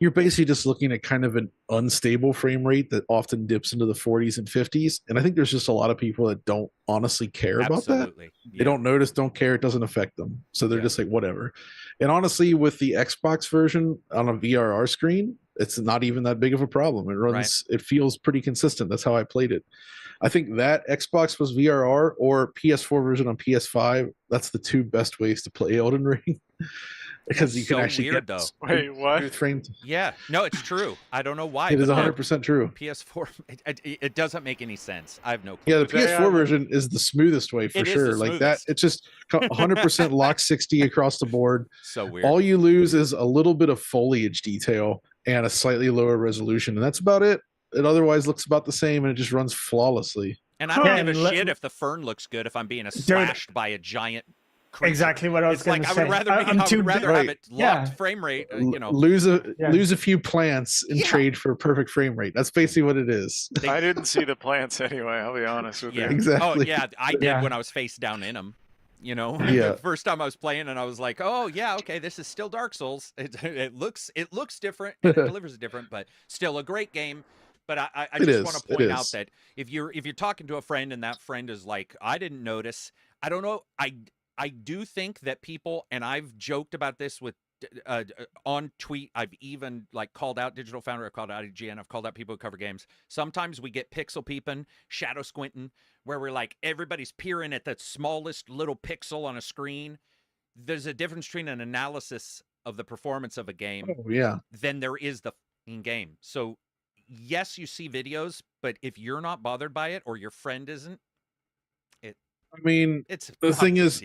C: you're basically just looking at kind of an unstable frame rate that often dips into the 40s and 50s. And I think there's just a lot of people that don't honestly care about that.
A: Yeah.
C: They don't notice, don't care. It doesn't affect them. So they're just like, whatever. And honestly, with the Xbox version on a VRR screen, it's not even that big of a problem. It runs, it feels pretty consistent. That's how I played it. I think that Xbox plus VRR or PS4 version on PS5, that's the two best ways to play Elden Ring. Because you can actually get
A: though.
B: Wait, what?
C: framed.
A: Yeah, no, it's true. I don't know why.
C: It is 100% true.
A: PS4, it doesn't make any sense. I have no clue.
C: Yeah, the PS4 version is the smoothest way for sure. Like that, it's just 100% lock 60 across the board.
A: So weird.
C: All you lose is a little bit of foliage detail and a slightly lower resolution, and that's about it. It otherwise looks about the same, and it just runs flawlessly.
A: And I don't give a shit if the fern looks good if I'm being slashed by a giant creature.
D: Exactly what I was going to say.
A: I would rather have it locked frame rate.
C: Lose a few plants and trade for a perfect frame rate. That's basically what it is.
B: I didn't see the plants anyway. I'll be honest with you.
C: Exactly.
A: Oh yeah, I did when I was face down in them. You know, the first time I was playing, and I was like, "Oh yeah, okay, this is still Dark Souls. It looks different, and it delivers different, but still a great game." But I just want to point out that if you're talking to a friend and that friend is like, "I didn't notice," I don't know. I do think that people, and I've joked about this with on tweet. I've even like called out Digital Foundry, I've called out IGN, I've called out people who cover games. Sometimes we get pixel peeping, shadow squinting, where we're like everybody's peering at that smallest little pixel on a screen. There's a difference between an analysis of the performance of a game than there is the game. So yes, you see videos, but if you're not bothered by it or your friend isn't,
C: I mean,
A: it's
C: the thing is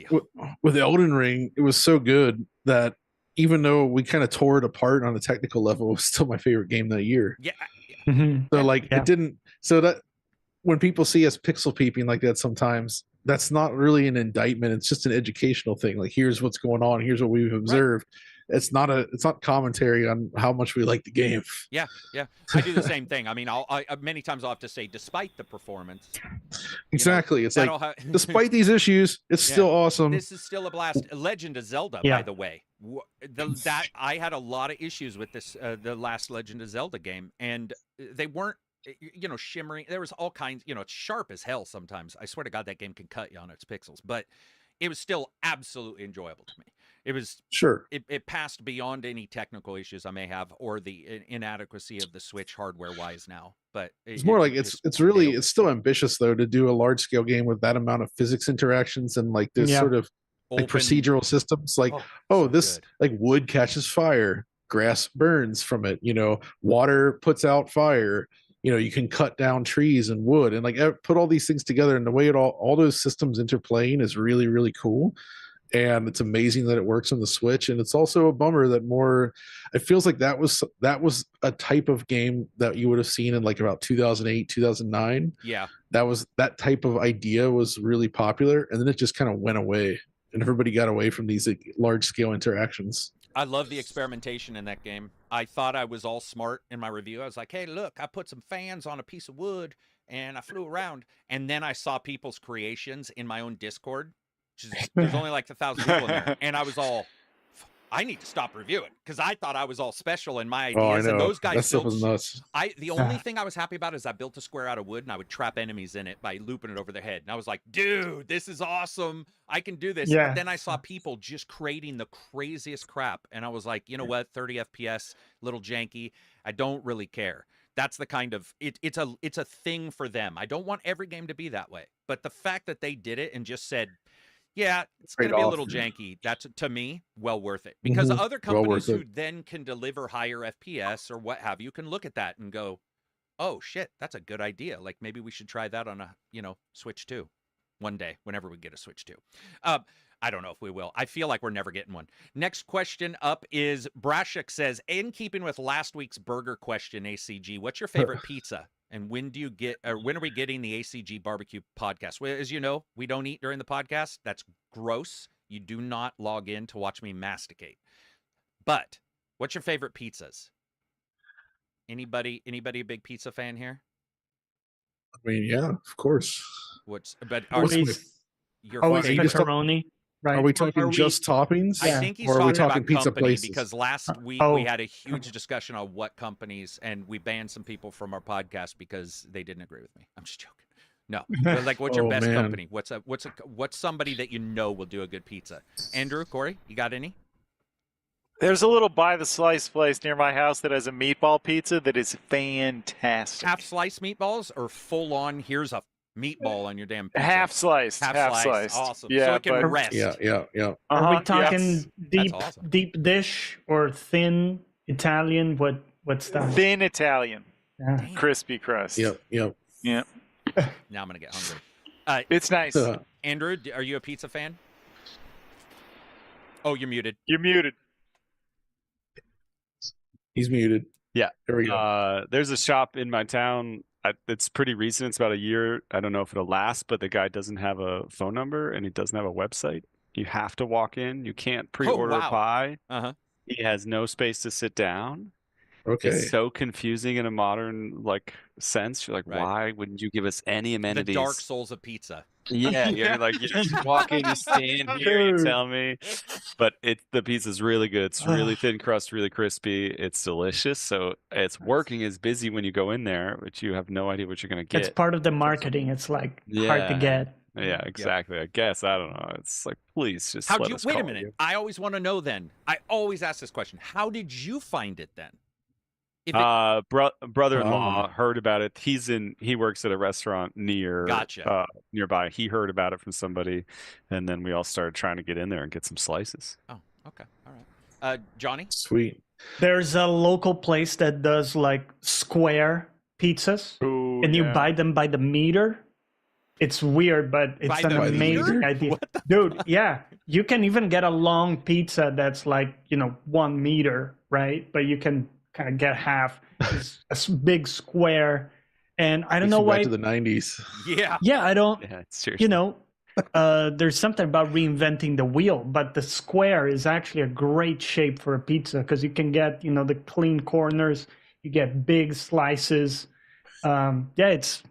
C: with Elden Ring, it was so good that even though we kind of tore it apart on a technical level, it was still my favorite game that year.
A: Yeah.
C: So like it didn't. So that when people see us pixel peeping like that, sometimes that's not really an indictment. It's just an educational thing. Like here's what's going on. Here's what we've observed. Right. It's not commentary on how much we like the game.
A: Yeah. I do the same thing. I mean, I many times I'll have to say, despite the performance.
C: Exactly. It's like, despite these issues, it's still awesome.
A: This is still a blast. Legend of Zelda, by the way. That I had a lot of issues with this, the last Legend of Zelda game, and they weren't, shimmering. There was all kinds, it's sharp as hell sometimes. I swear to God, that game can cut you on its pixels, but it was still absolutely enjoyable to me. It was it passed beyond any technical issues I may have or the inadequacy of the Switch hardware wise now. But
C: it's more like it's still ambitious though to do a large scale game with that amount of physics interactions and like this sort of like procedural systems. Like like wood catches fire, grass burns from it. Water puts out fire. You can cut down trees and wood and like put all these things together, and the way all those systems interplaying is really, really cool. And it's amazing that it works on the Switch. And it's also a bummer that it feels like that was a type of game that you would have seen in like about 2008, 2009.
A: Yeah.
C: That type of idea was really popular. And then it just kind of went away and everybody got away from these like, large scale interactions.
A: I love the experimentation in that game. I thought I was all smart in my review. I was like, hey, look, I put some fans on a piece of wood and I flew around. And then I saw people's creations in my own Discord. There's only like 1,000 people in there. And I was all, I need to stop reviewing because I thought I was all special in my ideas. And those guys
C: that stuff was nuts.
A: The only thing I was happy about is I built a square out of wood and I would trap enemies in it by looping it over their head. And I was like, dude, this is awesome. I can do this.
D: Yeah.
A: But then I saw people just creating the craziest crap. And I was like, you know what? 30 FPS, little janky. I don't really care. That's the kind of it's a thing for them. I don't want every game to be that way. But the fact that they did it and just said, yeah, it's going to be a little janky. That's, to me, well worth it. Because other companies who then can deliver higher FPS or what have you can look at that and go, oh, shit, that's a good idea. Like, maybe we should try that on a, Switch 2 one day, whenever we get a Switch 2. I don't know if we will. I feel like we're never getting one. Next question up is Brashik says, in keeping with last week's burger question, ACG, what's your favorite pizza? And when are we getting the ACG barbecue podcast? Well, as you know, we don't eat during the podcast. That's gross. You do not log in to watch me masticate. But what's your favorite pizzas? Anybody a big pizza fan here?
C: I mean, yeah, of course.
A: Your
D: pepperoni? Right.
C: Are we talking just toppings?
A: I think he's talking about pizza company places? Because last week we had a huge discussion on what companies, and we banned some people from our podcast because they didn't agree with me. I'm just joking. No, but like, what's your best company? What's somebody that will do a good pizza? Andrew, Corey, you got any?
B: There's a little by the slice place near my house that has a meatball pizza that is fantastic.
A: Half slice meatballs or full on? Here's a meatball on your damn pizza.
B: Half sliced.
A: Awesome.
B: Yeah,
A: so it can rest.
C: Yeah.
D: Are we talking deep dish or thin Italian? What's that?
B: Thin Italian.
D: Yeah.
B: Crispy crust.
C: Yep.
B: Yeah.
A: Now I'm going to get hungry.
B: It's nice.
A: Andrew, are you a pizza fan? Oh, you're muted.
B: You're muted.
C: He's muted.
E: Yeah.
C: There we go.
E: There's a shop in my town. It's pretty recent. It's about a year. I don't know if it'll last, but the guy doesn't have a phone number and he doesn't have a website. You have to walk in. You can't pre-order a pie. He has no space to sit down.
C: Okay.
E: It's so confusing in a modern sense. You're like, why wouldn't you give us any amenities?
A: The Dark Souls of pizza.
E: Yeah, you're like, you just walk in, you stand here, you tell me. But the pizza's really good. It's really thin crust, really crispy. It's delicious. So it's working as busy when you go in there, but you have no idea what you're going to get.
D: It's part of the marketing. It's hard to get.
E: Yeah, exactly. I guess I don't know. It's like, please just
A: How'd
E: let
A: you
E: us
A: wait a
E: call
A: minute?
E: you.
A: I always want to know. Then I always ask this question: how did you find it then? If
E: Brother-in-law heard about it. He works at a restaurant
A: Gotcha.
E: nearby. He heard about it from somebody, and then we all started trying to get in there and get some slices.
A: Oh, okay, all right. Johnny,
C: Sweet.
D: There's a local place that does like square pizzas,
B: Ooh,
D: and you
B: yeah.
D: buy them by the meter. It's weird, but it's
A: By
D: an
A: the
D: amazing
A: meter?
D: idea. Dude, yeah. You can even get a long pizza that's like, 1 meter, right? But you can kind of get half. It's a big square. And I don't know why.
C: Back to the 90s.
A: yeah,
D: Yeah, I don't,
E: Yeah, seriously.
D: there's something about reinventing the wheel, but the square is actually a great shape for a pizza because you can get, the clean corners, you get big slices. Yeah, it's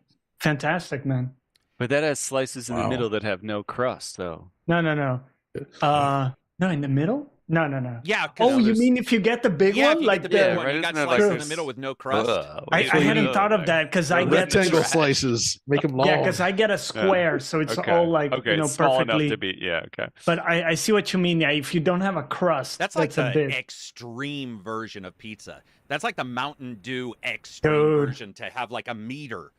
D: fantastic, man.
E: But that has slices in the
C: Wow.
E: middle that have no crust, though.
D: No. No, in the middle? No.
A: yeah. 'cause
D: Oh, you
A: there's-
D: mean if you get the big
A: yeah,
D: one,
A: if you
D: like
A: get the big
E: Yeah,
A: one,
E: right,
A: you got
E: isn't that
A: slices
E: like
A: in the
E: this-
A: middle with no crust.
D: I hadn't thought of that because I get
C: Rectangle slices. Make them long.
D: yeah, because I get a square, so it's
E: Okay.
D: all like
E: Okay, it's small
D: perfectly.
E: enough to be. Yeah, okay.
D: But I see what you mean. Yeah, if you don't have a crust,
A: That's like
D: a
A: the
D: bit.
A: extreme version of pizza. That's like the Mountain Dew extreme
D: Dude.
A: version to have like a meter.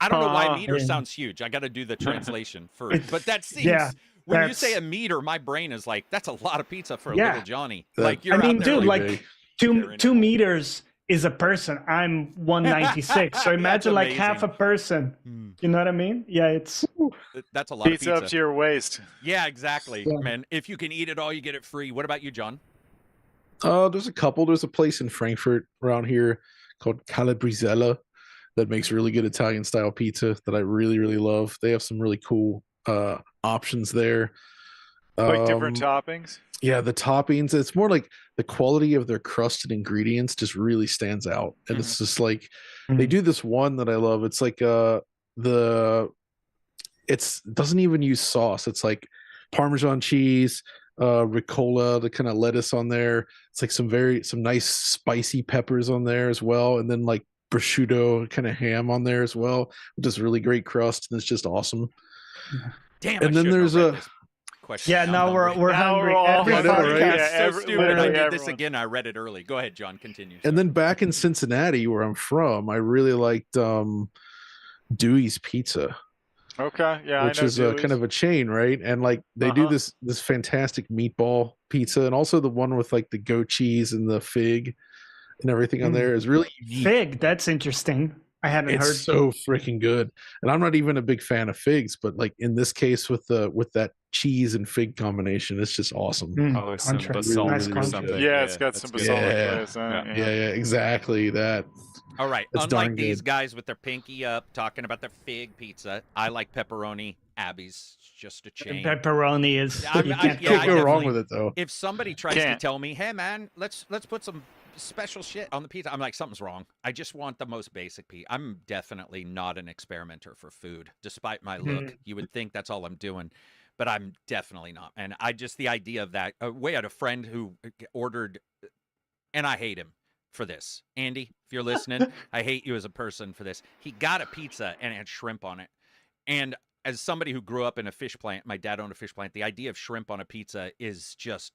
A: I don't know why meter
D: yeah.
A: sounds huge. I got to do the translation first. But that seems,
D: Yeah,
A: when you
D: that's-
A: say a meter, my brain is like, that's a lot of pizza for a
D: Yeah.
A: little Johnny.
C: That-
A: Like you're
D: I mean,
A: out there
D: dude,
A: like,
C: really
D: like
C: big.
D: two meters is a person. I'm 196, so imagine like half a
A: amazing.
D: person.
A: Hmm.
D: You know what I mean? Yeah, it's
A: that's a lot
B: Pizza
A: of
B: up
A: pizza.
B: to your waist.
A: Yeah, exactly,
D: Yeah.
A: man. If you can eat it all, you get it free. What about you, John?
C: There's a couple. There's a place in Frankfurt around here called Calabrizella that makes really good Italian style pizza that I really, really love. They have some really cool options there.
B: Like different toppings.
C: Yeah, the toppings. It's more like the quality of their crust and ingredients just really stands out. And it's just like they do this one that I love. It's like it doesn't even use sauce. It's like Parmesan cheese, ricotta, the kind of lettuce on there. It's like some nice spicy peppers on there as well, and then like prosciutto kind of ham on there as well, which is really great crust, and it's just awesome.
A: Damn.
C: And
A: I
C: then
A: shouldn't have
C: there's
A: read
C: a-
A: this question.
D: yeah.
A: I'm
D: Now we're
A: hungry.
B: Now
D: hungry.
B: we're all
D: Every
C: hungry.
D: podcast.
C: Yeah,
A: It's so
B: every-
A: stupid. I
B: literally
A: did this
B: everyone.
A: again. I read it early. Go ahead, John. Continue.
C: And then back in Cincinnati, where I'm from, I really liked Dewey's Pizza,
B: Okay, yeah,
C: which
B: I know
C: is
B: Dewey's.
C: kind of a chain, right? And like they do this fantastic meatball pizza, and also the one with like the goat cheese and the fig and everything on there is really unique.
D: Fig. That's interesting. I hadn't
C: It's
D: heard.
C: so freaking good. And I'm not even a big fan of figs, but like in this case with that cheese and fig combination, it's just awesome.
E: Oh, some
D: Contrast.
E: basalt
C: Nice
E: or
C: contrast.
E: something.
B: Yeah, it's got
E: that's
B: some
E: good.
B: basalt
C: Yeah.
B: glaze on it,
C: Yeah, exactly that.
A: All right.
C: That's
A: Unlike
C: darn
A: these
C: good.
A: guys with their pinky up talking about their fig pizza, I like pepperoni. Abby's just a chain.
D: Pepperoni is.
A: I-
D: you
A: I-
D: can't
A: yeah,
C: Can't
A: I
C: go wrong
A: definitely-
C: with it though.
A: If somebody tries
B: Can't.
A: to tell me, "Hey man, let's put some special shit on the pizza," I'm like, something's wrong. I just want the most basic pizza. I'm definitely not an experimenter for food, despite my look. You would think that's all I'm doing, but I'm definitely not. And I just the idea of that. We had a friend who ordered, and I hate him for this. Andy, if you're listening, I hate you as a person for this. He got a pizza and it had shrimp on it, and as somebody who grew up in a fish plant, my dad owned a fish plant. The idea of shrimp on a pizza is just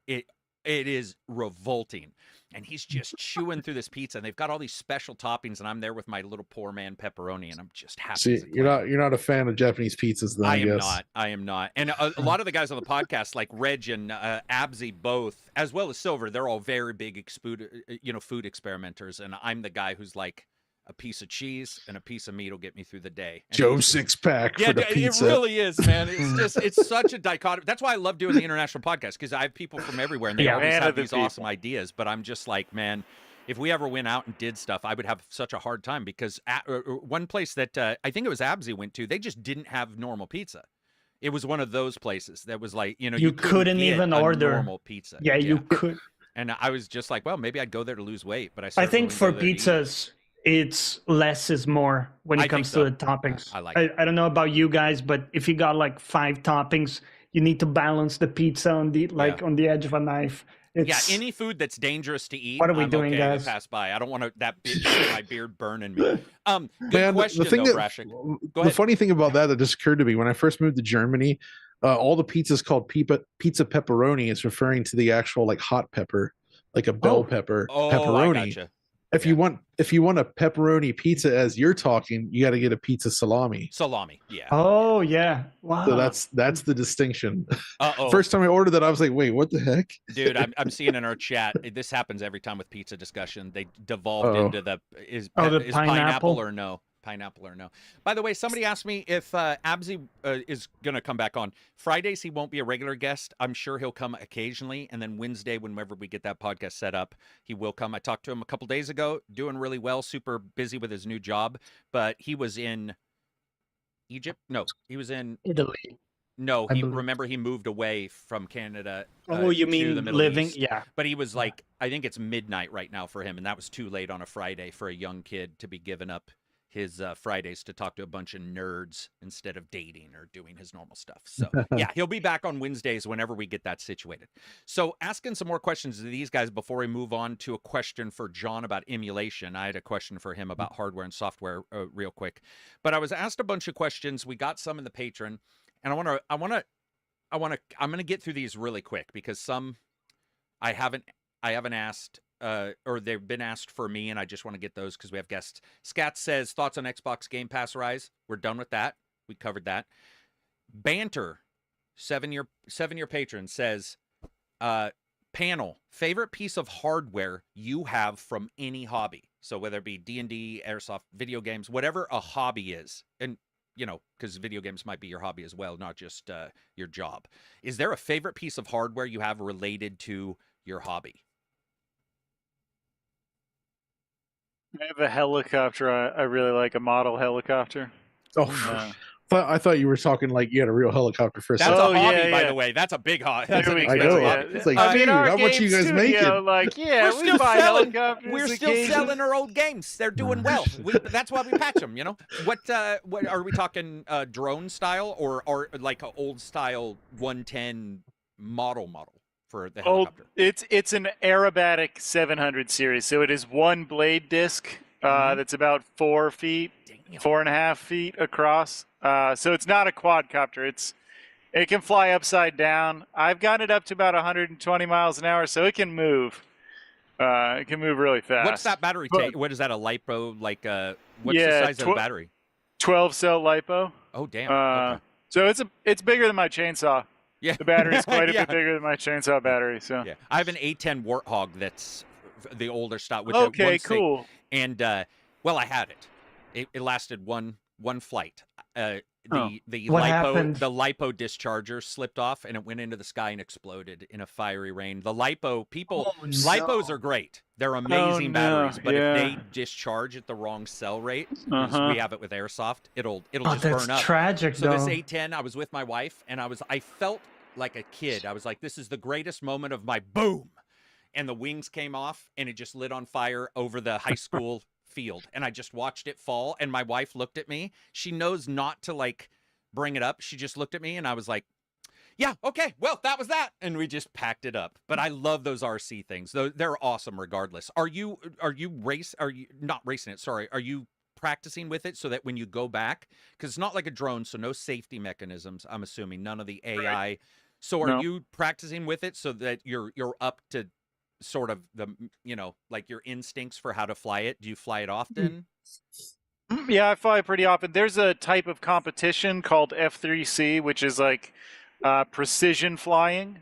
A: it is revolting. And he's just chewing through this pizza, and they've got all these special toppings, and I'm there with my little poor man pepperoni, and I'm just happy.
C: See,
A: as a clam.
C: you're not a fan of Japanese pizzas, then I guess.
A: I am not. And a lot of the guys on the podcast, like Reg and Absy, both, as well as Silver, they're all very big food experimenters, and I'm the guy who's like, a piece of cheese and a piece of meat will get me through the day. And
C: Joe six pack
A: yeah,
C: for the
A: it
C: pizza.
A: really is, man. It's such a dichotomy. That's why I love doing the international podcast, because I have people from everywhere, and they always
B: Man
A: have
B: of the
A: these awesome
B: people.
A: ideas. But I'm just like, man, if we ever went out and did stuff, I would have such a hard time, because one place that I think it was Absy went to, they just didn't have normal pizza. It was one of those places that was like, you
D: couldn't
A: get
D: even
A: a
D: order
A: normal pizza.
D: Yeah, you could.
A: And I was just like, well, maybe I'd go there to lose weight, but
D: I
A: certainly
D: think
A: wouldn't
D: for
A: go there to eat.
D: pizzas, it's less is more when
A: I
D: it comes
A: think so.
D: to the toppings.
A: I like it.
D: I don't know about you guys, but if you got like 5 toppings, you need to balance the pizza on the on the edge of a knife. It's,
A: any food that's dangerous to eat.
D: What are we
A: I'm
D: doing,
A: okay
D: guys?
A: to pass by. I don't want that my beard burning me. Good
C: Man,
A: question,
C: the thing
A: though,
C: that,
A: Brashik. Go
C: the
A: ahead.
C: funny thing about that just occurred to me when I first moved to Germany. All the pizzas called pizza pepperoni is referring to the actual like hot pepper, like a bell pepper pepperoni.
A: I gotcha.
C: If you want a pepperoni pizza, as you're talking, you got to get a pizza salami.
A: Salami, yeah.
D: Oh yeah, wow.
C: So that's the distinction.
A: Uh-oh.
C: First time I ordered that, I was like, wait, what the heck?
A: Dude, I'm seeing in our chat. This happens every time with pizza discussion. They devolved into the is pineapple or no? Pineapple or no? By the way, somebody asked me if Abzi is going to come back on. Fridays, he won't be a regular guest. I'm sure he'll come occasionally. And then Wednesday, whenever we get that podcast set up, he will come. I talked to him a couple days ago, doing really well, super busy with his new job. But he was in Egypt? No, he was in
D: Italy.
A: No, remember he moved away from Canada.
D: Oh, you
A: to
D: mean
A: the Middle
D: living?
A: East.
D: Yeah.
A: But he was like, I think it's midnight right now for him. And that was too late on a Friday for a young kid to be giving up his Fridays to talk to a bunch of nerds instead of dating or doing his normal stuff. So yeah, he'll be back on Wednesdays whenever we get that situated. So asking some more questions to these guys before we move on to a question for John about emulation. I had a question for him about hardware and software real quick, but I was asked a bunch of questions. We got some in the Patreon, and I'm going to get through these really quick because some I haven't asked. Or they've been asked for me, and I just want to get those because we have guests. Scat says, thoughts on Xbox Game Pass Rise? We're done with that. We covered that. Banter, 7-year patron, says, panel, favorite piece of hardware you have from any hobby? So whether it be D&D, Airsoft, video games, whatever a hobby is. And, you know, because video games might be your hobby as well, not just your job. Is there a favorite piece of hardware you have related to your hobby?
B: I have a helicopter. I really like a model helicopter.
C: Oh, I thought you were talking like you had a real helicopter for a
A: That's
C: second.
A: a hobby, by the way. That's a big hobby. That's an
C: I
A: expensive
C: know.
A: hobby.
C: It's like, dude, how much you guys making?
B: Like, yeah,
A: We're still selling.
B: helicopters.
A: We're still selling our old games. They're doing well. That's why we patch them. You know what are we talking? Drone style or like an old style 110 model for the helicopter?
B: It's an aerobatic 700 series. So it is one blade disc that's about 4 feet, 4.5 feet across. So it's not a quadcopter. It can fly upside down. I've got it up to about 120 miles an hour, so it can move. It can move really fast.
A: What's that battery take? What is that, a LiPo? Like, what's the size of the battery?
B: 12-cell LiPo.
A: Oh, damn. Okay.
B: So it's bigger than my chainsaw.
A: Yeah.
B: The battery is quite a bit bigger than my chainsaw battery. So
A: yeah, I have an A10 Warthog that's the older style. With
B: okay, cool.
A: And well, I had it. It lasted one flight. The LiPo discharger slipped off and it went into the sky and expled in a fiery rain. The LiPo LiPos are great. They're amazing batteries, but if they discharge at the wrong cell rate, we have it with airsoft, it'll just burn up.
D: That's tragic.
A: So this A10, I was with my wife and I felt like a kid. I was like, this is the greatest moment of my boom. And the wings came off and it just lit on fire over the high school field. And I just watched it fall. And my wife looked at me. She knows not to like bring it up. She just looked at me and I was like, yeah, okay, well, that was that. And we just packed it up. But I love those RC things. They're awesome regardless. Are you not racing it? Sorry. Are you practicing with it so that when you go back, because it's not like a drone, so no safety mechanisms, I'm assuming, none of the AI. Right. So are you practicing with it so that you're up to sort of the, you know, like your instincts for how to fly it? Do you fly it often?
B: Yeah, I fly pretty often. There's a type of competition called F3C, which is like precision flying.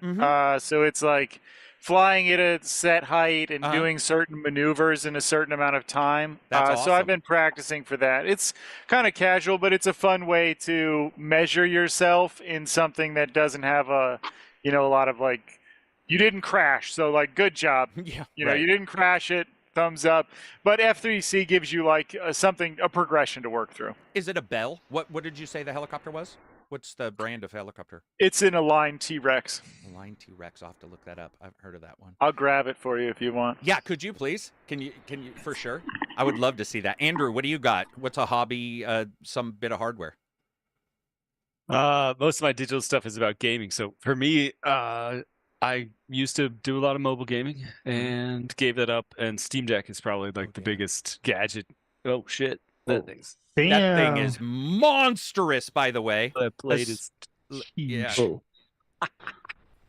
B: So it's like flying at a set height and doing certain maneuvers in a certain amount of time.
A: That's awesome.
B: So I've been practicing for that. It's kind of casual, but it's a fun way to measure yourself in something that doesn't have a lot of like, you didn't crash, so like good job.
A: Yeah,
B: you didn't crash it. Thumbs up. But F3C gives you like a progression to work through.
A: Is it a Bell? What did you say the helicopter was? What's the brand of helicopter?
B: It's an Align T-Rex.
A: Align T-Rex. I'll have to look that up. I've heard of that one.
B: I'll grab it for you if you want.
A: Yeah, could you please? Can you for sure? I would love to see that. Andrew, what do you got? What's a hobby? Some bit of hardware.
E: Most of my digital stuff is about gaming. So for me, I I used to do a lot of mobile gaming and gave that up. And Steam Deck is probably like the biggest gadget. Oh shit, that thing's
A: that thing is monstrous. By the way,
E: that blade is huge.
A: Yeah.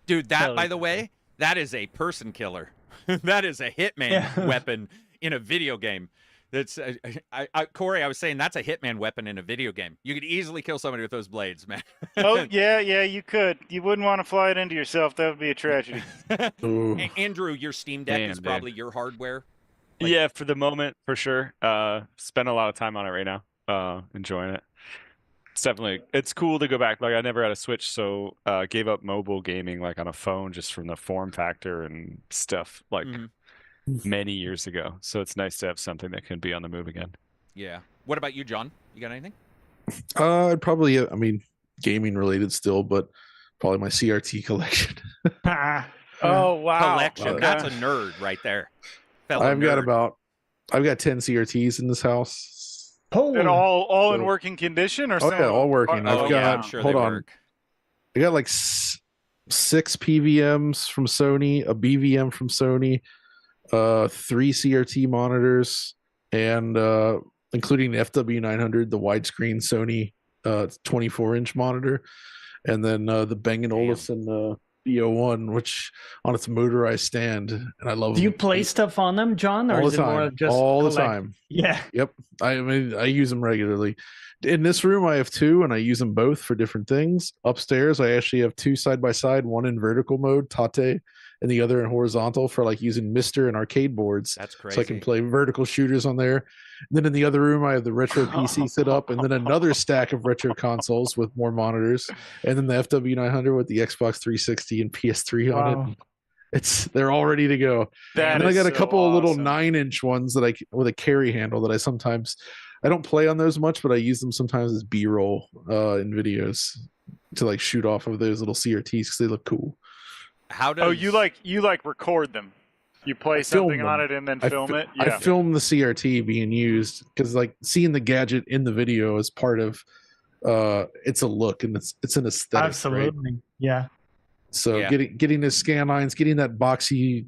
A: Dude, that by the way, that is a person killer. That is a hitman weapon in a video game. That's Corey. I was saying that's a hitman weapon in a video game. You could easily kill somebody with those blades, man.
B: Oh yeah, you could. You wouldn't want to fly it into yourself. That would be a tragedy.
A: Andrew, your Steam Deck is probably your hardware.
E: Like, yeah, for the moment, for sure. Spend a lot of time on it right now. Enjoying it. It's cool to go back. Like I never had a Switch, so gave up mobile gaming like on a phone just from the form factor and stuff like many years ago. So it's nice to have something that can be on the move again.
A: Yeah. What about you, John? You got anything?
C: I'd probably, I mean, gaming related still, but probably my CRT collection.
B: Oh wow,
A: collection. That's a nerd right there.
C: I've got 10 CRTs in this house.
B: And all in working condition, or
C: yeah, all working. Hold on. I got like 6 PVMs from Sony, a BVM from Sony, 3 CRT monitors, and including the FW900, the widescreen Sony 24-inch monitor, and then the Bang & Olufsen B01, which on its motorized stand, and I love.
D: Do you play stuff on them, John, or is it more just
C: all the time?
D: Yeah.
C: Yep. I mean, I use them regularly. In this room, I have 2, and I use them both for different things. Upstairs, I actually have 2 side by side, one in vertical mode, Tate, and the other in horizontal for like using Mister and arcade boards.
A: That's crazy.
C: So I can play vertical shooters on there. And then in the other room, I have the retro PC set up, and then another stack of retro consoles with more monitors, and then the FW900 with the Xbox 360 and PS3 on it. They're all ready to go. And then I got a couple of little 9-inch ones that with a carry handle that I don't play on those much, but I use them sometimes as B-roll in videos to like shoot off of those little CRTs because they look cool.
B: You like record them? You play something on it and then film it? Yeah.
C: I film the CRT being used because like seeing the gadget in the video is part of it's a look and it's an aesthetic.
D: Absolutely.
C: Right?
D: Yeah.
C: So getting the scan lines, getting that boxy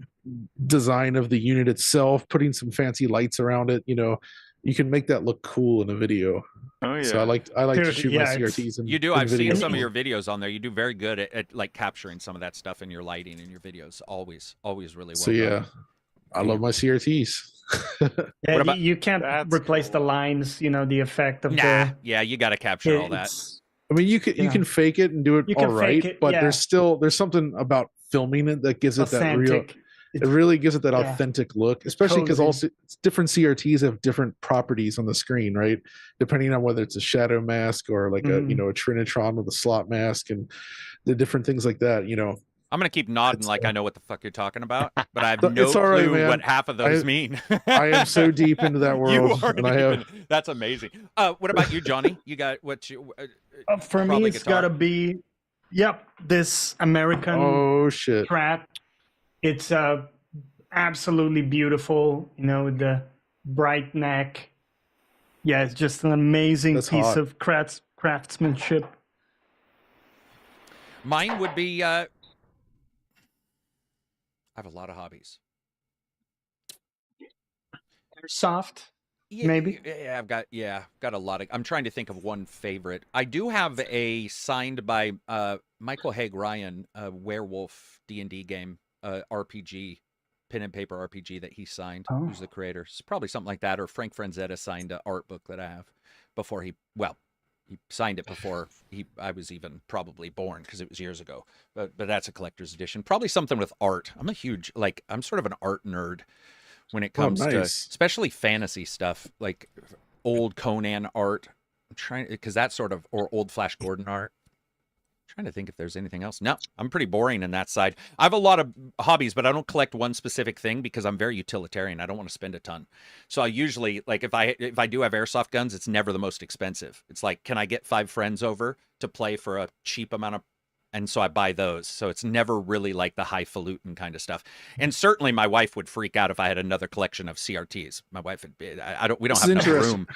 C: design of the unit itself, putting some fancy lights around it, you can make that look cool in a video.
B: Oh yeah.
C: So I like to shoot my CRTs.
A: You do. I've seen some of your videos on there. You do very good at like capturing some of that stuff in your lighting in your videos. Always really well.
C: So yeah, I love my CRTs.
D: Yeah, you can't replace the lines. The effect of the.
A: Yeah, you got to capture all that.
C: I mean, you can fake it and do it all right, but there's something about filming it that gives it that real. It really gives it that authentic look, especially because also different CRTs have different properties on the screen, right? Depending on whether it's a shadow mask or like a Trinitron with a slot mask and the different things like that.
A: I'm gonna keep nodding like I know what the fuck you're talking about, but I have no clue what half of those mean.
C: I am so deep into that world,
A: that's amazing. What about you, Johnny? You got what you?
D: For me, it's gotta be, this American Strat. It's absolutely beautiful, the bright neck. Yeah, it's just an amazing piece of craftsmanship.
A: Mine would be, I have a lot of hobbies.
D: Airsoft, maybe?
A: Yeah, I've got a lot of, I'm trying to think of one favorite. I do have a signed by Michael Haig Ryan, werewolf D&D game. RPG, pen and paper RPG that he signed. Who's the creator? It's probably something like that. Or Frank Franzetta signed an art book that I have before he signed it before I was even probably born because it was years ago. But that's a collector's edition. Probably something with art. I'm sort of an art nerd when it comes to especially fantasy stuff, like old Conan art. I'm trying because that's sort of or old Flash Gordon art. Trying to think if there's anything else. No, I'm pretty boring in that side. I have a lot of hobbies, but I don't collect one specific thing because I'm very utilitarian. I don't want to spend a ton. So I usually, like if I do have airsoft guns, it's never the most expensive. It's like, can I get 5 friends over to play for a cheap amount of, and so I buy those. So it's never really like the highfalutin kind of stuff. And certainly my wife would freak out if I had another collection of CRTs. My wife would be, we don't have enough room.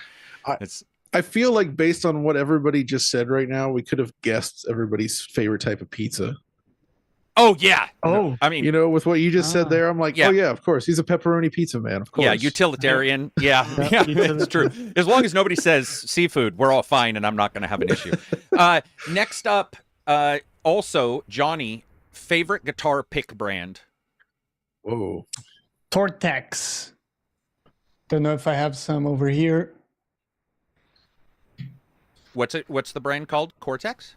C: I feel like based on what everybody just said right now, we could have guessed everybody's favorite type of pizza.
A: Oh yeah.
D: Oh,
A: I mean,
C: You know, with what you just said there, I'm like,
A: Yeah.
C: oh yeah, of course, he's a pepperoni pizza man. Of course.
A: yeah, utilitarian. Yeah,
D: Yeah,
A: it's true. As long as nobody says seafood, we're all fine, and I'm not going to have an issue. Next up, also Johnny, favorite guitar pick brand.
C: Whoa.
D: Tortex. Don't know if I have some over here.
A: What's the brand called? Cortex?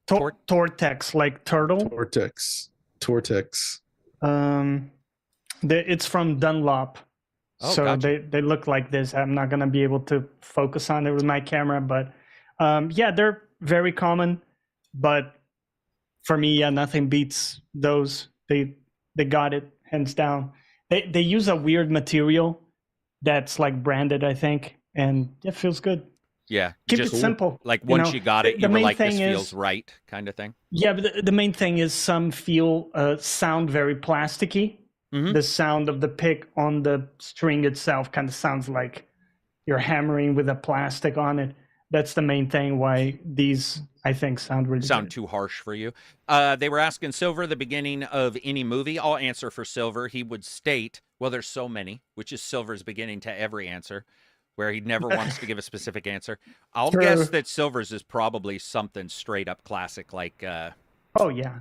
D: Tortex, like turtle.
C: Tortex.
D: It's from Dunlop.
A: Oh,
D: so
A: gotcha.
D: they look like this. I'm not gonna be able to focus on it with my camera, but yeah, they're very common. But for me, yeah, nothing beats those. They got it hands down. They use a weird material that's like branded, I think, and it feels good.
A: Yeah.
D: Keep
A: just
D: it simple.
A: Like once you got it,
D: the
A: you were
D: main
A: like, this
D: thing
A: feels
D: is-
A: right, kind of thing.
D: Yeah, but the main thing is some sound very plasticky.
A: Mhm.
D: The sound of the pick on the string itself kind of sounds like you're hammering with a plastic on it. That's the main thing why these, I think, sound really
A: Sound
D: good.
A: too harsh for you. They were asking Silver the beginning of any movie. I'll answer for Silver. He would state, well, there's so many, which is Silver's beginning to every answer, where he never wants to give a specific answer. I'll
D: True.
A: guess that Silver's is probably something straight up classic, like,
D: Oh, yeah.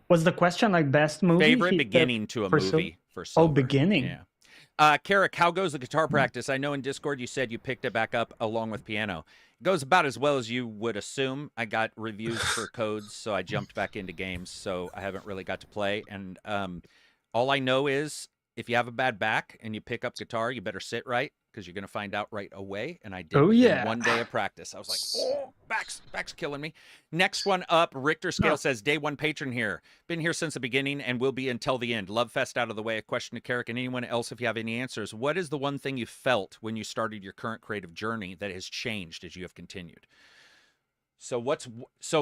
D: Was the question like best movie?
A: favorite beginning to a
D: for
A: movie for Silver.
D: Oh, beginning.
A: Yeah. Carrick, how goes the guitar practice? I know in Discord you said you picked it back up along with piano. It goes about as well as you would assume. I got reviews for codes, so I jumped back into games, so I haven't really got to play. And all I know is if you have a bad back and you pick up guitar, you better sit right, because you're going to find out right away. And I did
D: Oh,
A: within
D: yeah.
A: 1 day of practice. I was like, oh, back's killing me. Next one up, Richter Scale says, day one patron here. Been here since the beginning and will be until the end. Love Fest out of the way. A question to Carrick and anyone else if you have any answers. What is the one thing you felt when you started your current creative journey that has changed as you have continued? So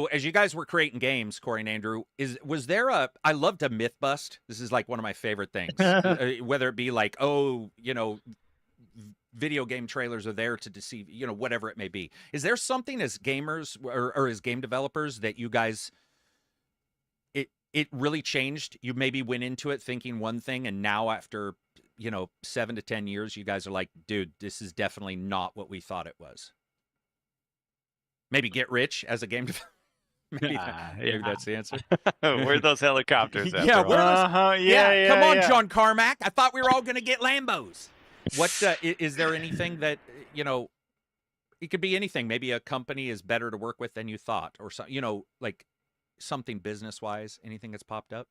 A: as you guys were creating games, Corey and Andrew, was there I loved a myth bust. This is like one of my favorite things. Whether it be like, video game trailers are there to deceive, whatever it may be. Is there something as gamers or as game developers that you guys, it really changed? You maybe went into it thinking one thing, and now after, 7 to 10 years, you guys are like, dude, this is definitely not what we thought it was. Maybe get rich as a game developer. Maybe that's the answer.
E: Where'd those helicopters at?
A: Yeah,
E: bro?
B: Yeah.
A: Come on, John Carmack. I thought we were all going to get Lambos. What is there anything that it could be anything? Maybe a company is better to work with than you thought, or like something business wise. Anything that's popped up?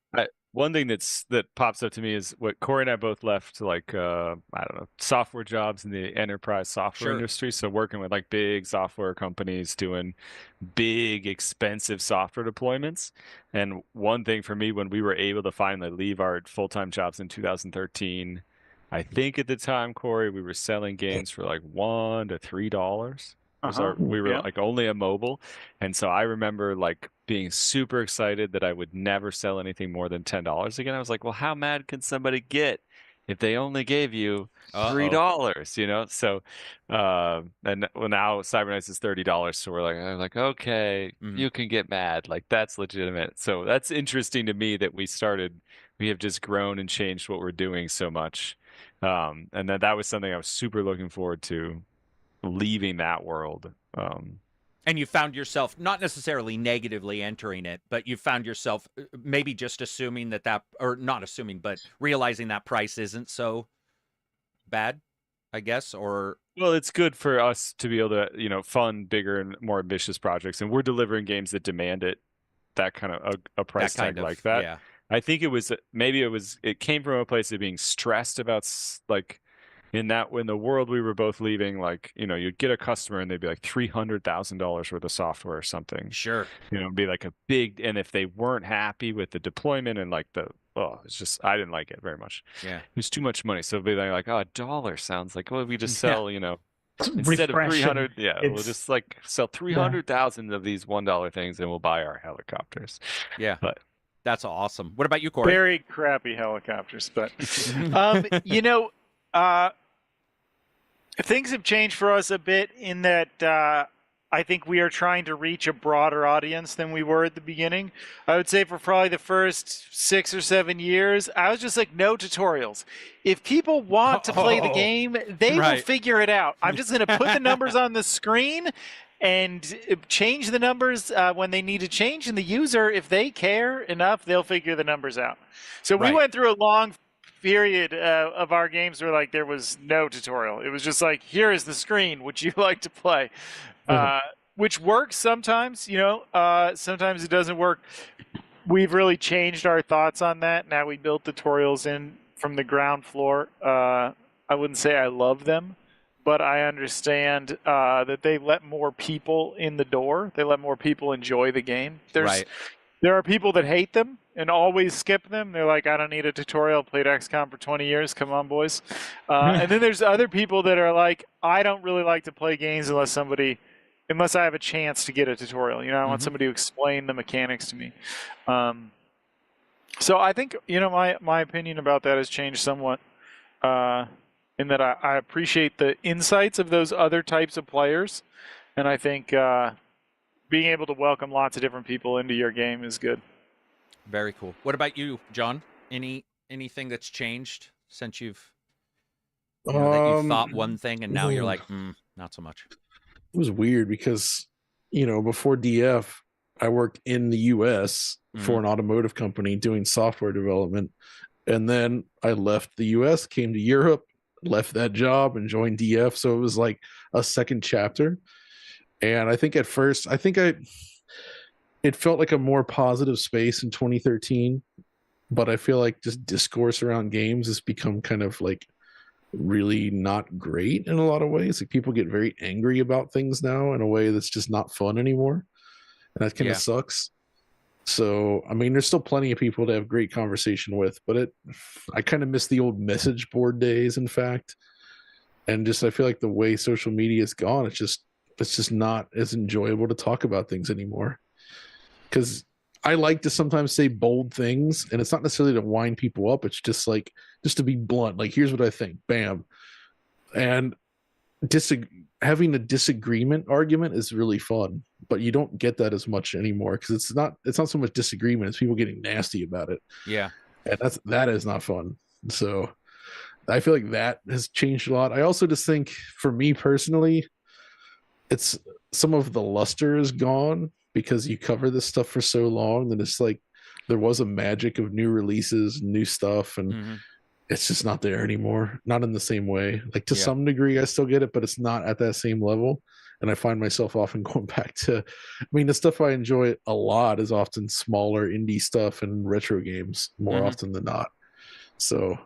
E: One thing that pops up to me is what Corey and I both left, like I don't know, software jobs in the enterprise software industry. So working with like big software companies doing big expensive software deployments. And one thing for me, when we were able to finally leave our full-time jobs in 2013, I think at the time, Corey, we were selling games for like $1 to $3. We were like only a mobile. And so I remember like being super excited that I would never sell anything more than $10 again. I was like, well, how mad can somebody get if they only gave you $3, So, and well, now Cyberknights is $30. So I'm like, okay, you can get mad. Like that's legitimate. So that's interesting to me that we have just grown and changed what we're doing so much. And that was something I was super looking forward to, leaving that world.
A: And you found yourself not necessarily negatively entering it, but you found yourself maybe just assuming or not assuming, but realizing that price isn't so bad, I guess, or...
E: Well, it's good for us to be able to, fund bigger and more ambitious projects. And we're delivering games that demand it, that kind of a price tag like that.
A: Yeah.
E: I think it came from a place of being stressed about like, when the world we were both leaving, like, you'd get a customer and they'd be like $300,000 worth of software or something.
A: Sure.
E: It'd be like and if they weren't happy with the deployment and like it's just, I didn't like it very much.
A: Yeah.
E: It was too much money. So it'd be like, $1 sounds like, well, we just sell, instead of
D: Refreshing.
E: 300, we'll just like sell 300,000 of these $1 things and we'll buy our helicopters.
A: Yeah.
E: But
A: that's awesome. What about you, Corey?
B: Very crappy helicopters, but things have changed for us a bit in that I think we are trying to reach a broader audience than we were at the beginning. I would say for probably the first 6 or 7 years, I was just like, no tutorials. If people want to play the game, they will figure it out. I'm just going to put the numbers on the screen and change the numbers when they need to change. And the user, if they care enough, they'll figure the numbers out. So we went through a long period of our games where like there was no tutorial. It was just like, here is the screen. Would you like to play? Which works sometimes, you know, sometimes it doesn't work. We've really changed our thoughts on that. Now we built tutorials in from the ground floor. I wouldn't say I love them, but I understand that they let more people in the door. They let more people enjoy the game. There are people that hate them and always skip them. They're like, I don't need a tutorial. Played XCOM for 20 years. Come on, boys. And then there's other people that are like, I don't really like to play games unless I have a chance to get a tutorial. You know, I want somebody to explain the mechanics to me. So I think, you know, my opinion about that has changed somewhat in that I appreciate the insights of those other types of players. And I think being able to welcome lots of different people into your game is good.
A: Very cool. What about you, John? Anything that's changed since you've that you thought one thing and now you're like, not so much?
C: It was weird because, you know, before DF, I worked in the US for an automotive company doing software development. And then I left the US, came to Europe, left that job and joined DF. So it was like a second chapter. And I think at first, it felt like a more positive space in 2013. But I feel like just discourse around games has become kind of like really not great in a lot of ways. Like people get very angry about things now in a way that's just not fun anymore, and that kind of sucks. So I mean, there's still plenty of people to have great conversation with, but I kind of miss the old message board days, in fact. And just I feel like the way social media is gone, it's just not as enjoyable to talk about things anymore. Because I like to sometimes say bold things, and it's not necessarily to wind people up. It's just like, just to be blunt, like, here's what I think, bam. And having a disagreement argument is really fun, but you don't get that as much anymore because it's not so much disagreement, it's people getting nasty about it.
A: Yeah.
C: And that is not fun. So I feel like that has changed a lot. I also just think, for me personally, it's some of the luster is gone. Because you cover this stuff for so long, that it's like there was a magic of new releases, new stuff, and it's just not there anymore. Not in the same way. Like to some degree, I still get it, but it's not at that same level. And I find myself often going back to, I mean, the stuff I enjoy a lot is often smaller indie stuff and retro games more often than not. So,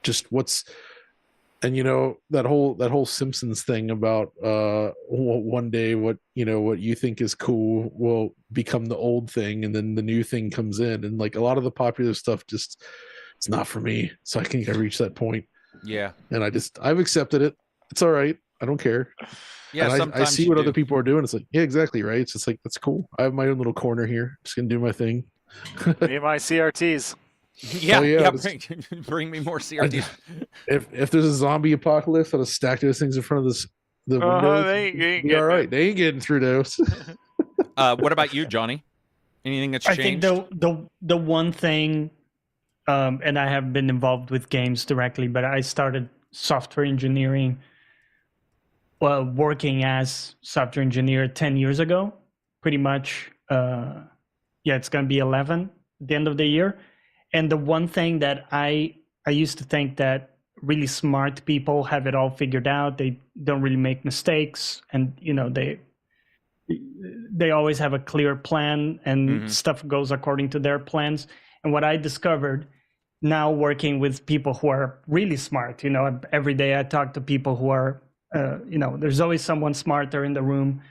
C: just and you know, that whole Simpsons thing about one day what you think is cool will become the old thing, and then the new thing comes in, and like a lot of the popular stuff just, it's not for me. So I think I reached that point. Yeah. And I've accepted it. It's all right. I don't care. Yeah. And I see what other people are doing. It's like, yeah, exactly right. It's just like, that's cool. I have my own little corner here. Just gonna do my thing.
B: Me and my CRTs.
A: Yeah, bring me more CRTs.
C: If there's a zombie apocalypse, I'll just stack those things in front of the windows.
B: They ain't
C: all right. They ain't getting through those.
A: What about you, Johnny? Anything that's changed?
D: I think the one thing, and I have been involved with games directly, but I started software engineering, working as software engineer 10 years ago, pretty much. It's going to be 11 at the end of the year. And the one thing that I used to think that really smart people have it all figured out. They don't really make mistakes, and they always have a clear plan, and stuff goes according to their plans. And what I discovered now, working with people who are really smart, every day I talk to people who are, there's always someone smarter in the room,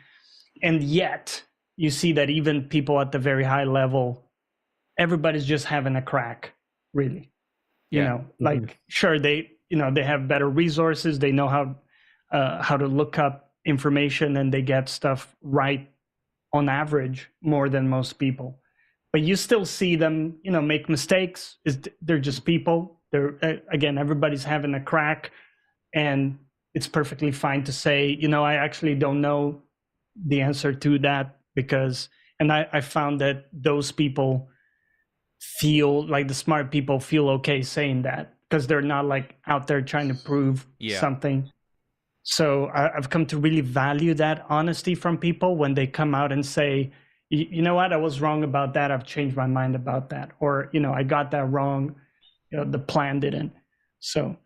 D: and yet you see that even people at the very high level, everybody's just having a crack, really. Sure, they have better resources, they know how to look up information, and they get stuff right on average more than most people. But you still see them, make mistakes. They're just people. They're again, everybody's having a crack, and it's perfectly fine to say, I actually don't know the answer to that, because, and I found that those people feel like, the smart people feel okay saying that, because they're not like out there trying to prove something. So I've come to really value that honesty from people when they come out and say, you know what, I was wrong about that. I've changed my mind about that. Or, I got that wrong. The plan didn't. So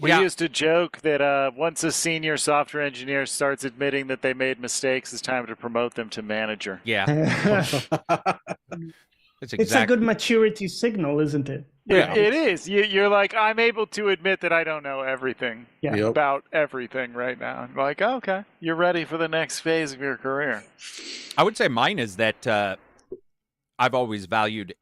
B: we used to joke that once a senior software engineer starts admitting that they made mistakes, it's time to promote them to manager.
A: Yeah.
D: It's a good maturity signal, isn't it?
B: Yeah, it is. You're like, I'm able to admit that I don't know everything about everything right now. I'm like, okay, you're ready for the next phase of your career.
A: I would say mine is that I've always valued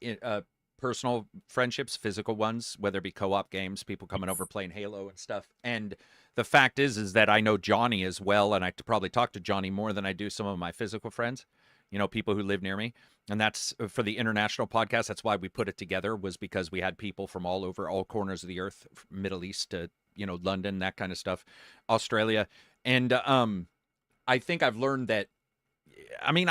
A: personal friendships, physical ones, whether it be co-op games, people coming over playing Halo and stuff. And the fact is that I know Johnny as well, and I probably talk to Johnny more than I do some of my physical friends, people who live near me. And that's for the international podcast. That's why we put it together, was because we had people from all over, all corners of the earth, Middle East to, London, that kind of stuff, Australia. And I think I've learned that, I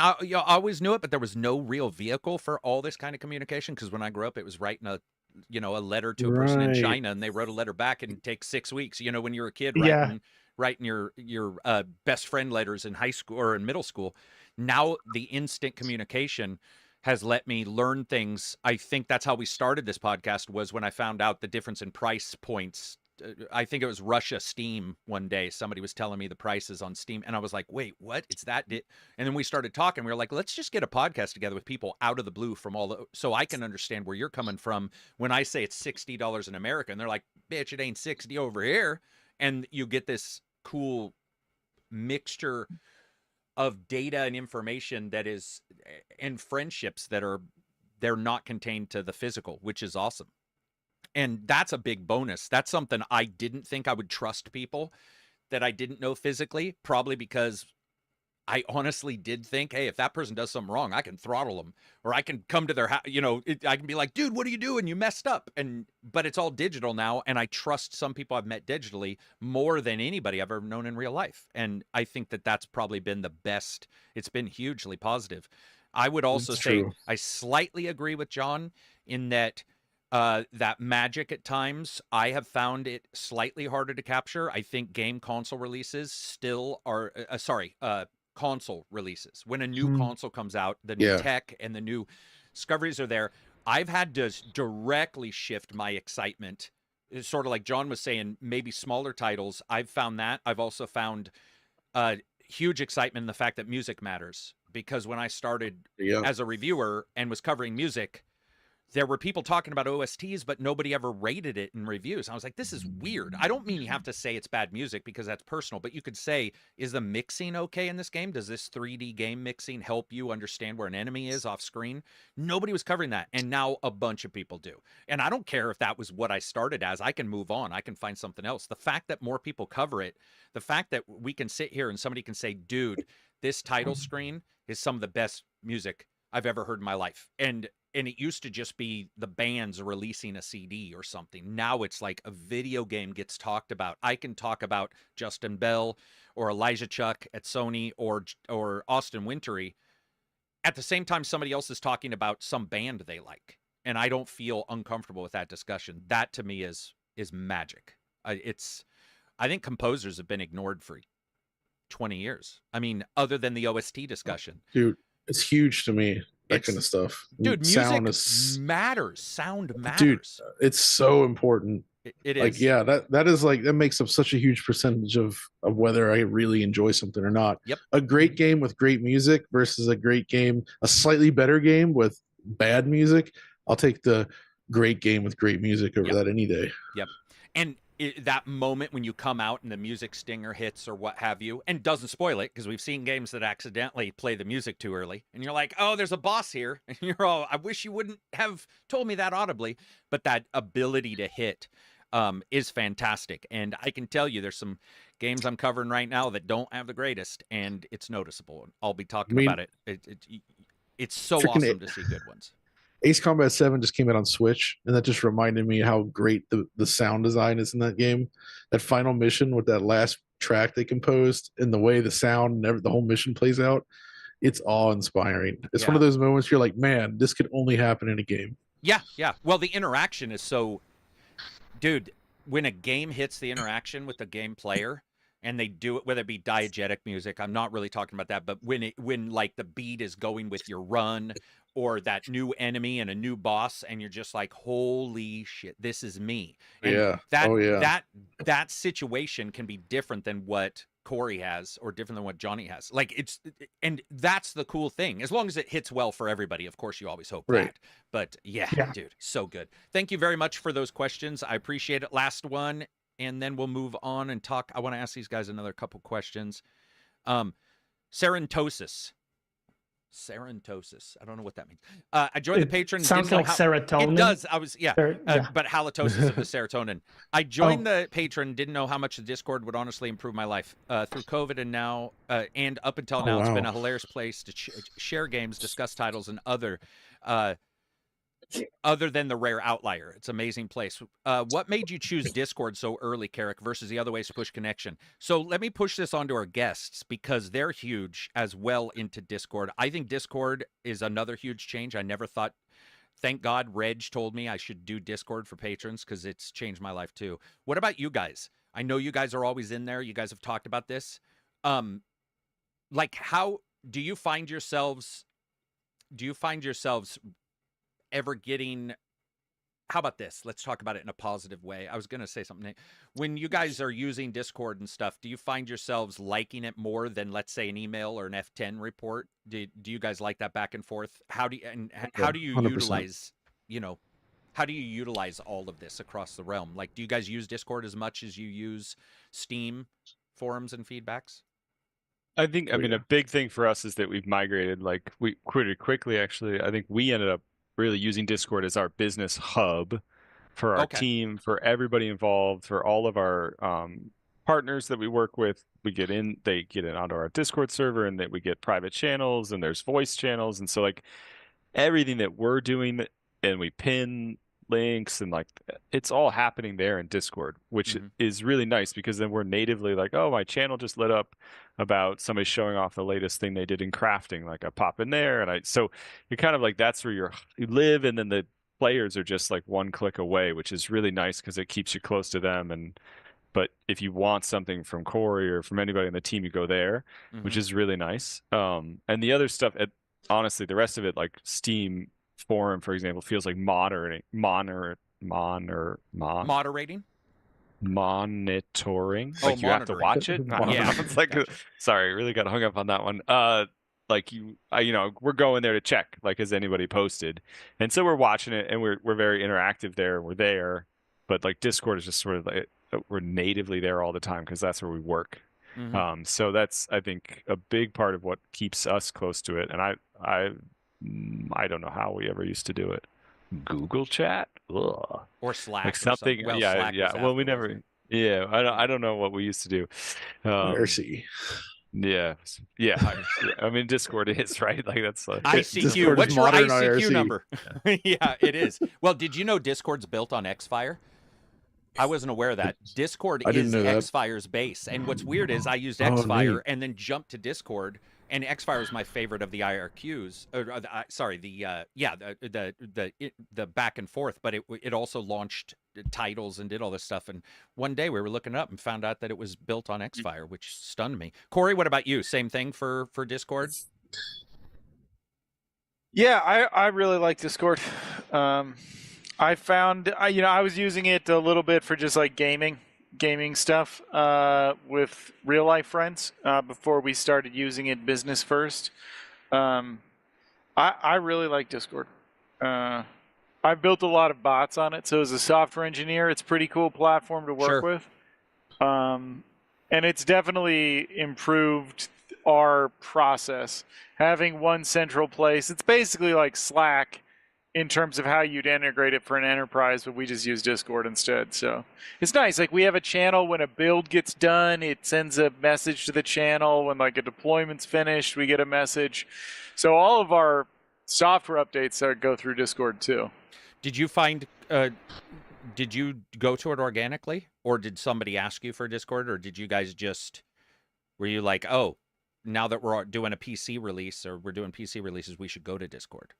A: always knew it, but there was no real vehicle for all this kind of communication. Because when I grew up, it was writing a letter to a person in China, and they wrote a letter back, and it takes 6 weeks. When you're a kid, writing your best friend letters in high school or in middle school. Now the instant communication has let me learn things. I think that's how we started this podcast, was when I found out the difference in price points. I think it was Russia Steam one day. Somebody was telling me the prices on Steam, and I was like, wait, what? It's that? And then we started talking. We were like, let's just get a podcast together with people out of the blue from so I can understand where you're coming from when I say it's $60 in America. And they're like, bitch, it ain't 60 over here. And you get this cool mixture of data and information that is, and friendships that they're not contained to the physical, which is awesome. And that's a big bonus. That's something I didn't think I would trust people that I didn't know physically, probably because I honestly did think, hey, if that person does something wrong, I can throttle them, or I can come to their house, I can be like, dude, what are you doing? You messed up. But it's all digital now. And I trust some people I've met digitally more than anybody I've ever known in real life. And I think that that's probably been the best. It's been hugely positive. I would also say I slightly agree with John in that that magic at times, I have found it slightly harder to capture. I think game console releases still are, console releases. When a new console comes out, the new tech and the new discoveries are there. I've had to directly shift my excitement. It's sort of like John was saying, maybe smaller titles. I've found that. I've also found huge excitement in the fact that music matters. Because when I started as a reviewer and was covering music, there were people talking about OSTs, but nobody ever rated it in reviews. I was like, this is weird. I don't mean you have to say it's bad music, because that's personal, but you could say, is the mixing okay in this game? Does this 3D game mixing help you understand where an enemy is off screen? Nobody was covering that, and now a bunch of people do. And I don't care if that was what I started as. I can move on. I can find something else. The fact that more people cover it, the fact that we can sit here and somebody can say, dude, this title screen is some of the best music I've ever heard in my life. And it used to just be the bands releasing a CD or something. Now it's like a video game gets talked about. I can talk about Justin Bell or Elijah Chuck at Sony or Austin Wintory at the same time somebody else is talking about some band they like. And I don't feel uncomfortable with that discussion. That to me is magic. I think composers have been ignored for 20 years. I mean, other than the OST discussion.
C: Dude, it's huge to me. That kind of stuff.
A: Dude, music matters. Sound matters.
C: Dude, it's so important.
A: It is.
C: Like, yeah, that is like, that makes up such a huge percentage of whether I really enjoy something or not.
A: Yep.
C: A great game with great music versus a great game, a slightly better game with bad music. I'll take the great game with great music over that any day.
A: Yep. And that moment when you come out and the music stinger hits or what have you, and doesn't spoil it, because we've seen games that accidentally play the music too early, and you're like, oh, there's a boss here, and you're all, I wish you wouldn't have told me that audibly. But that ability to hit is fantastic. And I can tell you there's some games I'm covering right now that don't have the greatest, and it's noticeable. I'll be talking about it. It's so awesome to see good ones.
C: Ace Combat 7 just came out on Switch, and that just reminded me how great the sound design is in that game. That final mission with that last track they composed and the way the sound and the whole mission plays out, it's awe-inspiring. It's one of those moments you're like, man, this could only happen in a game.
A: Yeah, yeah. Well, the interaction is so... Dude, when a game hits the interaction with the game player, and they do it, whether it be diegetic music, I'm not really talking about that, but when like the beat is going with your run, or that new enemy and a new boss, and you're just like, holy shit, this is me. And that situation can be different than what Corey has, or different than what Johnny has. Like, and that's the cool thing. As long as it hits well for everybody, of course, you always hope that. But yeah, dude, so good. Thank you very much for those questions. I appreciate it. Last one, and then we'll move on and talk. I want to ask these guys another couple questions. Serentosis. I don't know what that means. I joined the Patreon.
D: Sounds like serotonin.
A: It does. But halitosis of the serotonin. I joined the Patreon. Didn't know how much the Discord would honestly improve my life through COVID, and now and up until now, it's been a hilarious place to share games, discuss titles, and other than the rare outlier. It's an amazing place. What made you choose Discord so early, Carrick, versus the other ways to push connection? So let me push this onto our guests, because they're huge as well into Discord. I think Discord is another huge change. I never thought, thank God Reg told me I should do Discord for patrons, because it's changed my life too. What about you guys? I know you guys are always in there. You guys have talked about this. Like, how do you find yourselves ever getting... How about this? Let's talk about it in a positive way. I was going to say something. When you guys are using Discord and stuff, do you find yourselves liking it more than, let's say, an email or an F10 report? Do you guys like that back and forth? How do you utilize, how do you utilize all of this across the realm? Like, do you guys use Discord as much as you use Steam forums and feedbacks?
E: I think, I mean, a big thing for us is that we've migrated, like, we pretty quickly, actually. I think we ended up really using Discord as our business hub for our team, for everybody involved, for all of our partners that we work with. They get in onto our Discord server, and that we get private channels, and there's voice channels. And so, like, everything that we're doing, and we pin links, and like, it's all happening there in Discord, which is really nice, because then we're natively like, oh, my channel just lit up about somebody showing off the latest thing they did in crafting. Like, I pop in there, and so you're kind of like, that's where you live, and then the players are just like one click away, which is really nice, because it keeps you close to them. But if you want something from Corey or from anybody on the team, you go there, which is really nice. And the other stuff, honestly, the rest of it, like Steam forum, for example, feels like monitoring. Like, you have to watch it. It's like, sorry, really got hung up on that one. Like, we're going there to check, like, has anybody posted? And so we're watching it, and we're very interactive there. We're there, but like, Discord is just sort of like, we're natively there all the time, because that's where we work. So that's, I think, a big part of what keeps us close to it. And I don't know how we ever used to do it. Google Chat? Ugh.
A: Or Slack.
E: Like something.
A: Well,
E: yeah,
A: Slack
E: Well, we never. Yeah, I don't know what we used to do.
C: Mercy.
E: Yeah. I mean, Discord is, right. Like, that's
A: ICQ. What's your ICQ number? Yeah, it is. Well, did you know Discord's built on Xfire? I wasn't aware of that. Discord is Xfire's base. And what's weird is I used Xfire and then jumped to Discord, and Xfire is my favorite of the IRQs. The back and forth, but it also launched titles and did all this stuff. And one day we were looking it up and found out that it was built on Xfire, which stunned me. Corey, what about you? Same thing for Discord?
B: Yeah, I really like Discord. I found, I was using it a little bit for just like gaming stuff with real life friends before we started using it business first. I really like Discord. I built a lot of bots on it, so as a software engineer, it's a pretty cool platform to work with. And it's definitely improved our process. Having one central place, it's basically like Slack in terms of how you'd integrate it for an enterprise, but we just use Discord instead. So it's nice. Like, we have a channel when a build gets done, it sends a message to the channel. When like a deployment's finished, we get a message. So all of our software updates that go through Discord too.
A: Did you find? Did you go to it organically, or did somebody ask you for Discord, or did you guys just? Were you like, oh, now that we're doing a PC release or we're doing PC releases, we should go to Discord?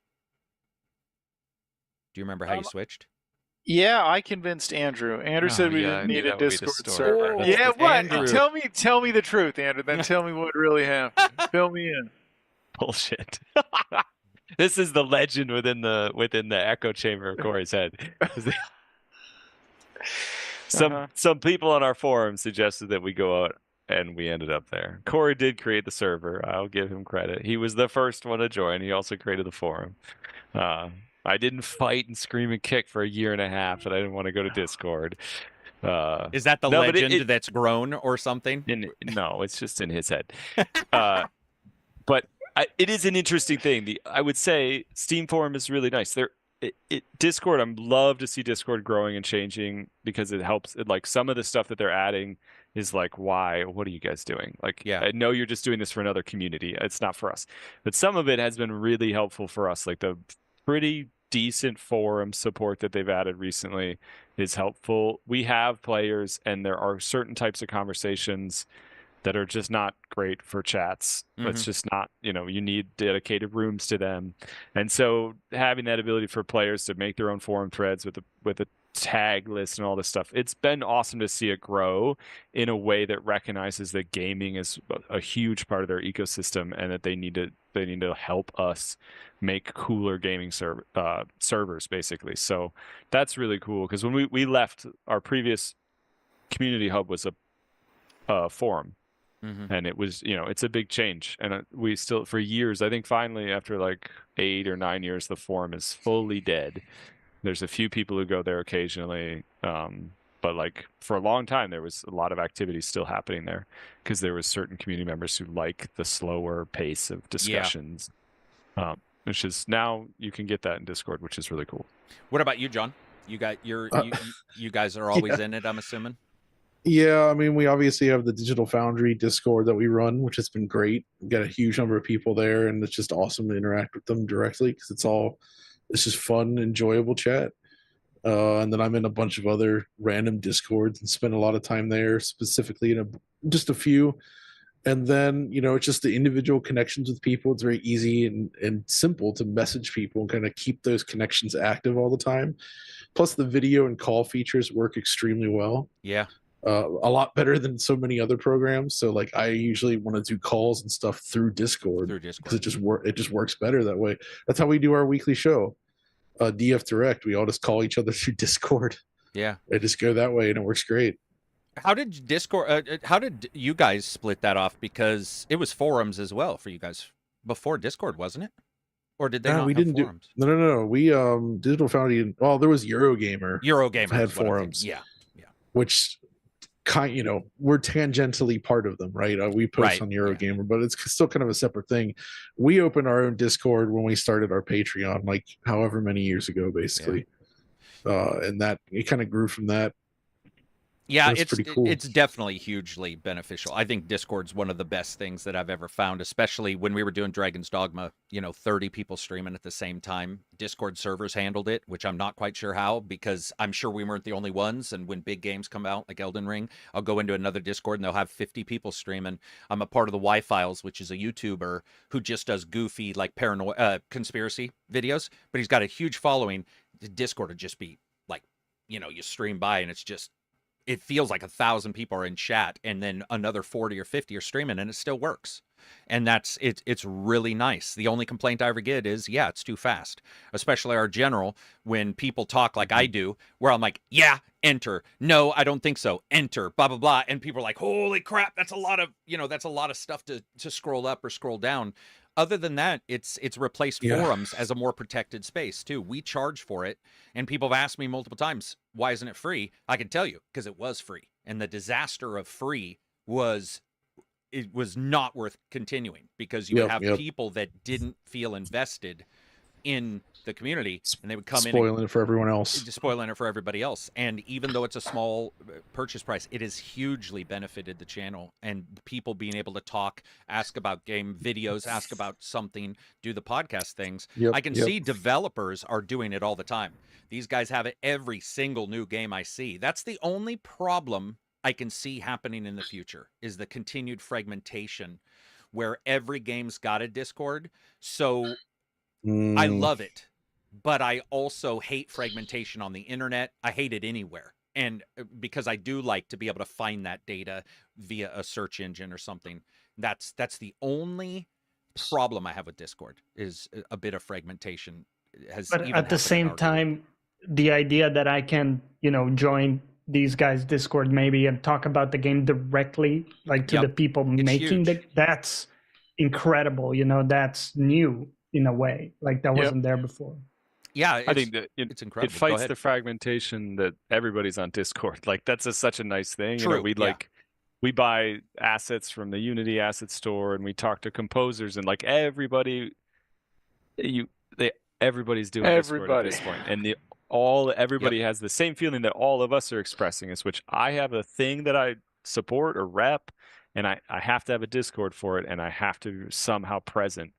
A: Do you remember how you switched?
B: Yeah, I convinced Andrew. Andrew said we didn't need a Discord server.
A: Oh,
B: Yeah, what?
A: Andrew.
B: Tell me the truth, Andrew. Then tell me what really happened. Fill me in.
E: Bullshit. This is the legend within the echo chamber of Corey's head. Some people on our forum suggested that we go out, and we ended up there. Corey did create the server. I'll give him credit. He was the first one to join. He also created the forum. I didn't fight and scream and kick for a year and a half that I didn't want to go to Discord.
A: Is that the legend that's grown or something?
E: No, it's just in his head. But it is an interesting thing. I would say Steam Forum is really nice. Discord, I'd love to see Discord growing and changing because it helps. Like some of the stuff that they're adding is like, why? What are you guys doing? Like,
A: yeah,
E: I know you're just doing this for another community. It's not for us. But some of it has been really helpful for us. Like the pretty decent forum support that they've added recently is helpful. We have players, and there are certain types of conversations that are just not great for chats.
A: Mm-hmm.
E: It's just not, you need dedicated rooms to them. And so having that ability for players to make their own forum threads with a tag list and all this stuff, it's been awesome to see it grow in a way that recognizes that gaming is a huge part of their ecosystem and that they need to help us make cooler gaming servers, basically. So that's really cool, because when we left, our previous community hub was a forum.
A: Mm-hmm.
E: And it was, it's a big change. And we still, for years, I think finally after like 8 or 9 years, the forum is fully dead. There's a few people who go there occasionally. But like for a long time, there was a lot of activity still happening there because there was certain community members who like the slower pace of discussions. Yeah. Which is now you can get that in Discord, which is really cool.
A: What about you, John? You guys are always in it, I'm assuming?
C: Yeah, I mean, we obviously have the Digital Foundry Discord that we run, which has been great. We've got a huge number of people there, and it's just awesome to interact with them directly because it's just fun, enjoyable chat. And then I'm in a bunch of other random Discords and spend a lot of time there, specifically in just a few. And then, it's just the individual connections with people. It's very easy and simple to message people and kind of keep those connections active all the time. Plus, the video and call features work extremely well.
A: Yeah.
C: A lot better than so many other programs. So like I usually want to do calls and stuff through Discord because it just works better that way. That's how we do our weekly show, DF Direct. We all just call each other through Discord.
A: Yeah,
C: I just go that way and it works great.
A: How did Discord? How did you guys split that off? Because it was forums as well for you guys before Discord, wasn't it? Or did they not?
C: We
A: have
C: didn't
A: forums?
C: No. We Digital Foundry. Well, there was Eurogamer.
A: Eurogamer
C: had forums.
A: Yeah.
C: Which we're tangentially part of them, right? We post on Eurogamer, but it's still kind of a separate thing. We opened our own Discord when we started our Patreon, like however many years ago, basically. And that it kind of grew from that.
A: Yeah,
C: it's pretty cool.
A: It's definitely hugely beneficial. I think Discord's one of the best things that I've ever found, especially when we were doing Dragon's Dogma, 30 people streaming at the same time. Discord servers handled it, which I'm not quite sure how, because I'm sure we weren't the only ones. And when big games come out, like Elden Ring, I'll go into another Discord and they'll have 50 people streaming. I'm a part of the Y-Files, which is a YouTuber who just does goofy, like conspiracy videos, but he's got a huge following. Discord would just be like, you stream by and it feels like 1,000 people are in chat and then another 40 or 50 are streaming and it still works. And it's really nice. The only complaint I ever get is, it's too fast, especially our general, when people talk like I do, where I'm like, enter. No, I don't think so. Enter, blah, blah, blah. And people are like, holy crap, that's a lot of stuff to scroll up or scroll down. Other than that, it's replaced forums as a more protected space too. We charge for it, and people have asked me multiple times, why isn't it free? I can tell you, because it was free. And the disaster of free was not worth continuing, because you would have people that didn't feel invested in the community, and they would come
C: spoiling it for everyone else.
A: Just spoiling it for everybody else. And even though it's a small purchase price, it has hugely benefited the channel, and people being able to talk, ask about game videos, ask about something, do the podcast things. I can see developers are doing it all the time. These guys have it every single new game I see. That's the only problem I can see happening in the future, is the continued fragmentation where every game's got a Discord. So I love it, but I also hate fragmentation on the internet. I hate it anywhere. And because I do like to be able to find that data via a search engine or something. That's the only problem I have with Discord, is a bit of fragmentation.
D: But at the same time, the idea that I can, join these guys' Discord maybe and talk about the game directly, like to the people making that's incredible. That's new in a way, like that wasn't there before.
A: Yeah,
E: I think that
A: it's incredible.
E: It fights the fragmentation that everybody's on Discord. Like that's such a nice thing.
A: True.
E: We buy assets from the Unity asset store, and we talk to composers, and like everybody's doing Discord at this point, and everybody has the same feeling that all of us are expressing, is which I have a thing that I support or rep, and I have to have a Discord for it, and I have to be somehow present.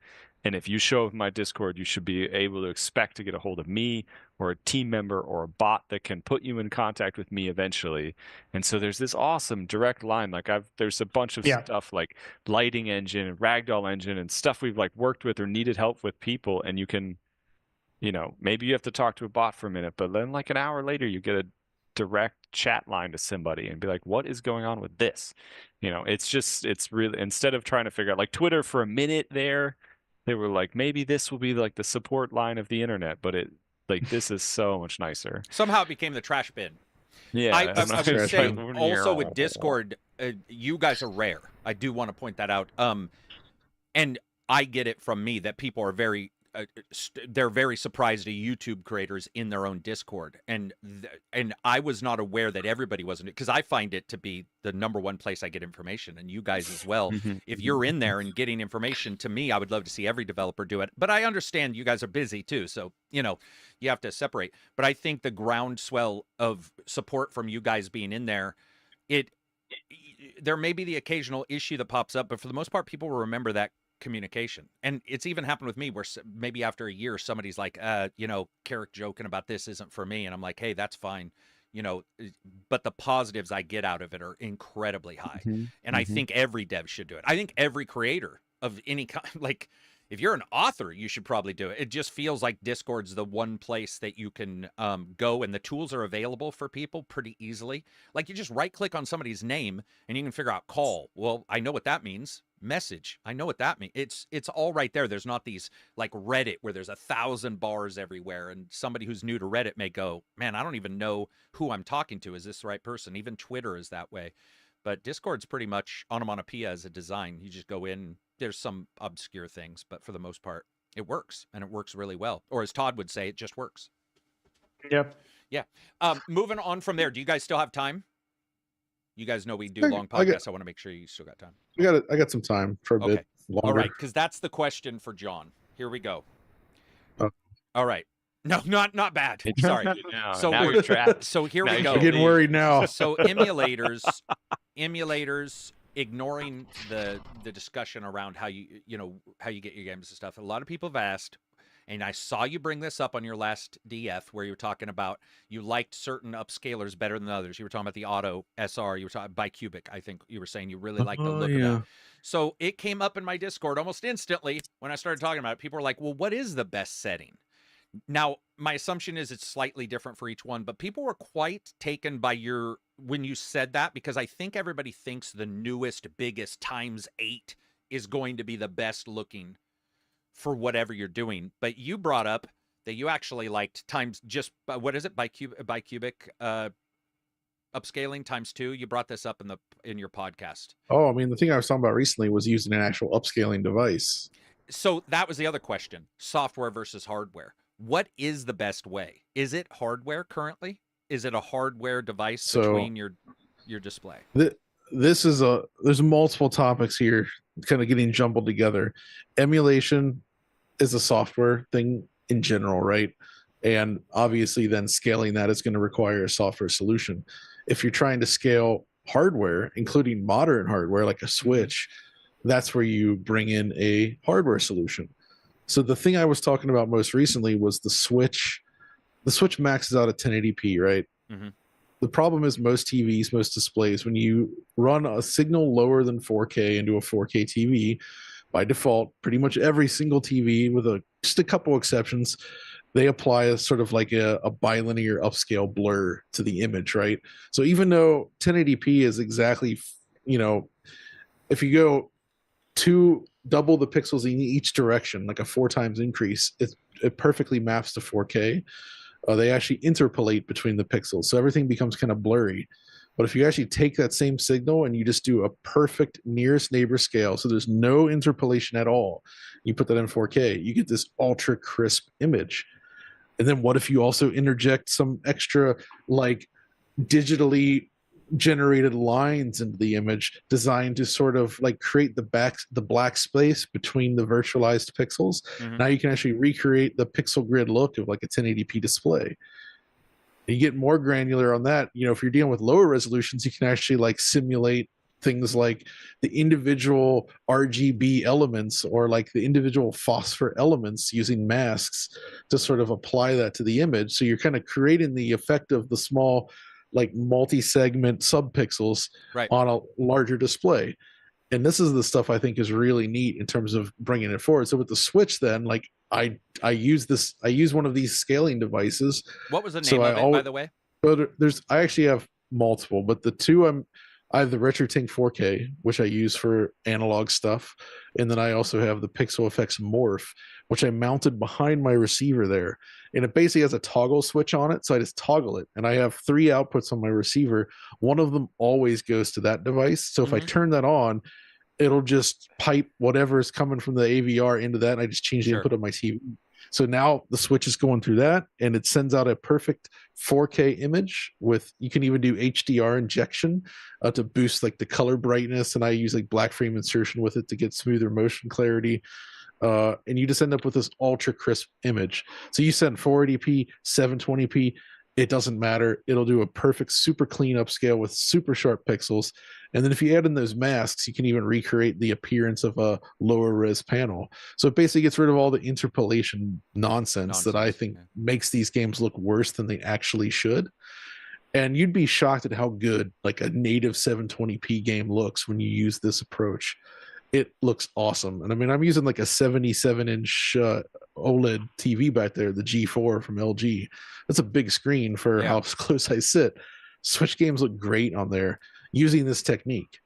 E: And if you show up in my Discord, you should be able to expect to get a hold of me or a team member or a bot that can put you in contact with me eventually. And so there's this awesome direct line. Like there's a bunch of stuff like lighting engine and ragdoll engine and stuff we've like worked with or needed help with people, and you can, maybe you have to talk to a bot for a minute, but then like an hour later, you get a direct chat line to somebody and be like, what is going on with this? It's really, instead of trying to figure out, like Twitter for a minute there, they were like, maybe this will be like the support line of the internet, but this is so much nicer.
A: Somehow it became the trash bin.
E: Yeah.
A: I would say also with Discord, you guys are rare. I do want to point that out. And I get it from me that people are they're very surprised at YouTube creators in their own Discord, and I was not aware that everybody wasn't, because I find it to be the number one place I get information, and you guys as well. If you're in there and getting information, to me, I would love to see every developer do it. But I understand you guys are busy too, so you have to separate. But I think the groundswell of support from you guys being in there, there may be the occasional issue that pops up, but for the most part, people will remember that communication. And it's even happened with me where maybe after a year somebody's like, Carrick joking about this isn't for me, and I'm like, hey, that's fine, but the positives I get out of it are incredibly high. And I think every dev should do it. I think every creator of any kind, like if you're an author, you should probably do it. It just feels like Discord's the one place that you can go, and the tools are available for people pretty easily. Like you just right click on somebody's name and you can figure out call. Well, I know what that means. Message, I know what that means. It's all right there. There's not these like Reddit where there's 1,000 bars everywhere, and somebody who's new to Reddit may go, man, I don't even know who I'm talking to. Is this the right person? Even Twitter is that way. But Discord's pretty much onomatopoeia as a design. You just go in, there's some obscure things, but for the most part, it works, and it works really well. Or as Todd would say, it just works.
D: Yep.
A: Yeah. Moving on from there, do you guys still have time? You guys know we do long podcasts. I want to make sure you still got time.
C: I got some time for a bit longer.
A: All right, because that's the question for John. Here we go.
C: Oh.
A: All right. No, not bad. Sorry.
E: No,
A: so
E: now you're trapped.
A: So here we go.
C: I'm getting worried now.
A: So emulators, ignoring the discussion around how you get your games and stuff. A lot of people have asked, and I saw you bring this up on your last DF where you were talking about you liked certain upscalers better than others. You were talking about the Auto SR. You were talking bicubic. I think you were saying you really liked the look of that. So it came up in my Discord almost instantly when I started talking about it. People were like, well, what is the best setting? Now, my assumption is it's slightly different for each one, but people were quite taken by when you said that, because I think everybody thinks the newest, biggest ×8 is going to be the best looking for whatever you're doing. But you brought up that you actually liked what is it, bicubic upscaling ×2. You brought this up in your podcast.
C: Oh, I mean, the thing I was talking about recently was using an actual upscaling device. So
A: that was the other question: software versus hardware. What is the best way? Is it hardware currently? Is it a hardware device between your display?
C: There's multiple topics here kind of getting jumbled together. Emulation is a software thing in general, right? And obviously then scaling that is going to require a software solution. If you're trying to scale hardware, including modern hardware like a Switch, that's where you bring in a hardware solution. So the thing I was talking about most recently was the Switch. The Switch maxes out at 1080p, right?
A: Mm-hmm.
C: The problem is most TVs, most displays, when you run a signal lower than 4K into a 4K TV, by default, pretty much every single TV, with just a couple exceptions, they apply a sort of like a bilinear upscale blur to the image, right? So even though 1080p is exactly, if you go double the pixels in each direction, like a 4 times increase, it perfectly maps to 4K. They actually interpolate between the pixels, so everything becomes kind of blurry. But if you actually take that same signal and you just do a perfect nearest neighbor scale, so there's no interpolation at all, you put that in 4K, you get this ultra crisp image. And then what if you also interject some extra like digitally generated lines into the image designed to sort of like create the black space between the virtualized pixels? Now you can actually recreate the pixel grid look of like a 1080p display. And you get more granular on that. If you're dealing with lower resolutions, you can actually like simulate things like the individual RGB elements or like the individual phosphor elements using masks to sort of apply that to the image. So you're kind of creating the effect of the small like multi-segment subpixels on a larger display. And this is the stuff I think is really neat in terms of bringing it forward. So with the Switch, then, like I use one of these scaling devices.
A: What was the name of it, by the way?
C: I actually have multiple, but the two I have the RetroTink 4K, which I use for analog stuff, and then I also have the Pixel Effects Morph, which I mounted behind my receiver there. And it basically has a toggle switch on it, so I just toggle it. And I have 3 outputs on my receiver. One of them always goes to that device. So if I turn that on, it'll just pipe whatever is coming from the AVR into that, and I just change the input of my TV. So now the switch is going through that, and it sends out a perfect 4K image with, you can even do HDR injection to boost like the color brightness. And I use like black frame insertion with it to get smoother motion clarity. And you just end up with this ultra crisp image. So you send 480p, 720p, it doesn't matter. It'll do a perfect, super clean upscale with super sharp pixels. And then if you add in those masks, you can even recreate the appearance of a lower res panel. So it basically gets rid of all the interpolation nonsense that I think makes these games look worse than they actually should. And you'd be shocked at how good like a native 720p game looks when you use this approach. It looks awesome. And I mean, I'm using like a 77-inch OLED TV back there, the G4 from LG. That's a big screen for how close I sit. Switch games look great on there using this technique,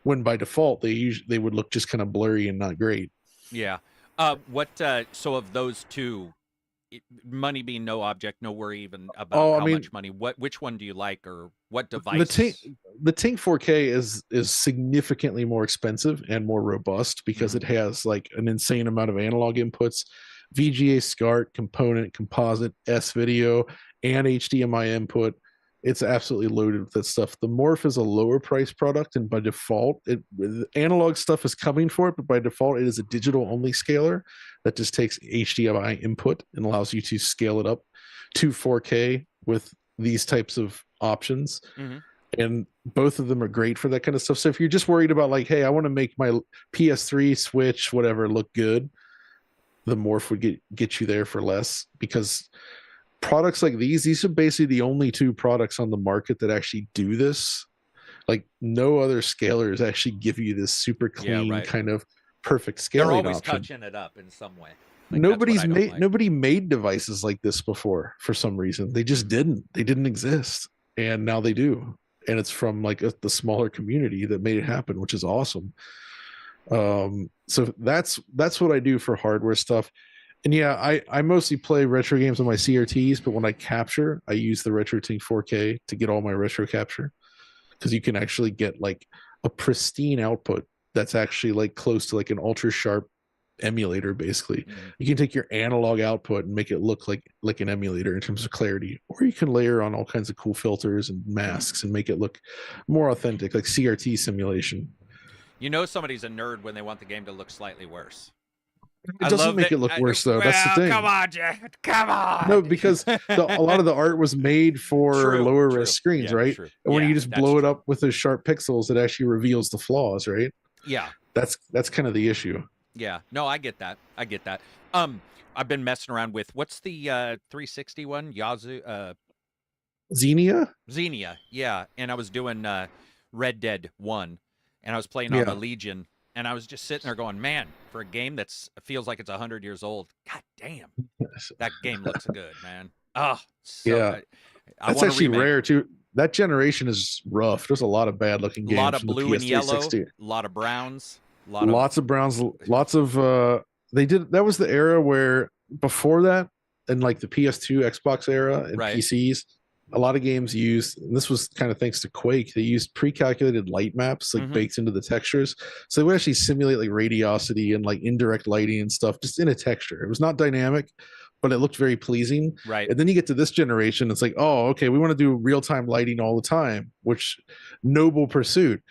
C: when by default they would look just kind of blurry and not great.
A: Yeah. So of those two, money being no object, no worry even about how much money. Which one do you like, or what device?
C: The Tink 4K is significantly more expensive and more robust because it has like an insane amount of analog inputs, VGA, SCART, component, composite, S-video, and HDMI input. It's absolutely loaded with that stuff. The Morph is a lower price product, and by default, analog stuff is coming for it, but by default, it is a digital only scaler that just takes HDMI input and allows you to scale it up to 4K with these types of options. And both of them are great for that kind of stuff. So if you're just worried about like, hey, I want to make my PS3, Switch, whatever look good, the Morph would get you there for less, because products like these are basically the only 2 products on the market that actually do this. Like no other scalers actually give you this super clean kind of perfect scaling
A: They're always
C: option.
A: touching it up in some way. Like,
C: nobody made devices like this before for some reason. They just didn't. They didn't exist, and now they do. And it's from like the smaller community that made it happen, which is awesome. So that's what I do for hardware stuff. And yeah, I mostly play retro games on my CRTs, but when I capture, I use the RetroTink 4K to get all my retro capture, because you can actually get like a pristine output that's actually like close to like an ultra sharp emulator. Basically, you can take your analog output and make it look like an emulator in terms of clarity, or you can layer on all kinds of cool filters and masks and make it look more authentic, like CRT simulation.
A: You know somebody's a nerd when they want the game to look slightly worse.
C: It doesn't make it look worse, though. That's the thing.
A: Come on, Jack. Come on.
C: No, because a lot of the art was made for lower res screens, right?
A: True.
C: And when you just blow it up with those sharp pixels, it actually reveals the flaws, right?
A: Yeah.
C: That's kind of the issue.
A: Yeah. No, I get that. I've been messing around with what's the 360 one? Xenia. Yeah. And I was doing Red Dead 1, and I was playing on the Legion, and I was just sitting there going, man, for a game that's feels like it's 100 years old, god damn, that game looks good, man.
C: That's actually rare too. That generation is rough. There's a lot of bad looking games.
A: A lot of blue and yellow, a lot of browns, lots of browns,
C: lots of they did that was the era where before that, in like the PS2 Xbox era and PCs, a lot of games used, and this was kind of thanks to Quake, they used pre-calculated light maps like baked into the textures. So they would actually simulate like radiosity and like indirect lighting and stuff just in a texture. It was not dynamic, but it looked very pleasing.
A: Right.
C: And then you get to this generation, it's like, oh, okay, we want to do real-time lighting all the time, which noble pursuit.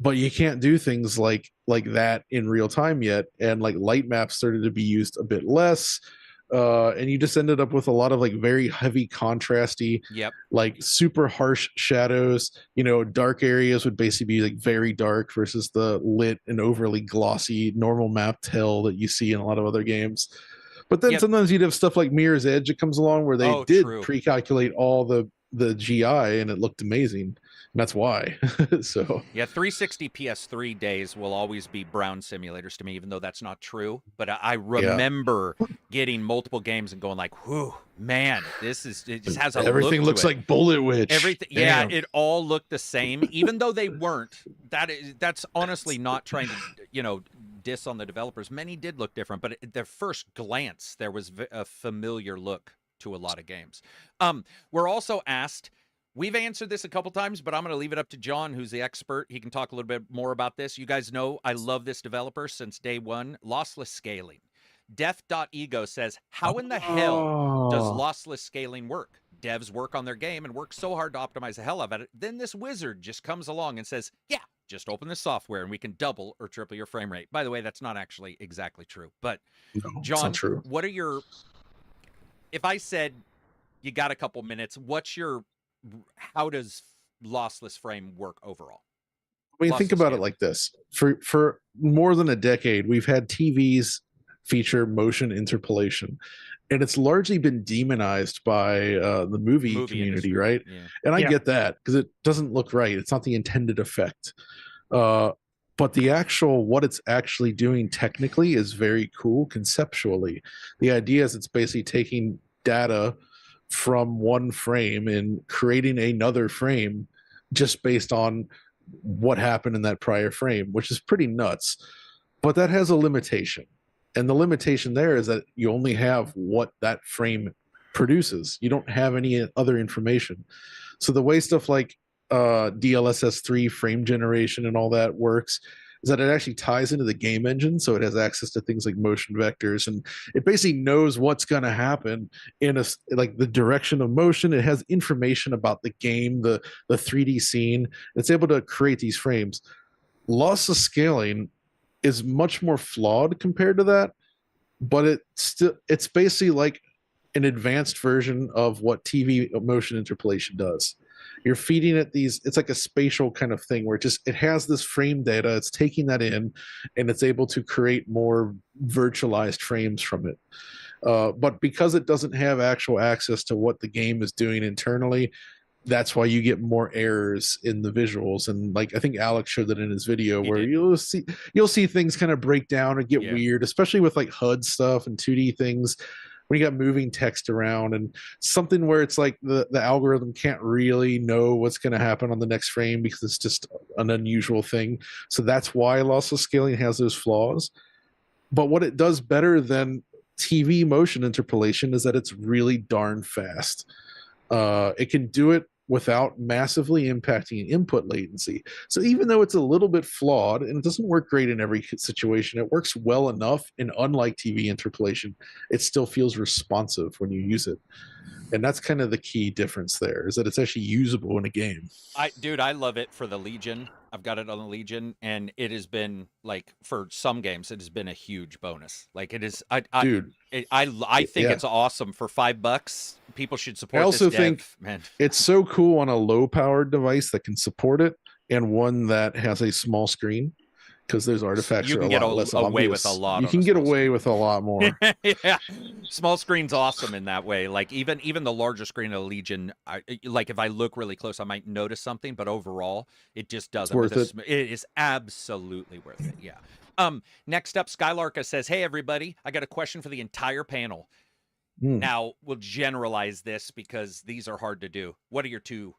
C: But you can't do things like that in real time yet. And like light maps started to be used a bit less. And you just ended up with a lot of like very heavy contrasty, like super harsh shadows. Dark areas would basically be like very dark versus the lit and overly glossy normal map hell that you see in a lot of other games. But then sometimes you'd have stuff like Mirror's Edge that comes along where they did pre-calculate all the GI and it looked amazing. And that's why. So
A: 360 PS3 days will always be brown simulators to me, even though that's not true. But I remember getting multiple games and going like, "Whew, man, it just has a
C: everything
A: look
C: looks
A: to
C: like Bullet Witch."
A: Everything, it all looked the same, even though they weren't. That's honestly not trying to diss on the developers. Many did look different, but at their first glance, there was a familiar look to a lot of games. We're also asked. We've answered this a couple times, but I'm going to leave it up to John, who's the expert. He can talk a little bit more about this. You guys know I love this developer since day one. Lossless scaling. Death.ego says, how in the hell does lossless scaling work? Devs work on their game and work so hard to optimize the hell out of it. Then this wizard just comes along and says, yeah, just open the software and we can double or triple your frame rate. By the way, that's not actually exactly true. But John, what are your... If I said you got a couple minutes, how does lossless frame work overall?
C: I mean, think about it like this. For more than a decade, we've had TVs feature motion interpolation, and it's largely been demonized by the movie community, industry, right? Yeah. And I get that, because it doesn't look right. It's not the intended effect. But what it's actually doing technically is very cool conceptually. The idea is it's basically taking data from one frame and creating another frame just based on what happened in that prior frame, which is pretty nuts. But that has a limitation. And the limitation there is that you only have what that frame produces. You don't have any other information. So the way stuff like DLSS3 frame generation and all that works is that it actually ties into the game engine, so it has access to things like motion vectors, and it basically knows what's going to happen in the direction of motion. It has information about the game, the 3D scene. It's able to create these frames. Lossless scaling is much more flawed compared to that, but it's basically like an advanced version of what TV motion interpolation does. You're feeding it it's like a spatial kind of thing where it has this frame data, it's taking that in, and it's able to create more virtualized frames from it. But because it doesn't have actual access to what the game is doing internally, that's why you get more errors in the visuals. And like I think Alex showed that in his video, where you'll see things kind of break down and get weird, especially with like HUD stuff and 2D things. When you got moving text around and something where it's like the algorithm can't really know what's going to happen on the next frame because it's just an unusual thing. So that's why lossless scaling has those flaws. But what it does better than TV motion interpolation is that it's really darn fast. It can do it without massively impacting input latency. So even though it's a little bit flawed and it doesn't work great in every situation, it works well enough, and unlike TV interpolation, it still feels responsive when you use it. And that's kind of the key difference there, is that it's actually usable in a game.
A: I love it for the Legion. I've got it on the Legion, and it has been, like, for some games, it has been a huge bonus. Like, it is, I think it's awesome. For $5. People should support.
C: I also
A: this
C: think
A: man.
C: It's so cool on a low-powered device that can support it, and one that has a small screen, because those artifacts
A: you
C: are
A: can
C: a
A: get
C: lot less
A: away
C: obvious.
A: with a lot.
C: You can get away with a lot more.
A: Yeah, small screen's awesome in that way. Like even the larger screen of the Legion, like if I look really close, I might notice something, but overall, it just doesn't.
C: It's worth it.
A: It is absolutely worth it. Yeah. Next up, Skylarka says, "Hey everybody, I got a question for the entire panel. Now we'll generalize this because these are hard to do. What are your 2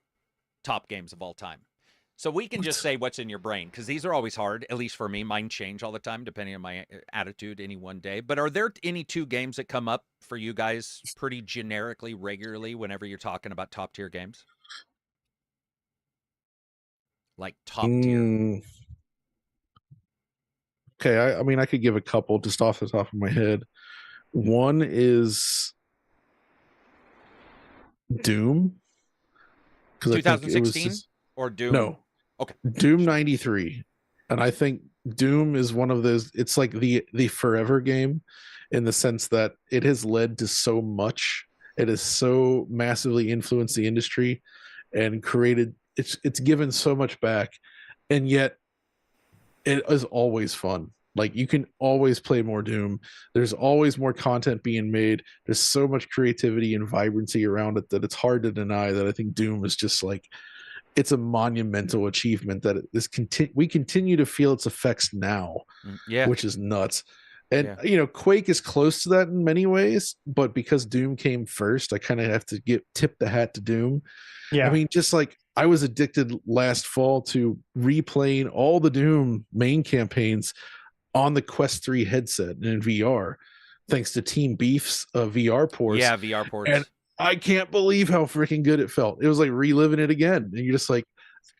A: top games of all time?" So we can just say what's in your brain, because these are always hard, at least for me. Mine change all the time, depending on my attitude any one day. But are there any 2 games that come up for you guys pretty generically, regularly, whenever you're talking about top-tier games? Like top-tier.
C: Okay, I mean, I could give a couple just off the top of my head. One is Doom.
A: 2016 or Doom?
C: No.
A: Okay.
C: Doom 93. And I think Doom is one of those, it's like the forever game, in the sense that it has led to so much. It has so massively influenced the industry and created, it's given so much back. And yet it is always fun. Like, you can always play more Doom. There's always more content being made. There's so much creativity and vibrancy around it that it's hard to deny that I think Doom is just like, it's a monumental achievement that we continue to feel its effects now, which is nuts. And Quake is close to that in many ways, but because Doom came first, I kind of have to tip the hat to Doom. Yeah, I mean, just like I was addicted last fall to replaying all the Doom main campaigns on the Quest 3 headset and in VR, thanks to Team Beef's VR ports.
A: Yeah, VR ports.
C: And I can't believe how freaking good it felt. It was like reliving it again. And you're just like,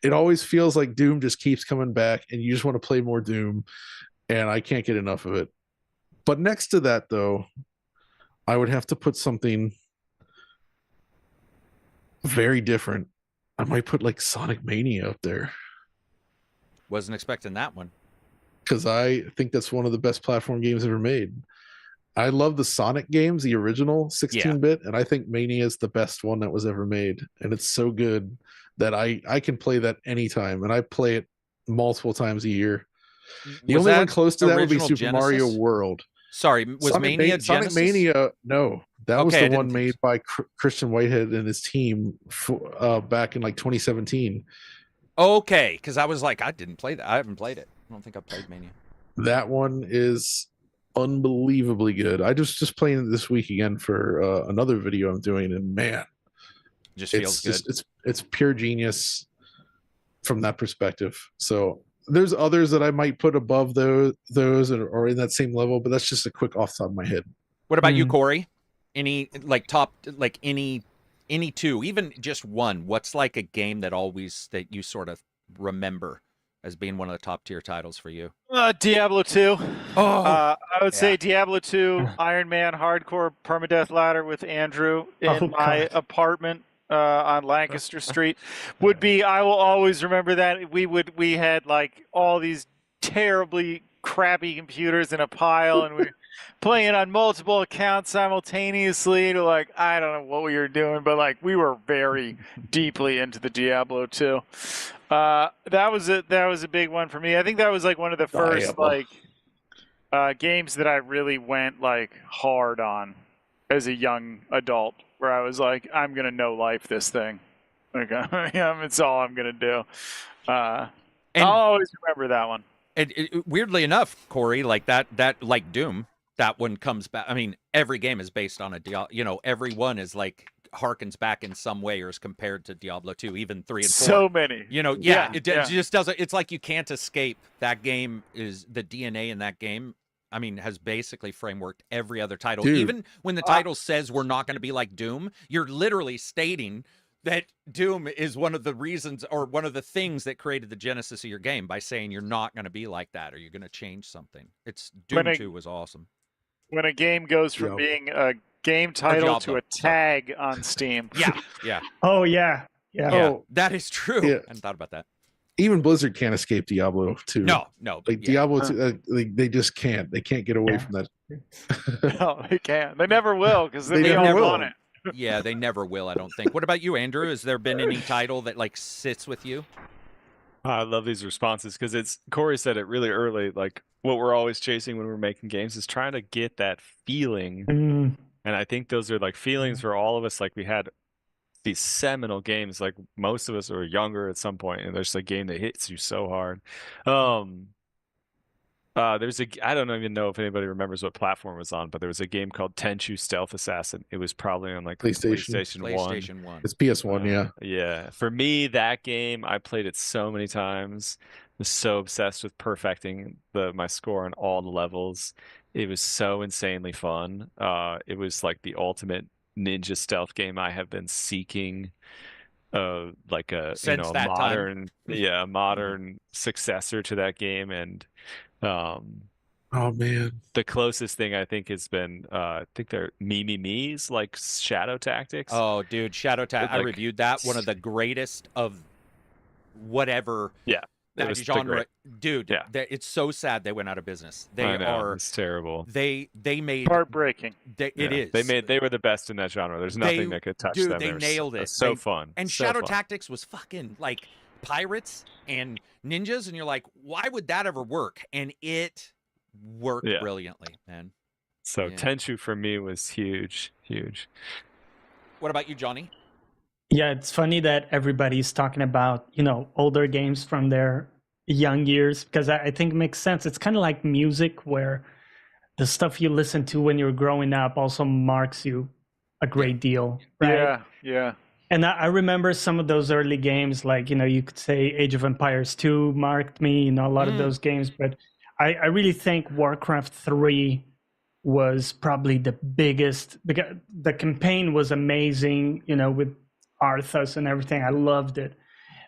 C: it always feels like Doom just keeps coming back and you just want to play more Doom. And I can't get enough of it. But next to that, though, I would have to put something very different. I might put like Sonic Mania up there.
A: Wasn't expecting that one.
C: Because I think that's one of the best platform games ever made. I love the Sonic games, the original 16-bit, and I think Mania is the best one that was ever made. And it's so good that I can play that anytime, and I play it multiple times a year. The only one close to that would be Super Mario World.
A: Sorry, was Mania Genesis?
C: Sonic Mania, no. That was the one made by Christian Whitehead and his team back in like 2017.
A: Okay, because I was like, I didn't play that. I haven't played it. I don't think I played Mania.
C: That one is unbelievably good. I just playing it this week again for another video I'm doing, and man,
A: just feels good.
C: It's pure genius from that perspective. So there's others that I might put above those or in that same level, but that's just a quick off the top of my head.
A: What about you, Corey? Any like top, like any 2, even just one? What's like a game that you sort of remember as being one of the top tier titles for you?
B: Diablo 2. I would say Diablo 2, Iron Man Hardcore Permadeath Ladder with Andrew in my apartment on Lancaster Street would be. I will always remember that. We had like all these terribly crappy computers in a pile, and we were playing on multiple accounts simultaneously. Like, I don't know what we were doing, but like we were very deeply into the Diablo 2. That was a big one for me. I think that was like one of the first games that I really went like hard on as a young adult, where I was like, I'm gonna no life this thing. Okay, it's all I'm gonna do. I'll always remember that one.
A: Weirdly enough, Corey, like that like Doom, that one comes back. I mean, every game is based on every one is like harkens back in some way or is compared to Diablo 2, even 3 and 4.
B: So many.
A: It just doesn't. It's like you can't escape. That game is the DNA in that game. I mean, has basically frameworked every other title. Dude, even when the title says we're not going to be like Doom, you're literally stating that Doom is one of the reasons or one of the things that created the genesis of your game by saying you're not going to be like that or you're going to change something. It's Doom 2 was awesome.
B: When a game goes from being a game title to a tag on Steam.
A: Yeah.
D: Oh, yeah.
C: Oh,
A: that is true.
C: Yeah.
A: I hadn't thought about that.
C: Even Blizzard can't escape Diablo 2.
A: No.
C: Like Diablo 2, they just can't. They can't get away from that.
B: No, they can't. They never will because
C: They
B: all
C: never
B: want it.
A: Yeah, they never will, I don't think. What about you, Andrew? Has there been any title that like sits with you?
E: I love these responses because Corey said it really early. Like what we're always chasing when we're making games is trying to get that feeling. And I think those are like feelings for all of us. Like we had these seminal games, like most of us were younger at some point, and there's a game that hits you so hard. I don't even know if anybody remembers what platform it was on, but there was a game called Tenchu Stealth Assassin. It was probably on like PlayStation 1.
C: It's PS1, yeah.
E: Yeah. For me, that game, I played it so many times. Was so obsessed with perfecting my score on all the levels. It was so insanely fun. It was like the ultimate ninja stealth game I have been seeking. Like a
A: Since that
E: modern successor to that game, and
C: oh man,
E: the closest thing I think has been I think they're Me's like Shadow Tactics.
A: Oh, dude, Shadow Tactics! I reviewed that. One of the greatest of whatever.
E: Yeah.
A: That genre, dude. Yeah. It's so sad they went out of business.
E: It's terrible.
B: They
A: made
B: heartbreaking.
A: It is.
E: They were the best in that genre. There's nothing that could touch them.
A: They nailed it.
E: So fun.
A: And Shadow Tactics was fucking like pirates and ninjas, and you're like, why would that ever work? And it worked brilliantly, man.
E: So Tenchu for me was huge.
A: What about you, Johnny?
D: Yeah, it's funny that everybody's talking about, older games from their young years, because I think it makes sense. It's kind of like music where the stuff you listen to when you're growing up also marks you a great deal, right?
B: Yeah.
D: And I remember some of those early games, like, you could say Age of Empires 2 marked me, a lot of those games. But I really think Warcraft 3 was probably the biggest. The campaign was amazing, with Arthas and everything. I loved it,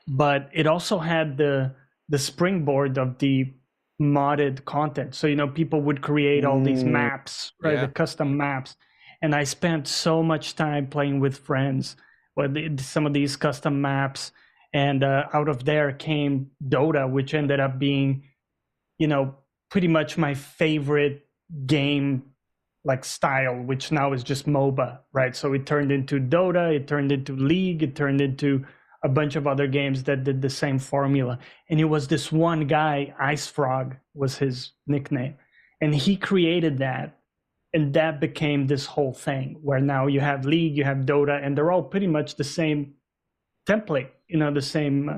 D: but it also had the springboard of the modded content. So people would create all these maps, right? The custom maps, and I spent so much time playing with friends with some of these custom maps, and out of there came Dota, which ended up being, pretty much my favorite game like style, which now is just MOBA, right? So it turned into Dota, it turned into League, it turned into a bunch of other games that did the same formula. And it was this one guy, Ice Frog was his nickname, and he created that, and that became this whole thing where now you have League, you have Dota, and they're all pretty much the same template, the same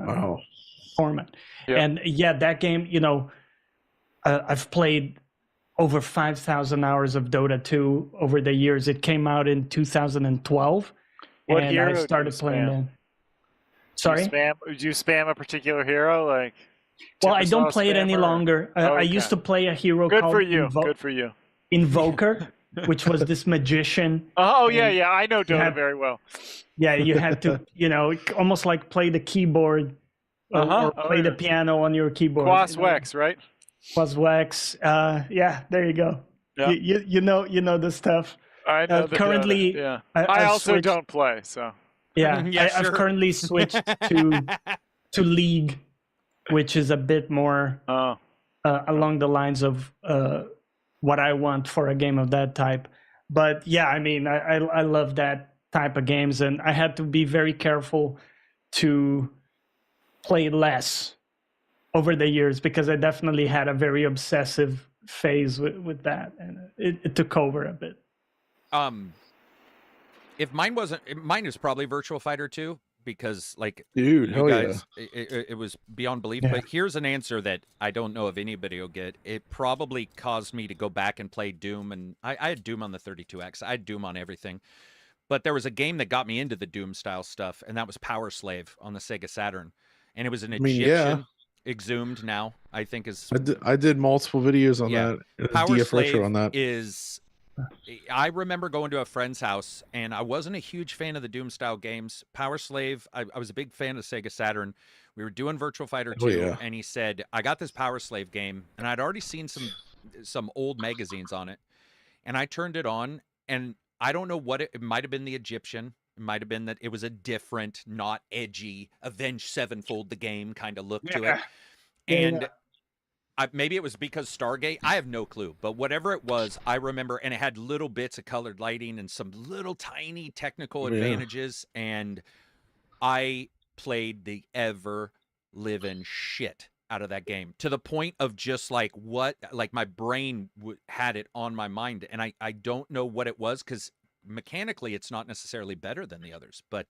D: format. Yep. And that game, I've played over 5,000 hours of Dota 2 over the years. It came out in 2012.
B: What
D: and
B: hero
D: I started playing then. Sorry?
B: Do you spam a particular hero?
D: Well, I don't play it any longer. I used to play a hero called
B: Good for you.
D: Invoker, which was this magician.
B: Oh, yeah. I know Dota very well.
D: Yeah, you had to, almost like play the keyboard or play the piano on your keyboard.
B: Quaswex, right?
D: Quaswex. Yeah, there you go. Yeah. You know the stuff.
B: I know
D: currently.
B: I also don't play, so.
D: Yeah, I've currently switched to League, which is a bit more along the lines of what I want for a game of that type. But yeah, I mean, I love that type of games, and I had to be very careful to play less over the years, because I definitely had a very obsessive phase with that, and it took over a bit.
A: If mine is probably Virtual Fighter 2, because
C: dude,
A: you guys, it was beyond belief. Yeah. But here's an answer that I don't know if anybody will get. It probably caused me to go back and play Doom, and I had Doom on the 32X. I had Doom on everything. But there was a game that got me into the Doom style stuff, and that was Power Slave on the Sega Saturn. And it was an Egyptian. Exhumed now, I think is.
C: I did multiple videos on that.
A: Power Slave on that is I remember going to a friend's house, and I wasn't a huge fan of the Doom style games. Power Slave, I was a big fan of Sega Saturn. We were doing Virtual Fighter 2, and he said, I got this Power Slave game, and I'd already seen some old magazines on it. And I turned it on, and I don't know what it might have been the Egyptian. It might have been that it was a different, not edgy, Avenged Sevenfold the game kind of look to it. And maybe it was because Stargate. I have no clue. But whatever it was, I remember, and it had little bits of colored lighting and some little tiny technical advantages. And I played the ever-living shit out of that game to the point of just like my brain had it on my mind. And I don't know what it was, because mechanically it's not necessarily better than the others. But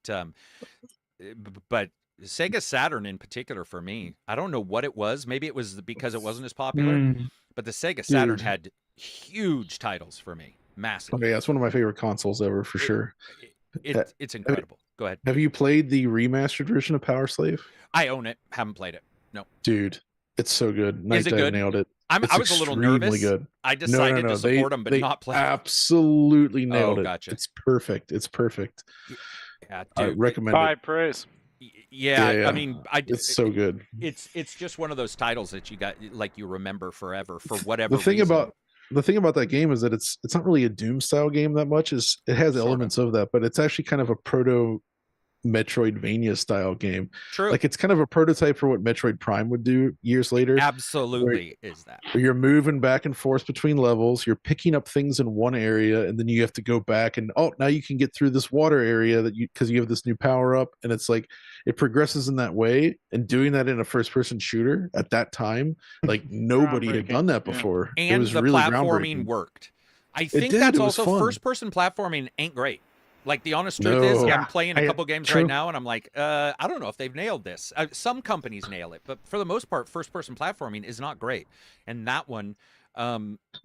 A: Sega Saturn in particular, for me, I don't know what it was. Maybe it was because it wasn't as popular, but the Sega Saturn had huge titles for me. Massive.
C: Okay, that's one of my favorite consoles ever, for sure.
A: It's incredible. Go ahead.
C: Have you played the remastered version of Power Slave?
A: I own it. Haven't played it. No.
C: Dude, it's so good.
A: Is it good?
C: Nailed it.
A: I was a little nervous.
C: Good.
A: I decided to support them, but not play.
C: Absolutely nailed it.
A: Gotcha.
C: It's perfect. It's perfect.
A: Yeah, dude.
C: I recommend
B: High
C: it.
B: praise.
A: Yeah, I mean,
C: it's so good.
A: It's just one of those titles that you got, like, you remember forever for whatever
C: The thing
A: reason.
C: about that game is that it's not really a Doom style game that much. It has elements of that, but it's actually kind of a proto Metroidvania style game.
A: True.
C: Like, it's kind of a prototype for what Metroid Prime would do years later.
A: Absolutely is that.
C: Where you're moving back and forth between levels, you're picking up things in one area, and then you have to go back and now you can get through this water area because you have this new power up, and it's like it progresses in that way. And doing that in a first person shooter at that time, like nobody had done that before.
A: And
C: it was
A: the
C: really
A: platforming worked. I think that's also first person platforming ain't great. Like, the honest truth is, I'm playing a couple games right now, and I'm like, I don't know if they've nailed this. Some companies nail it, but for the most part, first-person platforming is not great. And that one,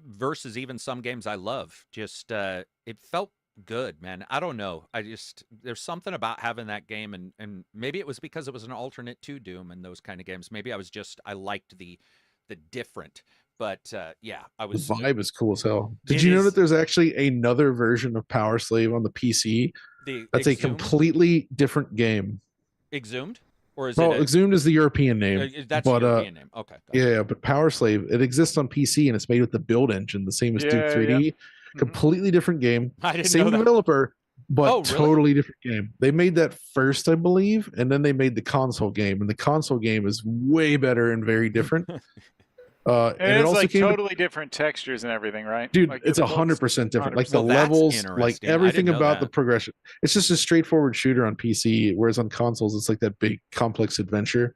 A: versus even some games I love, just it felt good, man. I don't know. There's something about having that game, and maybe it was because it was an alternate to Doom and those kind of games. Maybe I liked the different. But I was.
C: The vibe is cool as hell. Did you know that there's actually another version of Power Slave on the PC? That's a completely different game.
A: Exhumed, or is
C: Exhumed is the European name.
A: That's the European name. Okay.
C: Yeah, but Power Slave, it exists on PC, and it's made with the build engine, the same as Duke 3D. Yeah. Completely different game.
A: I didn't
C: same
A: know that.
C: developer, but
A: really?
C: Totally different game. They made that first, I believe, and then they made the console game, and the console game is way better and very different.
B: And it's also like totally different textures and everything, right?
C: Dude,
B: like
C: it's 100% different. Like the
A: Well,
C: levels, like everything about
A: that.
C: the progression. It's just a straightforward shooter on PC, whereas on consoles, it's like that big complex adventure.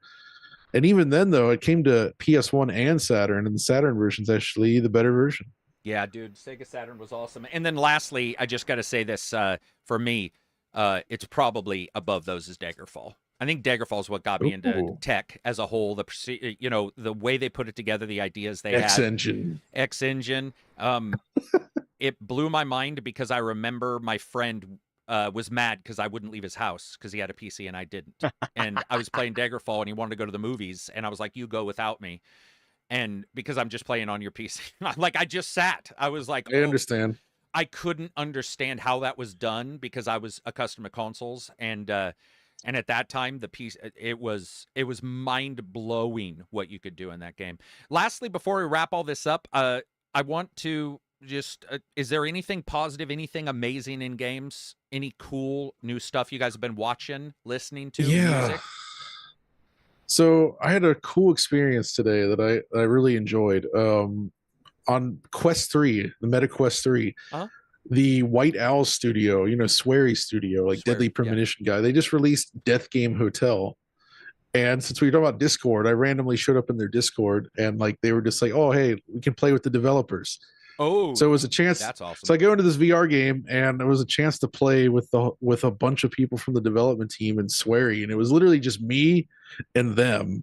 C: And even then, though, it came to PS1 and Saturn, and the Saturn version's actually the better version.
A: Yeah, dude, Sega Saturn was awesome. And then lastly, I just got to say this, for me, it's probably above those is Daggerfall. I think Daggerfall is what got me into tech as a whole. The way they put it together, the ideas they had. X Engine. It blew my mind because I remember my friend was mad because I wouldn't leave his house because he had a PC and I didn't. And I was playing Daggerfall and he wanted to go to the movies, and I was like, "You go without me." And because I'm just playing on your PC, I just sat. I was like,
C: I understand.
A: I couldn't understand how that was done because I was accustomed to consoles, and at that time, the piece it was mind blowing what you could do in that game. Lastly, before we wrap all this up, I want to just is there anything positive, anything amazing in games, any cool new stuff you guys have been watching, listening to? Music?
C: So I had a cool experience today that I really enjoyed. On Quest 3, the Meta Quest 3. The White Owl studio, Swery studio, like Deadly Premonition guy, they just released Death Game Hotel. And since we were talking about Discord, I randomly showed up in their Discord, and they were just like, "Oh, hey, we can play with the developers."
A: Oh,
C: so it was a chance.
A: That's awesome.
C: So I go into this VR game, and it was a chance to play with a bunch of people from the development team in Swery, and it was literally just me and them,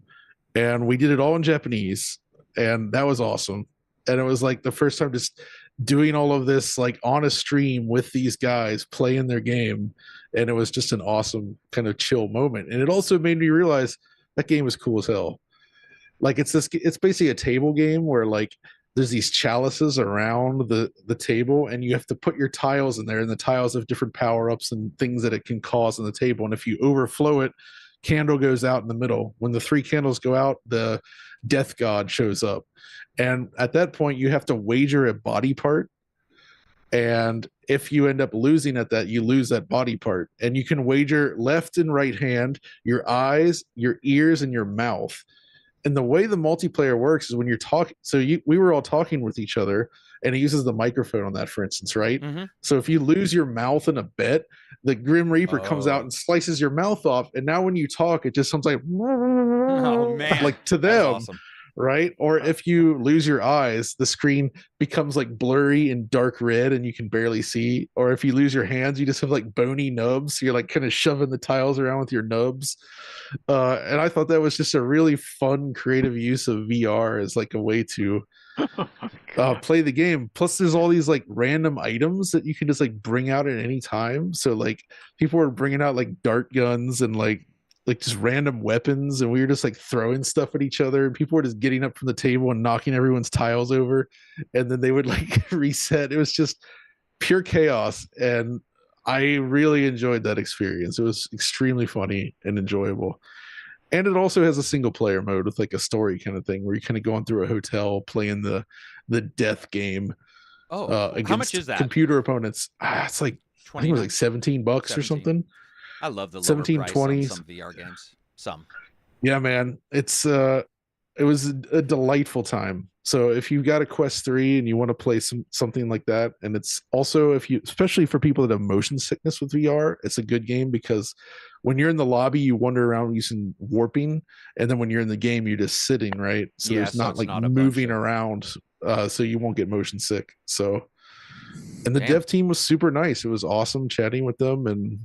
C: and we did it all in Japanese, and that was awesome. And it was like the first time just doing all of this on a stream with these guys playing their game, and it was just an awesome kind of chill moment. And it also made me realize that game is cool as hell. It's basically a table game where there's these chalices around the table, and you have to put your tiles in there, and the tiles have different power-ups and things that it can cause on the table. And if you overflow it, candle goes out in the middle. When the 3 candles go out, the death god shows up. And at that point, you have to wager a body part. And if you end up losing at that, you lose that body part. And you can wager left and right hand, your eyes, your ears, and your mouth. And the way the multiplayer works is when you're talking. So we were all talking with each other, and it uses the microphone on that, for instance, right?
A: Mm-hmm.
C: So if you lose your mouth in a bet, the Grim Reaper comes out and slices your mouth off. And now when you talk, it just sounds like,
A: oh man,
C: like to them.
A: Awesome.
C: Right? Or if you lose your eyes, the screen becomes like blurry and dark red and you can barely see. Or if you lose your hands, you just have like bony nubs. So you're like kind of shoving the tiles around with your nubs. And I thought that was just a really fun, creative use of VR as like a way to play the game. Plus there's all these like random items that you can just like bring out at any time. So like people were bringing out like dart guns and like just random weapons, and we were just like throwing stuff at each other, and people were just getting up from the table and knocking everyone's tiles over, and then they would like reset. It was just pure chaos, and I really enjoyed that experience. It was extremely funny and enjoyable. And it also has a single player mode with like a story kind of thing where you're kind of going through a hotel playing the death game. Against
A: how much is that?
C: Computer opponents. It's like I think it was like $17 or something.
A: I love the lower
C: 17,
A: price
C: 20.
A: on some VR games. Some.
C: Yeah, man. It was a delightful time. So if you've got a Quest 3 and you want to play something like that, and it's also especially for people that have motion sickness with VR, it's a good game because when you're in the lobby, you wander around using warping, and then when you're in the game, you're just sitting, right? So there's not like moving around, so you won't get motion sick. So, and the dev team was super nice. It was awesome chatting with them and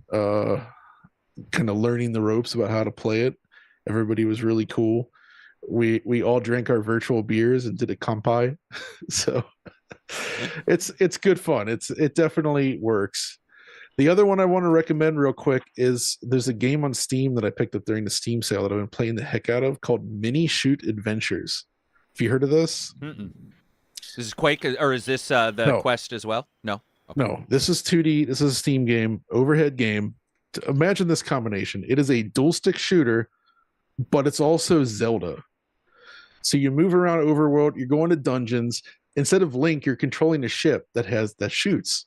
C: kind of learning the ropes about how to play it. Everybody was really cool. We all drank our virtual beers and did a kampai. So it's good fun. It definitely works. The other one I want to recommend real quick is there's a game on Steam that I picked up during the Steam sale that I've been playing the heck out of called Mini Shoot Adventures. Have you heard of this?
A: Mm-mm. This is Quake, or is this the Quest as well? No. Okay.
C: No, this is 2D. This is a Steam game, overhead game. Imagine this combination. It is a dual stick shooter, but it's also Zelda. So you move around overworld, you're going to dungeons. Instead of Link, you're controlling a ship that shoots.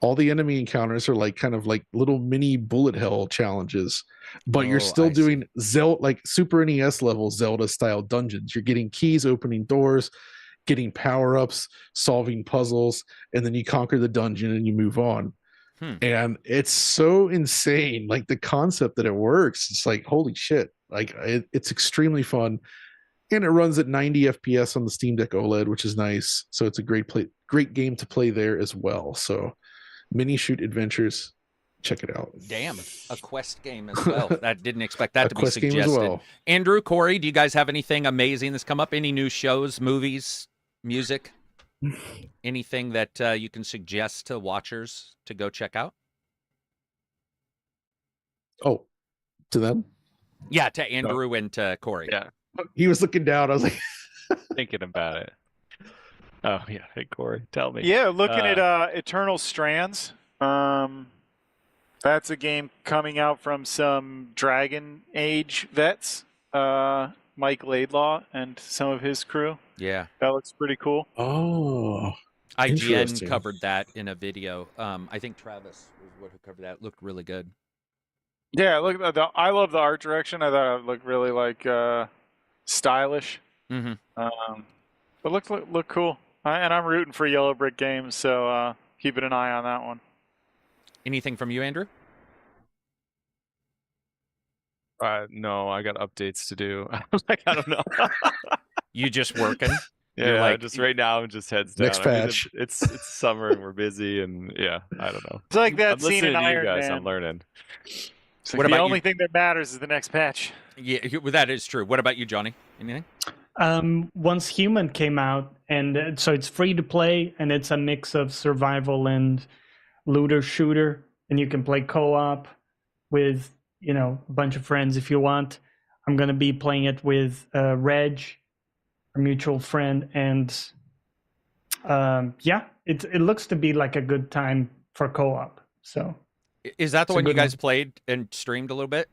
C: All the enemy encounters are like kind of like little mini bullet hell challenges, but you're still doing Zelda, like Super NES level Zelda style dungeons. You're getting keys, opening doors, getting power-ups, solving puzzles, and then you conquer the dungeon and you move on. And it's so insane, like the concept that it works. It's like, holy shit. Like it's extremely fun. And it runs at 90 FPS on the Steam Deck OLED, which is nice. So it's a great game to play there as well. So Mini Shoot Adventures, check it out.
A: Damn, a Quest game as well. I didn't expect that to be
C: Quest
A: suggested.
C: game as well.
A: Andrew, Corey, do you guys have anything amazing that's come up? Any new shows, movies, music? Anything that you can suggest to watchers to go check out?
C: Oh, to them?
A: Yeah, to Andrew and to Corey.
E: Yeah.
C: He was looking down. I was like,
E: thinking about it. Oh, yeah. Hey, Corey, tell me.
B: Yeah, looking at Eternal Strands. That's a game coming out from some Dragon Age vets. Mike Laidlaw and some of his crew.
A: Yeah.
B: That looks pretty cool.
C: oh.
A: IGN covered that in a video. I think Travis was who covered that. It looked really good.
B: Yeah, look. I love the art direction. I thought it looked really like stylish.
A: Mm-hmm.
B: But look cool. And I'm rooting for Yellow Brick Games, so keeping an eye on that one.
A: Anything from you, Andrew?
E: No, I got updates to do. I was like, I don't know.
A: You just working?
E: Yeah, like, just right now, I'm just heads down.
C: Next patch.
E: I mean, it's summer and we're busy, and yeah, I don't know.
B: It's like that
E: I'm
B: scene in
E: listening to you
B: Iron
E: guys.
B: Man.
E: I'm learning.
B: It's like the only thing that matters is the next patch.
A: Yeah, that is true. What about you, Johnny? Anything?
D: Once Human came out, and so it's free to play, and it's a mix of survival and looter shooter, and you can play co-op with a bunch of friends if you want. I'm gonna be playing it with Reg, a mutual friend, and yeah, it looks to be like a good time for co-op. So
A: is that the
D: It's a
A: one you
D: good
A: guys
D: one.
A: played and streamed a little bit?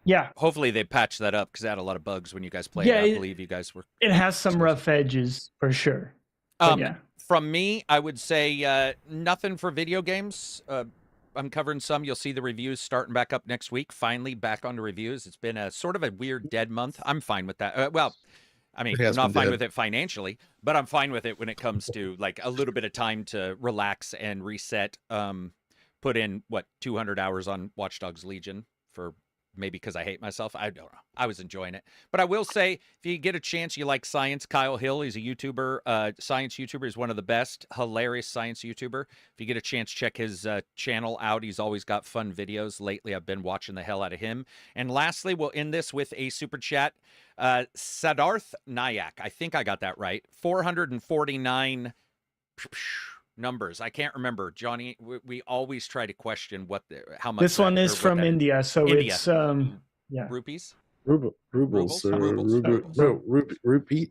D: yeah,
A: Hopefully they patched that up because it had a lot of bugs when you guys played.
D: Yeah,
A: I
D: it-
A: believe you guys were.
D: it has some rough edges for sure. But yeah.
A: From me, I would say nothing for video games. I'm covering some. You'll see the reviews starting back up next week. Finally back on the reviews. It's been a sort of a weird dead month. I'm fine with that. Well, I mean,
C: It
A: I'm
C: has
A: not
C: been
A: fine
C: dead.
A: with it financially, but I'm fine with it when it comes to like a little bit of time to relax and reset. Put in 200 hours on Watch Dogs Legion for maybe because I hate myself. I don't know. I was enjoying it. But I will say, if you get a chance, you like science, Kyle Hill, he's a YouTuber, science YouTuber. He's one of the best, hilarious science YouTuber. If you get a chance, check his channel out. He's always got fun videos. Lately, I've been watching the hell out of him. And lastly, we'll end this with a super chat. Sadarth Nayak, I think I got that right. 449 numbers. I can't remember. Johnny, we always try to question how much.
D: This one is from India, so
A: India.
D: it's yeah.
A: Rupees?
C: Rubles
A: Rubles?
C: or
A: Rubles.
C: Rupee.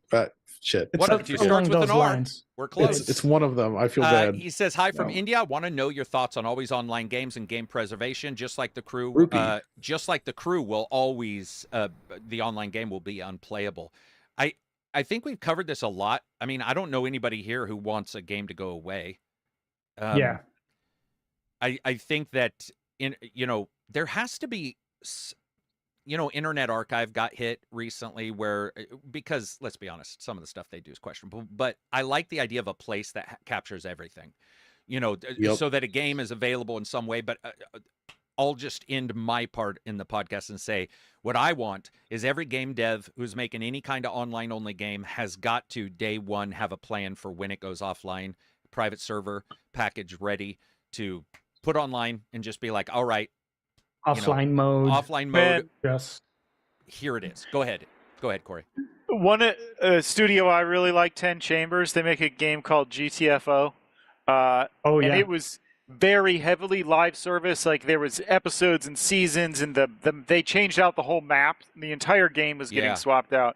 C: Shit.
D: It's
A: One of the two
D: along
A: starts with
D: those
A: an R.
D: lines.
A: We're close.
C: It's one of them. I feel bad.
A: He says, hi from
C: No.
A: India. I want to know your thoughts on always online games and game preservation. Just like the crew, will always, the online game will be unplayable. I think we've covered this a lot. I mean, I don't know anybody here who wants a game to go away.
D: Yeah.
A: I think that there has to be, Internet Archive got hit recently because let's be honest, some of the stuff they do is questionable, but I like the idea of a place that captures everything,
C: Yep.
A: so that a game is available in some way. But I'll just end my part in the podcast and say what I want is every game dev who's making any kind of online only game has got to day one have a plan for when it goes offline, private server package ready to put online, and just be like, all right,
D: Offline mode.
A: offline mode.
B: Man.
D: Yes.
A: Here it is. Go ahead, Corey.
B: One studio I really like, 10 Chambers. They make a game called GTFO.
D: Oh yeah.
B: And it was very heavily live service. Like there was episodes and seasons, and they changed out the whole map. The entire game was getting
A: Yeah.
B: swapped out.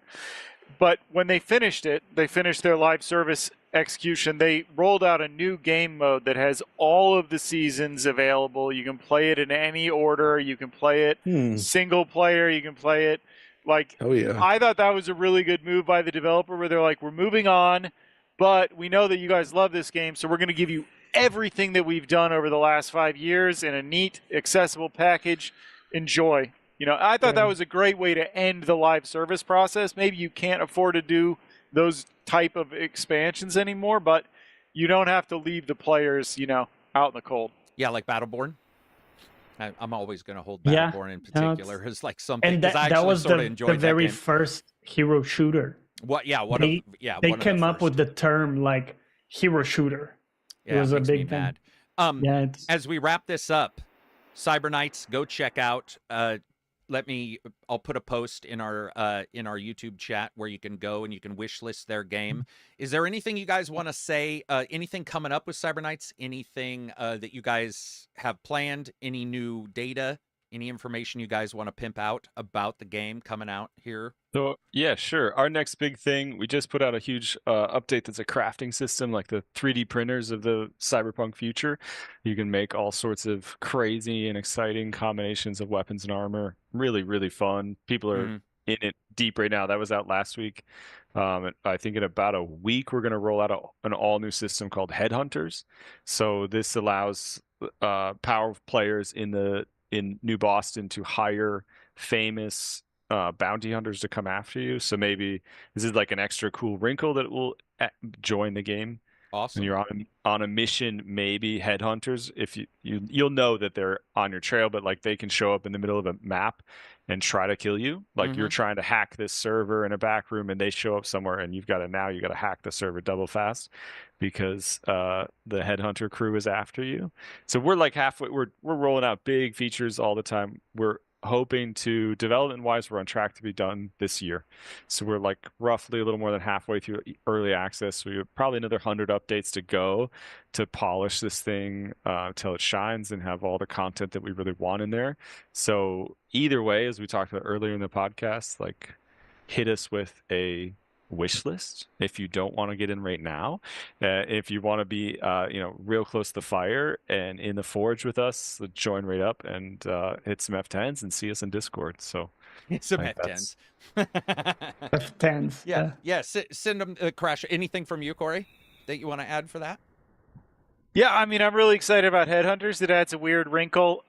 B: But when they finished their live service execution. They rolled out a new game mode that has all of the seasons available. You can play it in any order. You can play it single player. You can play it like.
C: Oh yeah.
B: I thought that was a really good move by the developer, where they're like, we're moving on, but we know that you guys love this game, so we're going to give you everything that we've done over the last 5 years in a neat, accessible package. Enjoy. I thought that was a great way to end the live service process. Maybe you can't afford to do those type of expansions anymore, but you don't have to leave the players, out in the cold.
A: Yeah, like Battleborn. I'm always going to hold Battleborn in particular as like something,
D: and
A: because I
D: that
A: actually
D: was
A: sort of enjoyed
D: the
A: that
D: very
A: game.
D: first hero shooter.
A: What? Yeah,
D: They
A: one of
D: came
A: the
D: up with
A: first.
D: the term like hero shooter.
A: Yeah,
D: it was a
A: makes me
D: big thing.
A: mad.
D: Yeah,
A: As we wrap this up, Cyber Knights, go check out. I'll put a post in our YouTube chat where you can go and you can wish list their game. Is there anything you guys want to say? Anything coming up with Cyber Knights? Anything that you guys have planned? Any new data? Any information you guys want to pimp out about the game coming out here?
E: So yeah, sure. Our next big thing, we just put out a huge update that's a crafting system, like the 3D printers of the cyberpunk future. You can make all sorts of crazy and exciting combinations of weapons and armor. Really, really fun. People are in it deep right now. That was out last week. I think in about a week, we're going to roll out an all-new system called Headhunters. So this allows powerful players in New Boston to hire famous bounty hunters to come after you. So maybe this is like an extra cool wrinkle that will join the game.
A: Awesome.
E: When you're on a mission, maybe headhunters, if you'll know that they're on your trail, but like they can show up in the middle of a map and try to kill you. Like you're trying to hack this server in a back room, and they show up somewhere, and you got to hack the server double fast because the headhunter crew is after you. So we're like halfway. We're rolling out big features all the time. We're hoping to, development wise, we're on track to be done this year. So we're like roughly a little more than halfway through early access. We have probably another 100 updates to go to polish this thing till it shines and have all the content that we really want in there. So either way, as we talked about earlier in the podcast, like hit us with a wish list if you don't want to get in right now. If you want to be real close to the fire and in the forge with us, join right up and hit some F10s and see us in Discord. So
A: some F10s.
D: F10s.
A: Yeah. Send them Crash. Anything from you, Corey, that you want to add for that?
B: Yeah, I mean, I'm really excited about Headhunters. It adds a weird wrinkle.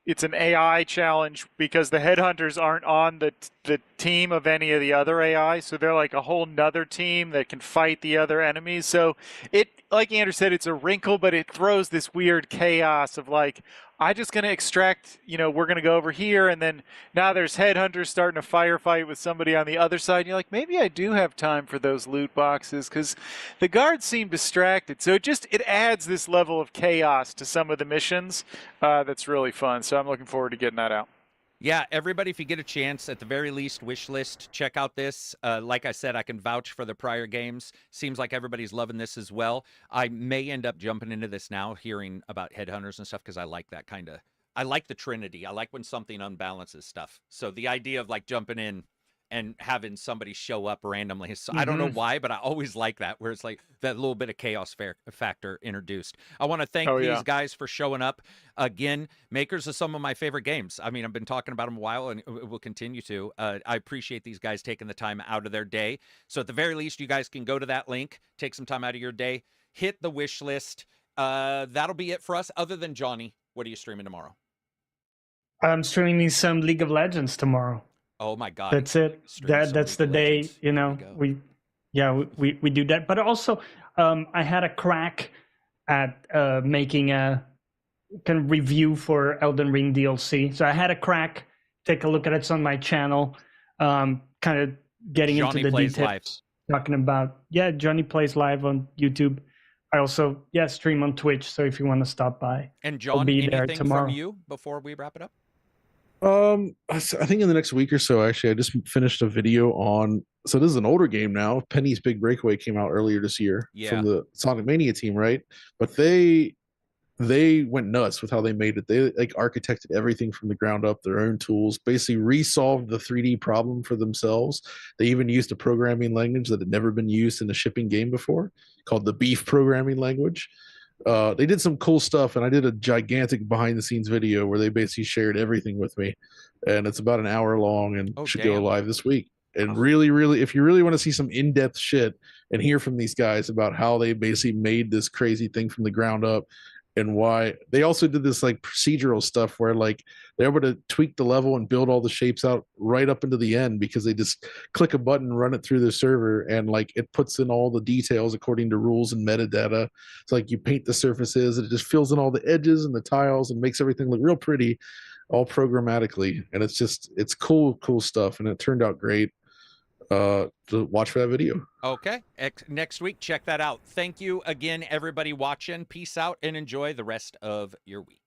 B: It's an AI challenge because the Headhunters aren't on the team of any of the other AI, so they're like a whole nother team that can fight the other enemies. So it, like Andrew said, it's a wrinkle, but it throws this weird chaos of like, I'm just going to extract, we're going to go over here, and then now there's Headhunters starting a firefight with somebody on the other side. And you're like, maybe I do have time for those loot boxes because the guards seem distracted. So it adds this level of chaos to some of the missions that's really fun. So I'm looking forward to getting that out.
A: Yeah, everybody, if you get a chance, at the very least, wish list, check out this. Like I said, I can vouch for the prior games. Seems like everybody's loving this as well. I may end up jumping into this now, hearing about Headhunters and stuff, because I like that kind of... I like the Trinity. I like when something unbalances stuff. So the idea of, like, jumping in and having somebody show up randomly. So I don't know why, but I always like that, where it's like that little bit of chaos factor introduced. I want to thank these guys for showing up. Again, makers of some of my favorite games. I mean, I've been talking about them a while and will continue to. I appreciate these guys taking the time out of their day. So at the very least, you guys can go to that link, take some time out of your day, hit the wish list. That'll be it for us. Other than Johnny, what are you streaming tomorrow?
D: I'm streaming some League of Legends tomorrow.
A: Oh my God.
D: That's it. That's the day, we do that. But also, I had a crack at making a kind of review for Elden Ring DLC. So I had a crack, take a look at it. It's on my channel, kind of getting
A: Johnny
D: into the
A: Plays
D: details. Live. Talking about, Johnny Plays Live on YouTube. I also, stream on Twitch. So if you want to stop by.
A: And John, anything from you before we wrap it up?
C: I think in the next week or so, actually, I just finished a video on. So this is an older game now. Penny's Big Breakaway came out earlier this year from the Sonic Mania team, right? But they went nuts with how they made it. They like architected everything from the ground up, their own tools, basically resolved the 3D problem for themselves. They even used a programming language that had never been used in a shipping game before, called the Beef programming language. They did some cool stuff, and I did a gigantic behind-the-scenes video where they basically shared everything with me, and it's about an hour long and should go live this week. And really, if you really want to see some in-depth shit and hear from these guys about how they basically made this crazy thing from the ground up, and why they also did this like procedural stuff where like they're able to tweak the level and build all the shapes out right up into the end because they just click a button, run it through the server, and like it puts in all the details according to rules and metadata. It's like you paint the surfaces and it just fills in all the edges and the tiles and makes everything look real pretty, all programmatically. And it's cool stuff, and it turned out great. To watch for that video.
A: Okay. Next week, check that out. Thank you again, everybody watching. Peace out and enjoy the rest of your week.